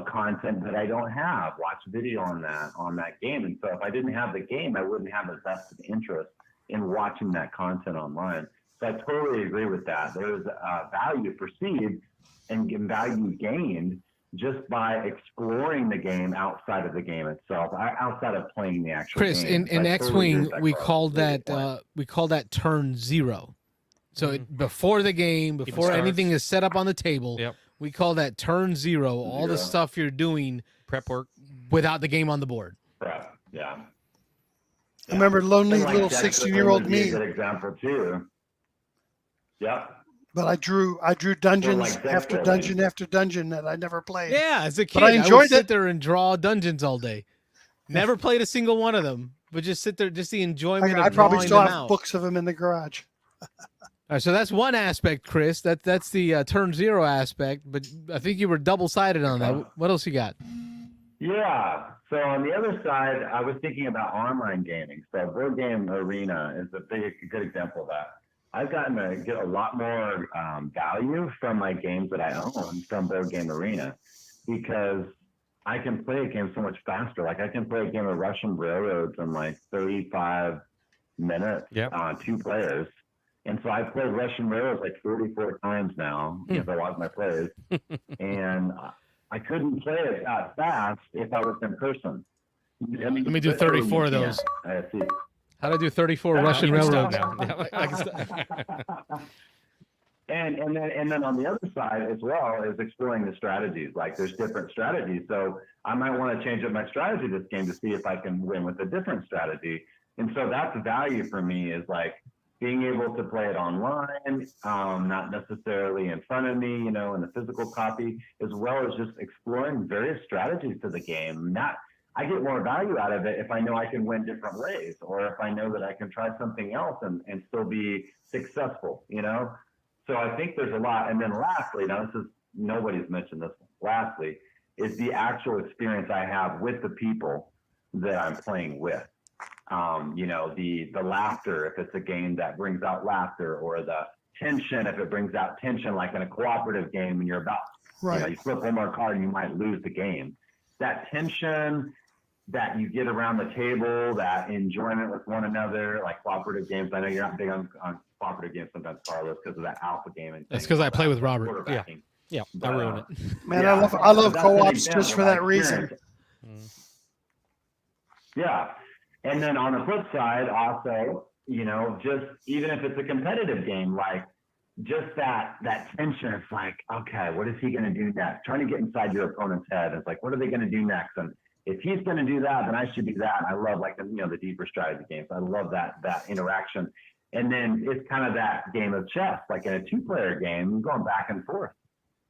content that I don't have, watch video on that game. And so if I didn't have the game, I wouldn't have a vested interest in watching that content online. So I totally agree with that. There's value perceived and value gained just by exploring the game outside of the game itself, outside of playing the actual
Chris,
game.
in
So I totally agree
X-Wing,
with that,
we
Carlos.
called
Really
that
good point.
we call that turn 0. So before the game, before
starts.
anything is set up on the table,
Yep.
we call that turn 0. All the
Zero.
stuff you're doing
Prep work.
without the game on the board.
Right. Yeah.
I remember lonely
And like
little
Dexter
16-year-old
would be a
me,
good example too. Yep.
but I drew dungeons
like
after
Dexter,
dungeon after dungeon that I never played.
Yeah, as a kid,
But I enjoyed
would sit
it.
there and draw dungeons all day. Never played a single one of them, but just sit there, just the enjoyment
I
of
probably
drawing
still
them
have
out.
books of them in the garage.
All right, so that's one aspect, Chris. That's the turn 0 aspect, but I think you were double-sided on that. What else you got?
Yeah. So on the other side, I was thinking about online gaming. So Board Game Arena is a good example of that. I've gotten to get a lot more value from my games that I own from Board Game Arena, because I can play a game so much faster. Like I can play a game of Russian Railroads in like 35 minutes on 2 players. And so I've played Russian Railroads like 44 times now, because I lost my plays. And I couldn't play it that fast if I was in person. I mean,
Let me do 34 of those.
I see.
How to do 34
Yeah,
Russian
I can
railroads.
And then on the other side as well is exploring the strategies. Like there's different strategies. So I might want to change up my strategy this game to see if I can win with a different strategy. And so that's the value for me is like being able to play it online, not necessarily in front of me, in the physical copy, as well as just exploring various strategies to the game. I get more value out of it if I know I can win different ways, or if I know that I can try something else and still be successful, So I think there's a lot. And then lastly, now nobody's mentioned this one. Lastly, is the actual experience I have with the people that I'm playing with. The laughter, if it's a game that brings out laughter, or the tension, if it brings out tension, like in a cooperative game and you're about, you flip one more card and you might lose the game. That tension that you get around the table, that enjoyment with one another, like cooperative games. I know you're not big on cooperative games sometimes, Carlos, because of that alpha gaming.
That's because I play with Robert.
Yeah,
but,
I ruin it.
Man, I love co-ops just for that reason.
Yeah. And then on the flip side, also, just even if it's a competitive game, like just that tension, it's like, okay, what is he going to do next? Trying to get inside your opponent's head. It's like, what are they going to do next? And if he's going to do that, then I should do that. And I love the deeper strategy games. I love that interaction. And then it's kind of that game of chess, like in a 2-player game, you're going back and forth.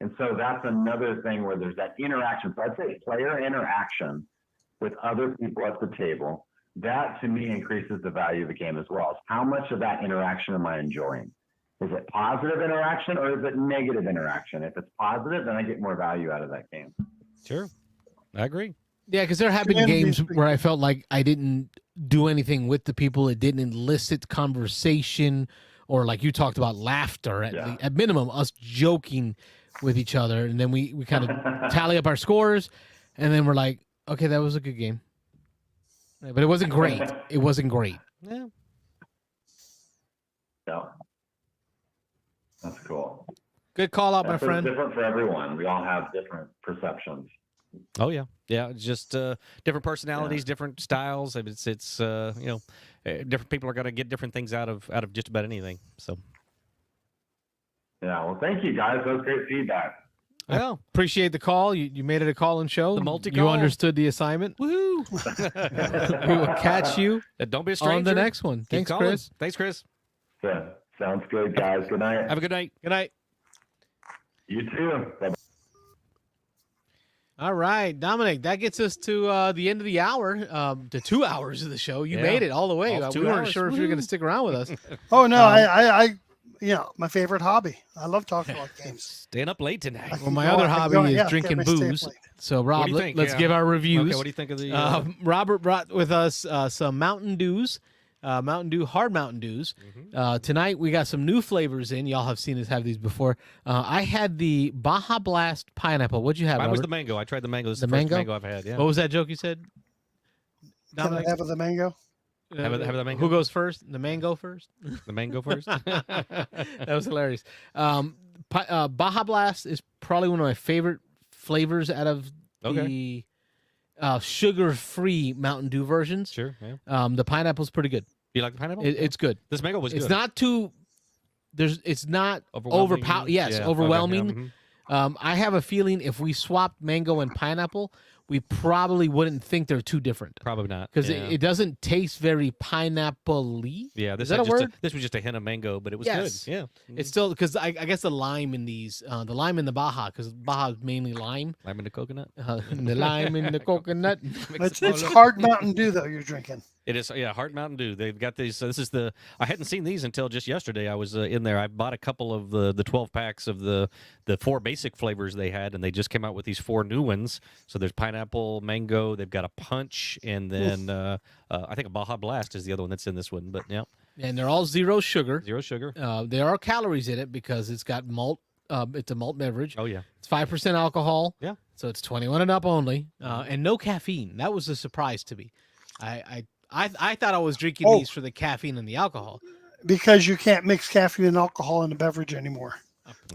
And so that's another thing where there's that interaction. So I'd say player interaction with other people at the table. That to me increases the value of the game as well. How much of that interaction am I enjoying? Is it positive interaction or is it negative interaction? If it's positive, then I get more value out of that game.
Sure. I agree.
Yeah, because there have been games where I felt like I didn't do anything with the people. It didn't elicit conversation, or like you talked about, laughter at minimum, us joking with each other. And then we kind of tally up our scores, and then we're like, okay, that was a good game. But it wasn't great. It wasn't great.
Yeah.
Yeah. That's cool.
Good call out, my
That's
friend.
different for everyone. We all have different perceptions.
Oh yeah, yeah. It's just different personalities, different styles. It's different people are going to get different things out of just about anything. So.
Yeah. Well, thank you guys. That was great feedback.
I appreciate the call. You made it a call-in show.
The multi-call.
You understood the assignment. Woohoo! We will catch you
Don't be a stranger.
on the next one. Thanks, Chris.
Thanks, Chris.
Yeah. Sounds good, guys. Good night.
Have a good night.
Good night.
You too. Bye-bye.
All right, Dominic, that gets us to the end of the hour, to 2 hours of the show. You made it all the way.
All 2
we weren't
hours.
sure if you were going to stick around with us.
Oh no, I my favorite hobby. I love talking about games.
Staying up late tonight.
Well, my other hobby is drinking
get my stay
booze.
late.
So, Rob,
do you think?
let's
Yeah.
give our reviews.
Okay, what do you think of the?
Robert brought with us some Mountain Dews, Mountain Dew, hard Mountain Dews. Tonight, we got some new flavors in. Y'all have seen us have these before. I had the Baja Blast pineapple. What'd you have,
Mine
Robert?
was the mango. I tried the mango. This is
The
the first
mango?
mango I've had. Yeah.
What was that joke you said?
Can I
Dominic?
have the mango?
Have the mango?
Who goes first? The mango first?
The mango first.
That was hilarious. Baja Blast is probably one of my favorite flavors out of the sugar-free Mountain Dew versions.
Sure. Yeah.
The pineapple's pretty good.
You like the pineapple?
It's good.
This mango was good.
It's not too. It's not
Overwhelming.
Yes,
Yeah,
overwhelming.
okay, yeah,
I have a feeling if we swapped mango and pineapple, we probably wouldn't think they're too different.
Probably not.
Because
Yeah.
it doesn't taste very pineapple-y.
Yeah, this
Is that a
had just
word?
this was just a hint of mango, but it was
Yes.
good. Yeah,
It's still because I guess the lime in these, the lime in the Baja, because Baja is mainly lime.
lime in the coconut.
The lime in the coconut.
It's hard Mountain Dew though you're drinking.
It is, yeah. Hard Mountain Dew. They've got these. This is the. I hadn't seen these until just yesterday. I was in there. I bought a couple of the 12 packs of the 4 basic flavors they had, and they just came out with these 4 new ones. So there's pineapple, mango. They've got a punch, and then I think a Baja Blast is the other one that's in this one. But yeah,
And they're all zero sugar.
0 sugar.
There are calories in it because it's got malt. It's a malt beverage.
Oh yeah.
It's 5% alcohol.
Yeah.
So it's 21 and up only, and no caffeine. That was a surprise to me. I thought I was drinking these for the caffeine and the alcohol.
Because you can't mix caffeine and alcohol in a beverage anymore.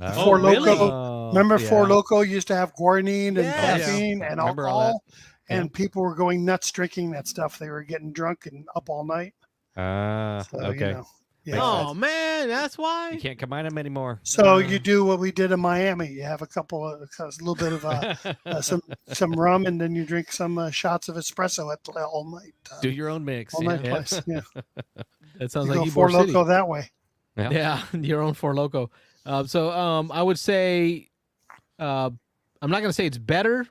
Oh,
Four
really?
Loko. Remember,
yeah.
Four Loko used to have guarine and
Yes.
caffeine
Yeah.
and
Remember all
alcohol,
that.
and people were going nuts drinking that stuff. They were getting drunk and up all night. So,
Okay.
yeah.
Oh man, that's why.
You can't combine them anymore.
So you do what we did in Miami. You have a little bit of some rum, and then you drink some shots of espresso all night.
Do your own mix.
All night
Yeah.
place. Yeah.
That sounds
You
like
go
Ybor
Four
City.
Loko that way.
Yeah.
Yeah, your own Four Loko. I would say, I'm not going to say it's better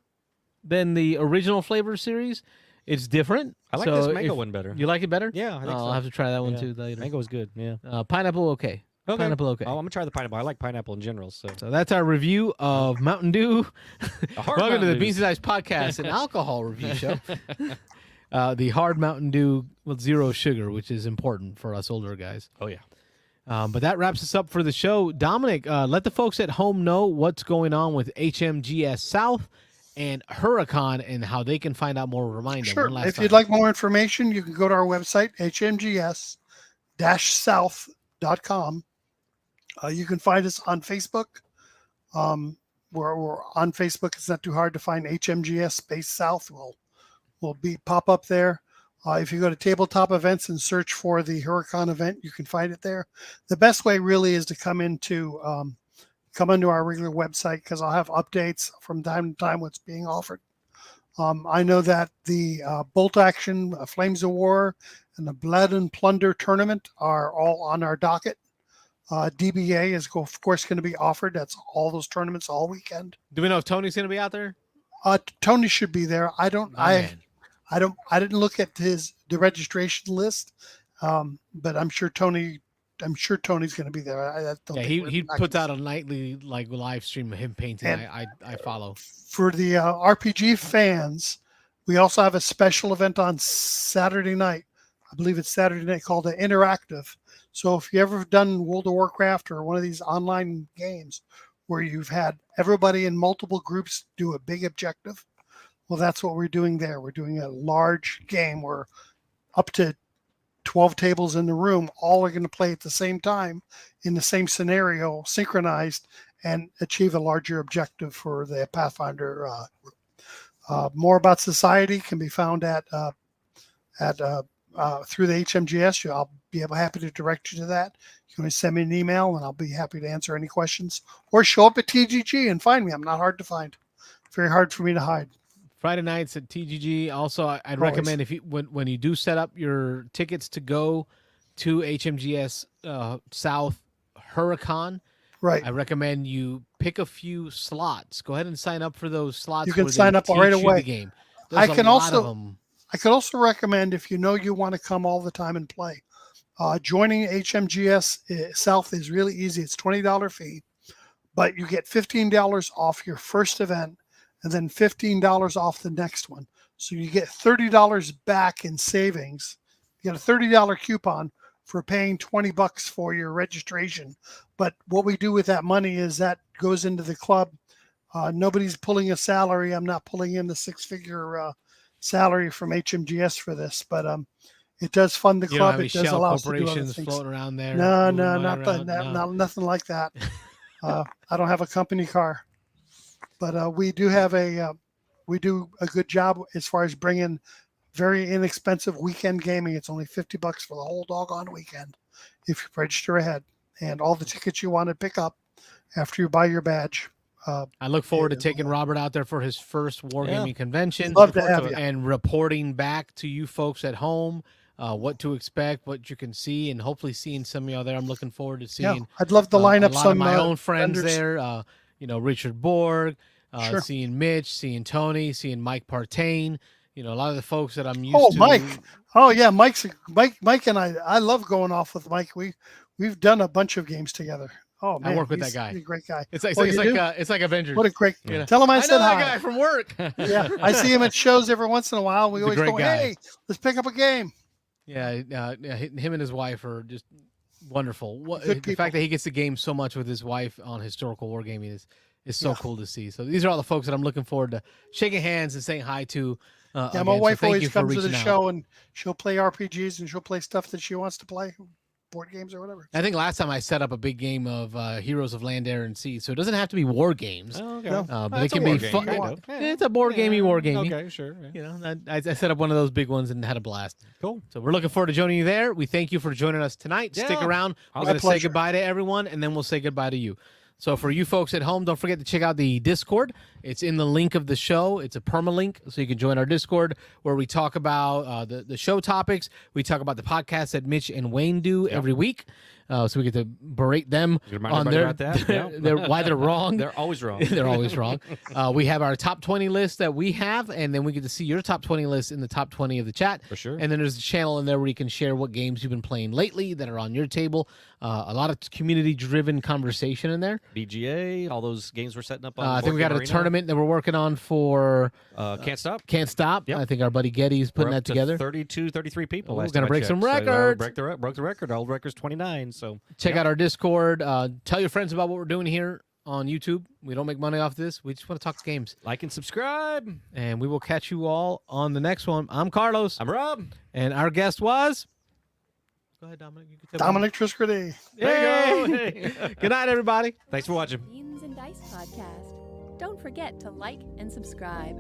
than the original flavor series. It's different.
I like
So
this mango
if-
one better.
You like it better?
Yeah, I think so.
I'll have to try that one
Yeah.
too later.
Mango is good. Yeah.
Pineapple, okay.
Okay.
Pineapple, okay.
Oh, I'm gonna try the pineapple. I like pineapple in general. So
So that's our review of Mountain Dew.
hard
Welcome to
Mountain
the
Dews.
Beans and Ice Podcast, an alcohol review show. The hard Mountain Dew with zero sugar, which is important for us older guys.
Oh yeah.
But that wraps us up for the show. Dominic, let the folks at home know what's going on with HMGS-South and Hurricon and how they can find out more. Remind them
Sure.
one last
If
time.
you'd like more information, you can go to our website, hmgs-south.com. You can find us on Facebook. We're on Facebook. It's not too hard to find HMGS Space South. We'll pop up there. If you go to tabletop events and search for the Hurricon event, you can find it there. The best way really is to come into our regular website, because I'll have updates from time to time what's being offered. I know that the Bolt Action, Flames of War, and the Blood and Plunder tournament are all on our docket. DBA is of course going to be offered. That's all those tournaments all weekend.
Do we know if Tony's going to be out there?
Tony should be there. I didn't look at the registration list, but I'm sure Tony's going to be there.
He puts out a nightly live stream of him painting.
And
I follow.
For the RPG fans, we also have a special event on Saturday night. I believe it's Saturday night, called the Interactive. So if you ever done World of Warcraft or one of these online games where you've had everybody in multiple groups do a big objective, well, that's what we're doing there. We're doing a large game where up to 12 tables in the room, all are going to play at the same time in the same scenario, synchronized, and achieve a larger objective for the Pathfinder group. More about Society can be found at through the HMGS. I'll be happy to direct you to that. You can send me an email, and I'll be happy to answer any questions. Or show up at TGG and find me. I'm not hard to find. Very hard for me to hide.
Friday nights at TGG. Also, I'd
Always.
recommend if you when you do set up your tickets to go to HMGS South Hurricon,
Right.
I recommend you pick a few slots. Go ahead and sign up for those slots.
You can
where they
sign up
teach
right
you
away.
The game.
I
There's
can
a lot
also-
of them.
I could also recommend, if you know you want to come all the time and play, joining HMGS South is really easy. It's $20 fee, but you get $15 off your first event and then $15 off the next one. So you get $30 back in savings. You get a $30 coupon for paying $20 for your registration. But what we do with that money is that goes into the club. Nobody's pulling a salary. I'm not pulling in the six-figure salary from HMGS for this, but it does fund the
You don't
club.
have any
It does
shell
allow us to do other
corporations
things.
floating around there.
No,
moving
no,
money around?
nothing like that. I don't have a company car, but we do have we do a good job as far as bringing very inexpensive weekend gaming. It's only $50 for the whole doggone weekend if you register ahead, and all the tickets you want to pick up after you buy your badge.
I look forward to
Yeah.
taking Robert out there for his first wargaming convention.
Love to
Look forward
have you.
And reporting back to you folks at home what to expect, what you can see, and hopefully seeing some of y'all there. I'm looking forward to
Yeah,
seeing
I'd love to line
a
up
lot
some
of my own friends
vendors.
there. Richard Borg,
Sure.
seeing Mitch, seeing Tony, seeing Mike Partain. A lot of the folks that I'm used
Oh,
to.
Mike. Oh yeah, Mike and I love going off with Mike. We've done a bunch of games together. Oh man,
work with that
he's
guy.
a great guy.
It's like
Oh, you do?
it's like Avengers.
What a great.
Yeah.
Tell him I
I
said
know that
hi.
guy from work.
Yeah, I see him at shows every once in a while. We
He's a
always
great
go,
guy.
hey, let's pick up a game.
Yeah, him and his wife are just wonderful.
Good
The
people.
fact that he gets to game so much with his wife on historical wargaming is so
Yeah.
cool to see. So these are all the folks that I'm looking forward to shaking hands and saying hi to.
Yeah, my
again.
wife
so thank
always
you for
comes to the
reaching out.
show and she'll play RPGs and she'll play stuff that she wants to play. board games or whatever.
I think last time I set up a big game of Heroes of Land, Air, and Sea, so it doesn't have to be war games.
Oh, okay.
No.
But it
That's a
can
war
be
game,
fun.
kind of.
It's a board gamey, war gamey.
Okay, sure. Yeah.
You know, I set up one of those big ones and had a blast.
Cool.
So we're looking forward to joining you there. We thank you for joining us tonight. Stick
Yeah.
around. We're
My
going to say
pleasure.
goodbye to everyone, and then we'll say goodbye to you. So for you folks at home, don't forget to check out the Discord. It's in the link of the show. It's a permalink, so you can join our Discord where we talk about the show topics. We talk about the podcasts that Mitch and Wayne do every week. So we get to berate them
Remind
on
everybody
their,
about that.
why they're wrong.
They're always wrong.
They're always wrong. We have our top 20 list that we have, and then we get to see your top 20 list in the top 20 of the chat.
For sure.
And then there's a channel in there where you can share what games you've been playing lately that are on your table. A lot of community-driven conversation in there.
BGA, all those games we're setting up on
I think we
Board
got a
Game Arena.
tournament that we're working on for
Can't Stop.
Can't Stop.
Yep.
I think our buddy Getty's putting
We're
that
up to
together.
32, 33 people.
Oh, we're
last
gonna
time I
break
checked.
some
So,
records.
broke the record. Old record's 29. So
Check out our Discord. Tell your friends about what we're doing here on YouTube. We don't make money off this. We just want to talk games.
like and subscribe.
And we will catch you all on the next one. I'm Carlos.
I'm Rob.
And our guest was... Go ahead, Dominic. You can tell me.
Dominick Trascritti.
There you
Yay!
go.
Good night, everybody.
Thanks for watching.
Beans and Dice podcast. Don't forget to like and subscribe.